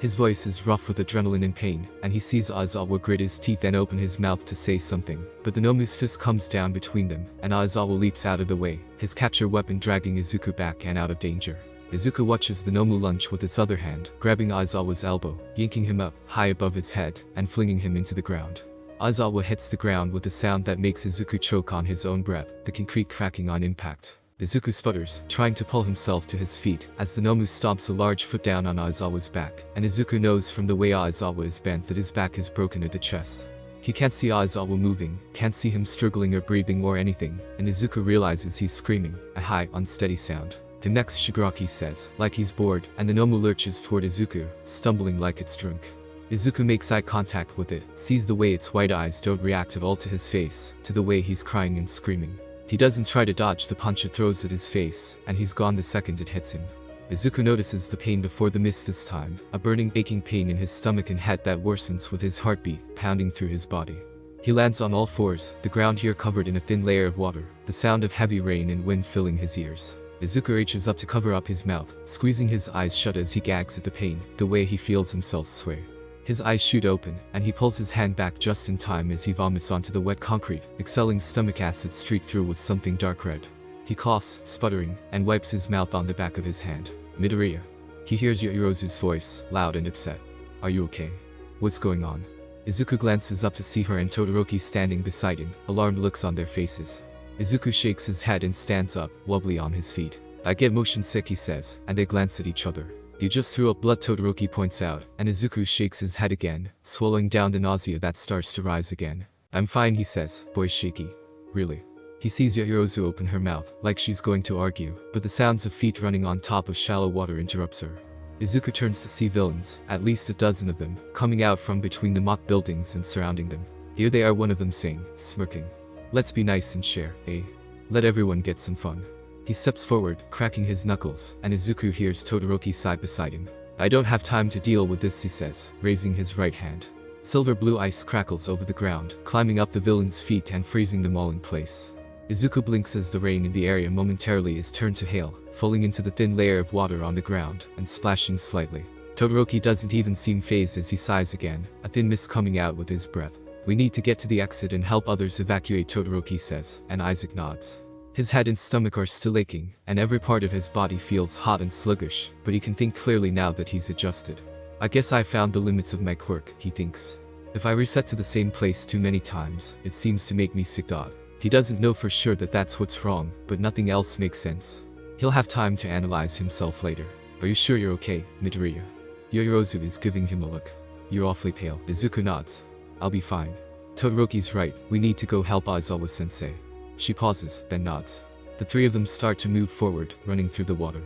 His voice is rough with adrenaline and pain, and he sees Aizawa grit his teeth and open his mouth to say something, but the Nomu's fist comes down between them, and Aizawa leaps out of the way, his capture weapon dragging Izuku back and out of danger. Izuku watches the Nomu lunge with its other hand, grabbing Aizawa's elbow, yanking him up, high above its head, and flinging him into the ground. Aizawa hits the ground with a sound that makes Izuku choke on his own breath, the concrete cracking on impact. Izuku sputters, trying to pull himself to his feet, as the Nomu stomps a large foot down on Aizawa's back, and Izuku knows from the way Aizawa is bent that his back is broken at the chest. He can't see Aizawa moving, can't see him struggling or breathing or anything, and Izuku realizes he's screaming, a high, unsteady sound. The next Shigaraki says, like he's bored, and the Nomu lurches toward Izuku, stumbling like it's drunk. Izuku makes eye contact with it, sees the way its white eyes don't react at all to his face, to the way he's crying and screaming. He doesn't try to dodge the punch it throws at his face, and he's gone the second it hits him. Izuku notices the pain before the mist this time, a burning aching pain in his stomach and head that worsens with his heartbeat, pounding through his body. He lands on all fours, the ground here covered in a thin layer of water, the sound of heavy rain and wind filling his ears. Izuku reaches up to cover up his mouth, squeezing his eyes shut as he gags at the pain, the way he feels himself sway. His eyes shoot open, and he pulls his hand back just in time as he vomits onto the wet concrete, exhaling stomach acid streaked through with something dark red. He coughs, sputtering, and wipes his mouth on the back of his hand. "Midoriya." He hears Yaoyorozu's voice, loud and upset. "Are you okay? What's going on?" Izuku glances up to see her and Todoroki standing beside him, alarmed looks on their faces. Izuku shakes his head and stands up, wobbly on his feet. "I get motion sick," he says, and they glance at each other. "You just threw up blood," Todoroki points out, and Izuku shakes his head again, swallowing down the nausea that starts to rise again. "I'm fine," he says, voice shaky. "Really?" He sees Yaoyorozu open her mouth, like she's going to argue, but the sounds of feet running on top of shallow water interrupts her. Izuku turns to see villains, at least a dozen of them, coming out from between the mock buildings and surrounding them. Here they are, one of them saying, smirking. Let's be nice and share, eh? Let everyone get some fun. He steps forward, cracking his knuckles, and Izuku hears Todoroki sigh beside him. I don't have time to deal with this, he says, raising his right hand. Silver blue ice crackles over the ground, climbing up the villains' feet and freezing them all in place. Izuku blinks as the rain in the area momentarily is turned to hail, falling into the thin layer of water on the ground and splashing slightly. Todoroki doesn't even seem fazed as he sighs again, a thin mist coming out with his breath. We need to get to the exit and help others evacuate, Todoroki says, and Isaac nods. His head and stomach are still aching, and every part of his body feels hot and sluggish, but he can think clearly now that he's adjusted. I guess I found the limits of my quirk, he thinks. If I reset to the same place too many times, it seems to make me sick. He doesn't know for sure that that's what's wrong, but nothing else makes sense. He'll have time to analyze himself later. Are you sure you're okay, Midoriya? Yororozu is giving him a look. You're awfully pale. Izuku nods. I'll be fine. Todoroki's right, we need to go help Aizawa-sensei. She pauses, then nods. The three of them start to move forward, running through the water.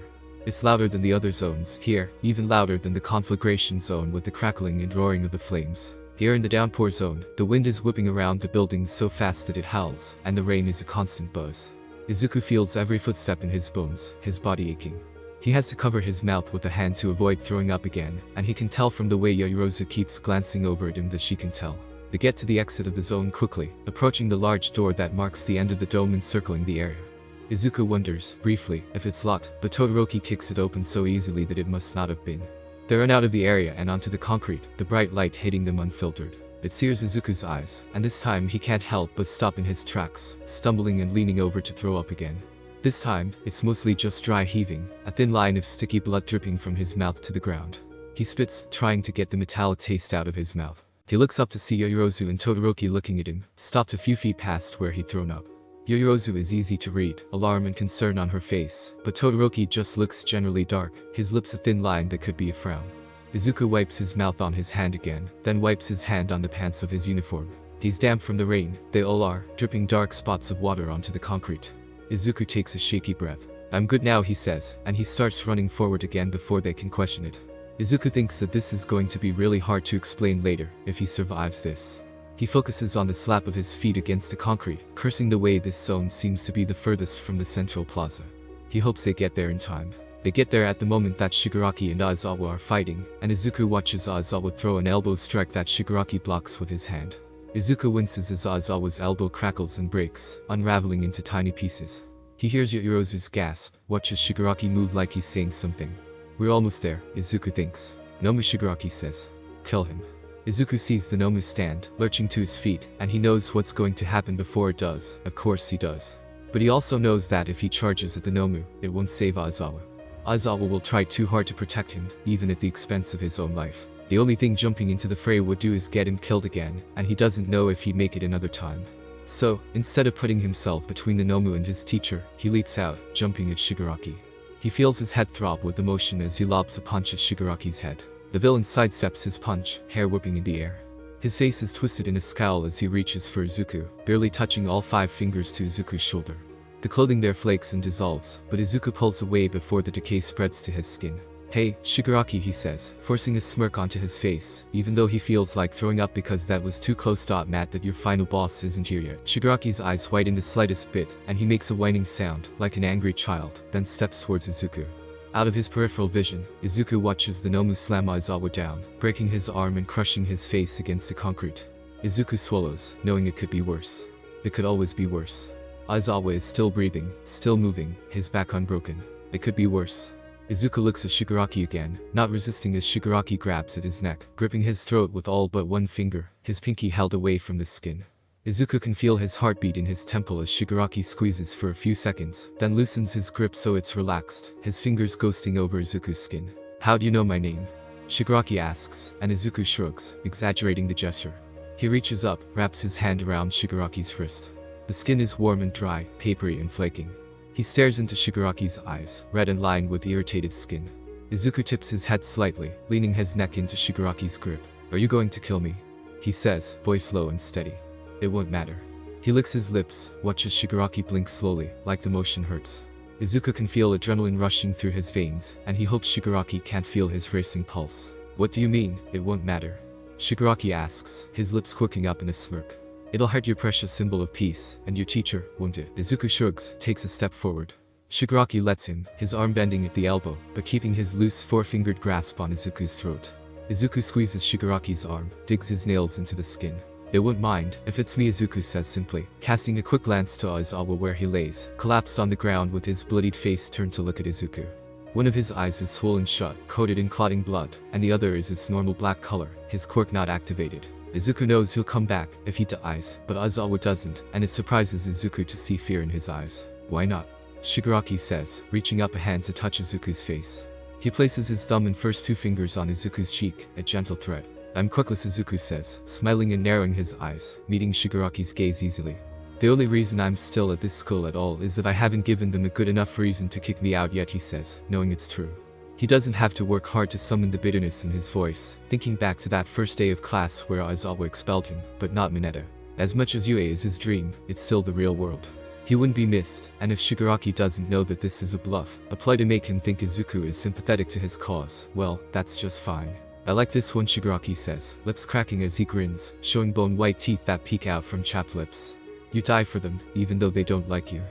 It's louder than the other zones, here, even louder than the conflagration zone with the crackling and roaring of the flames. Here in the downpour zone, the wind is whipping around the buildings so fast that it howls, and the rain is a constant buzz. Izuku feels every footstep in his bones, his body aching. He has to cover his mouth with a hand to avoid throwing up again, and he can tell from the way Yororozu keeps glancing over at him that she can tell. They get to the exit of the zone quickly, approaching the large door that marks the end of the dome encircling the area. Izuku wonders, briefly, if it's locked, but Todoroki kicks it open so easily that it must not have been. They run out of the area and onto the concrete, the bright light hitting them unfiltered. It sears Izuku's eyes, and this time he can't help but stop in his tracks, stumbling and leaning over to throw up again. This time, it's mostly just dry heaving, a thin line of sticky blood dripping from his mouth to the ground. He spits, trying to get the metallic taste out of his mouth. He looks up to see Yororozu and Todoroki looking at him, stopped a few feet past where he'd thrown up. Yororozu is easy to read, alarm and concern on her face, but Todoroki just looks generally dark, his lips a thin line that could be a frown. Izuku wipes his mouth on his hand again, then wipes his hand on the pants of his uniform. He's damp from the rain, they all are, dripping dark spots of water onto the concrete. Izuku takes a shaky breath. I'm good now, he says, and he starts running forward again before they can question it. Izuku thinks that this is going to be really hard to explain later, if he survives this. He focuses on the slap of his feet against the concrete, cursing the way this zone seems to be the furthest from the central plaza. He hopes they get there in time. They get there at the moment that Shigaraki and Aizawa are fighting, and Izuku watches Aizawa throw an elbow strike that Shigaraki blocks with his hand. Izuku winces as Aizawa's elbow crackles and breaks, unraveling into tiny pieces. He hears Yororozu's gasp, watches Shigaraki move like he's saying something. We're almost there, Izuku thinks. Nomu, Shigaraki says. Kill him. Izuku sees the Nomu stand, lurching to his feet, and he knows what's going to happen before it does. Of course he does. But he also knows that if he charges at the Nomu, it won't save Aizawa. Aizawa will try too hard to protect him, even at the expense of his own life. The only thing jumping into the fray would do is get him killed again, and he doesn't know if he'd make it another time. So, instead of putting himself between the Nomu and his teacher, he leaps out, jumping at Shigaraki. He feels his head throb with emotion as he lobs a punch at Shigaraki's head. The villain sidesteps his punch, hair whipping in the air. His face is twisted in a scowl as he reaches for Izuku, barely touching all 5 fingers to Izuku's shoulder. The clothing there flakes and dissolves, but Izuku pulls away before the decay spreads to his skin. Hey, Shigaraki, he says, forcing a smirk onto his face, even though he feels like throwing up because that was too close. Mad that your final boss isn't here yet. Shigaraki's eyes widen the slightest bit, and he makes a whining sound, like an angry child, then steps towards Izuku. Out of his peripheral vision, Izuku watches the Nomu slam Aizawa down, breaking his arm and crushing his face against the concrete. Izuku swallows, knowing it could be worse. It could always be worse. Aizawa is still breathing, still moving, his back unbroken. It could be worse. Izuku looks at Shigaraki again, not resisting as Shigaraki grabs at his neck, gripping his throat with all but one finger, his pinky held away from the skin. Izuku can feel his heartbeat in his temple as Shigaraki squeezes for a few seconds, then loosens his grip so it's relaxed, his fingers ghosting over Izuku's skin. How do you know my name? Shigaraki asks, and Izuku shrugs, exaggerating the gesture. He reaches up, wraps his hand around Shigaraki's wrist. The skin is warm and dry, papery and flaking. He stares into Shigaraki's eyes, red and lined with irritated skin. Izuku tips his head slightly, leaning his neck into Shigaraki's grip. Are you going to kill me? He says, voice low and steady. It won't matter. He licks his lips, watches Shigaraki blink slowly, like the motion hurts. Izuku can feel adrenaline rushing through his veins, and he hopes Shigaraki can't feel his racing pulse. What do you mean, it won't matter? Shigaraki asks, his lips quirking up in a smirk. It'll hurt your precious symbol of peace, and your teacher, won't it? Izuku shrugs, takes a step forward. Shigaraki lets him, his arm bending at the elbow, but keeping his loose four-fingered grasp on Izuku's throat. Izuku squeezes Shigaraki's arm, digs his nails into the skin. They won't mind, if it's me, Izuku says simply, casting a quick glance to Aizawa where he lays, collapsed on the ground with his bloodied face turned to look at Izuku. One of his eyes is swollen shut, coated in clotting blood, and the other is its normal black color, his quirk not activated. Izuku knows he'll come back, if he dies, but Aizawa doesn't, and it surprises Izuku to see fear in his eyes. Why not? Shigaraki says, reaching up a hand to touch Izuku's face. He places his thumb and first two fingers on Izuku's cheek, a gentle threat. I'm quirkless, Izuku says, smiling and narrowing his eyes, meeting Shigaraki's gaze easily. The only reason I'm still at this school at all is that I haven't given them a good enough reason to kick me out yet, he says, knowing it's true. He doesn't have to work hard to summon the bitterness in his voice, thinking back to that first day of class where Aizawa expelled him, but not Mineta. As much as UA is his dream, it's still the real world. He wouldn't be missed, and if Shigaraki doesn't know that this is a bluff, a ploy to make him think Izuku is sympathetic to his cause, well, that's just fine. I like this one, Shigaraki says, lips cracking as he grins, showing bone-white teeth that peek out from chapped lips. You die for them, even though they don't like you?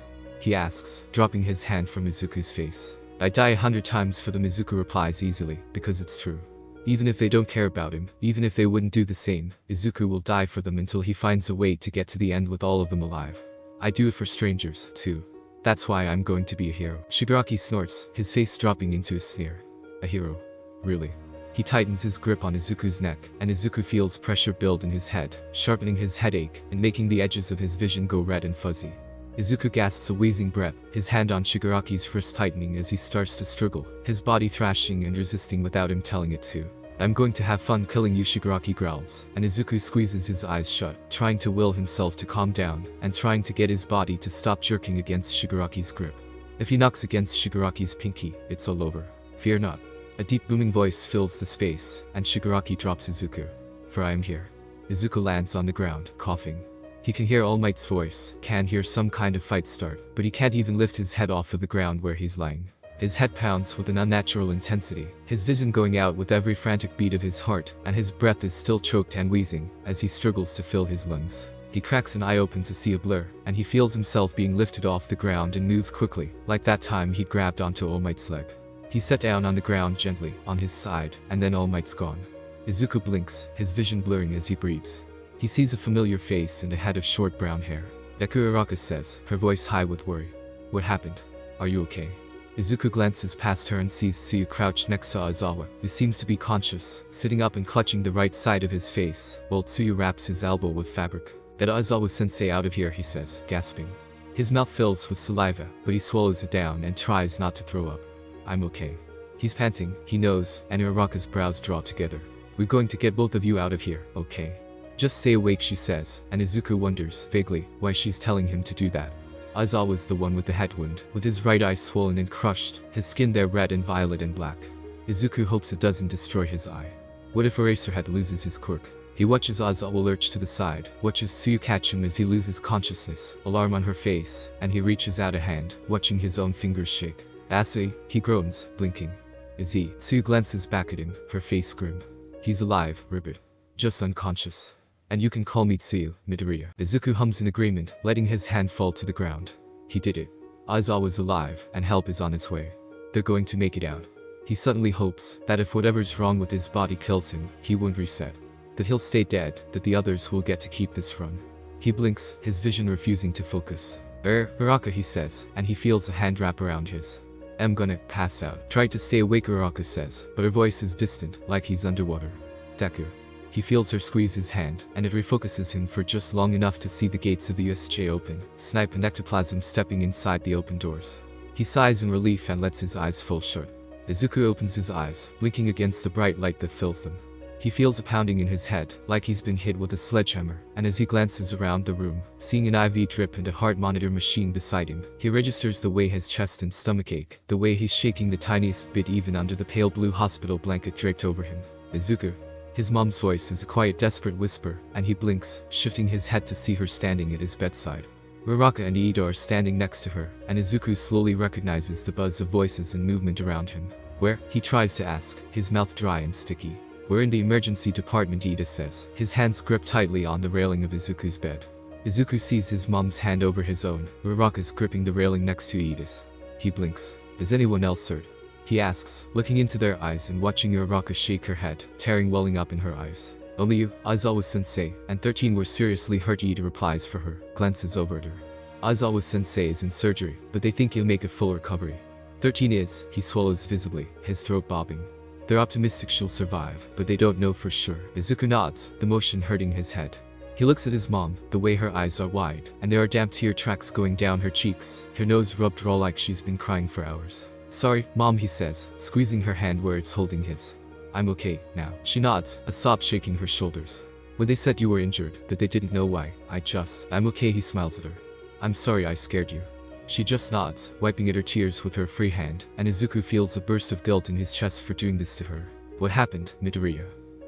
He asks, dropping his hand from Izuku's face. I die 100 times for them, Izuku replies easily, because it's true. Even if they don't care about him, even if they wouldn't do the same, Izuku will die for them until he finds a way to get to the end with all of them alive. I do it for strangers, too. That's why I'm going to be a hero. Shigaraki snorts, his face dropping into a sneer. A hero? Really? He tightens his grip on Izuku's neck, and Izuku feels pressure build in his head, sharpening his headache, and making the edges of his vision go red and fuzzy. Izuku gasps a wheezing breath, his hand on Shigaraki's wrist tightening as he starts to struggle, his body thrashing and resisting without him telling it to. I'm going to have fun killing you, Shigaraki growls, and Izuku squeezes his eyes shut, trying to will himself to calm down, and trying to get his body to stop jerking against Shigaraki's grip. If he knocks against Shigaraki's pinky, it's all over. Fear not. A deep booming voice fills the space, and Shigaraki drops Izuku. For I am here. Izuku lands on the ground, coughing. He can hear All Might's voice, can hear some kind of fight start, but he can't even lift his head off of the ground where he's lying. His head pounds with an unnatural intensity, his vision going out with every frantic beat of his heart, and his breath is still choked and wheezing, as he struggles to fill his lungs. He cracks an eye open to see a blur, and he feels himself being lifted off the ground and moved quickly, like that time he'd grabbed onto All Might's leg. He sat down on the ground gently, on his side, and then All Might's gone. Izuku blinks, his vision blurring as he breathes. He sees a familiar face and a head of short brown hair. Deku, Araka says, her voice high with worry. What happened? Are you okay? Izuku glances past her and sees Tsuyu crouched next to Aizawa, who seems to be conscious, sitting up and clutching the right side of his face, while Tsuyu wraps his elbow with fabric. Get Aizawa-sensei out of here, he says, gasping. His mouth fills with saliva, but he swallows it down and tries not to throw up. I'm okay. He's panting, he knows, and Araka's brows draw together. We're going to get both of you out of here, okay? Just stay awake, she says, and Izuku wonders, vaguely, why she's telling him to do that. Aizawa's the one with the head wound, with his right eye swollen and crushed, his skin there red and violet and black. Izuku hopes it doesn't destroy his eye. What if Eraserhead loses his quirk? He watches Aizawa lurch to the side, watches Tsuyu catch him as he loses consciousness, alarm on her face, and he reaches out a hand, watching his own fingers shake. Asui, he groans, blinking. Is he? Tsuyu glances back at him, her face grim. He's alive, Ribbit. Just unconscious. And you can call me Tsuyu, Midoriya. Izuku hums in agreement, letting his hand fall to the ground. He did it. Aizawa's alive, and help is on its way. They're going to make it out. He suddenly hopes that if whatever's wrong with his body kills him, he won't reset. That he'll stay dead, that the others will get to keep this run. He blinks, his vision refusing to focus. Araka, he says, and he feels a hand wrap around his. I'm gonna pass out. Try to stay awake, Araka says, but her voice is distant, like he's underwater. Deku. He feels her squeeze his hand, and it refocuses him for just long enough to see the gates of the USJ open, snipe and ectoplasm stepping inside the open doors. He sighs in relief and lets his eyes fall shut. Izuku opens his eyes, blinking against the bright light that fills them. He feels a pounding in his head, like he's been hit with a sledgehammer, and as he glances around the room, seeing an IV drip and a heart monitor machine beside him, he registers the way his chest and stomach ache, the way he's shaking the tiniest bit even under the pale blue hospital blanket draped over him. Izuku. His mom's voice is a quiet, desperate whisper, and he blinks, shifting his head to see her standing at his bedside. Uraraka and Iida are standing next to her, and Izuku slowly recognizes the buzz of voices and movement around him. Where? He tries to ask, his mouth dry and sticky. We're in the emergency department, Iida says, his hands grip tightly on the railing of Izuku's bed. Izuku sees his mom's hand over his own. Uraraka's gripping the railing next to Iida's. He blinks. Is anyone else hurt? He asks, looking into their eyes and watching Uraraka shake her head, tearing welling up in her eyes. Only you, Aizawa-sensei, and 13 were seriously hurt, Iida replies for her, glances over at her. Aizawa-sensei is in surgery, but they think he'll make a full recovery. 13 is, he swallows visibly, his throat bobbing. They're optimistic she'll survive, but they don't know for sure. Izuku nods, the motion hurting his head. He looks at his mom, the way her eyes are wide, and there are damp tear tracks going down her cheeks, her nose rubbed raw like she's been crying for hours. Sorry, Mom, he says, squeezing her hand where it's holding his. I'm okay, now. She nods, a sob shaking her shoulders. When they said you were injured, that they didn't know why, I'm okay, he smiles at her. I'm sorry I scared you. She just nods, wiping at her tears with her free hand, and Izuku feels a burst of guilt in his chest for doing this to her. What happened, Midoriya?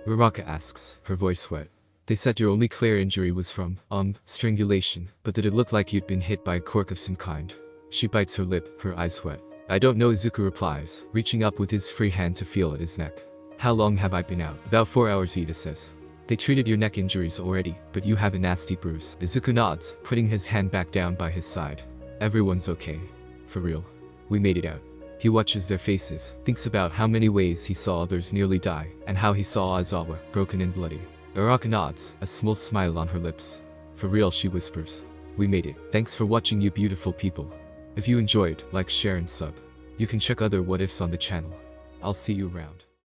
Uraraka asks, her voice wet. They said your only clear injury was from, strangulation, but that it looked like you'd been hit by a quirk of some kind. She bites her lip, her eyes wet. I don't know, Izuku replies, reaching up with his free hand to feel at his neck. How long have I been out? About 4 hours, Iida says. They treated your neck injuries already, but you have a nasty bruise. Izuku nods, putting his hand back down by his side. Everyone's okay. For real. We made it out. He watches their faces, thinks about how many ways he saw others nearly die, and how he saw Aizawa, broken and bloody. Uraraka nods, a small smile on her lips. For real, she whispers. We made it. Thanks for watching, you beautiful people. If you enjoyed, like, share and sub. You can check other what ifs on the channel. I'll see you around.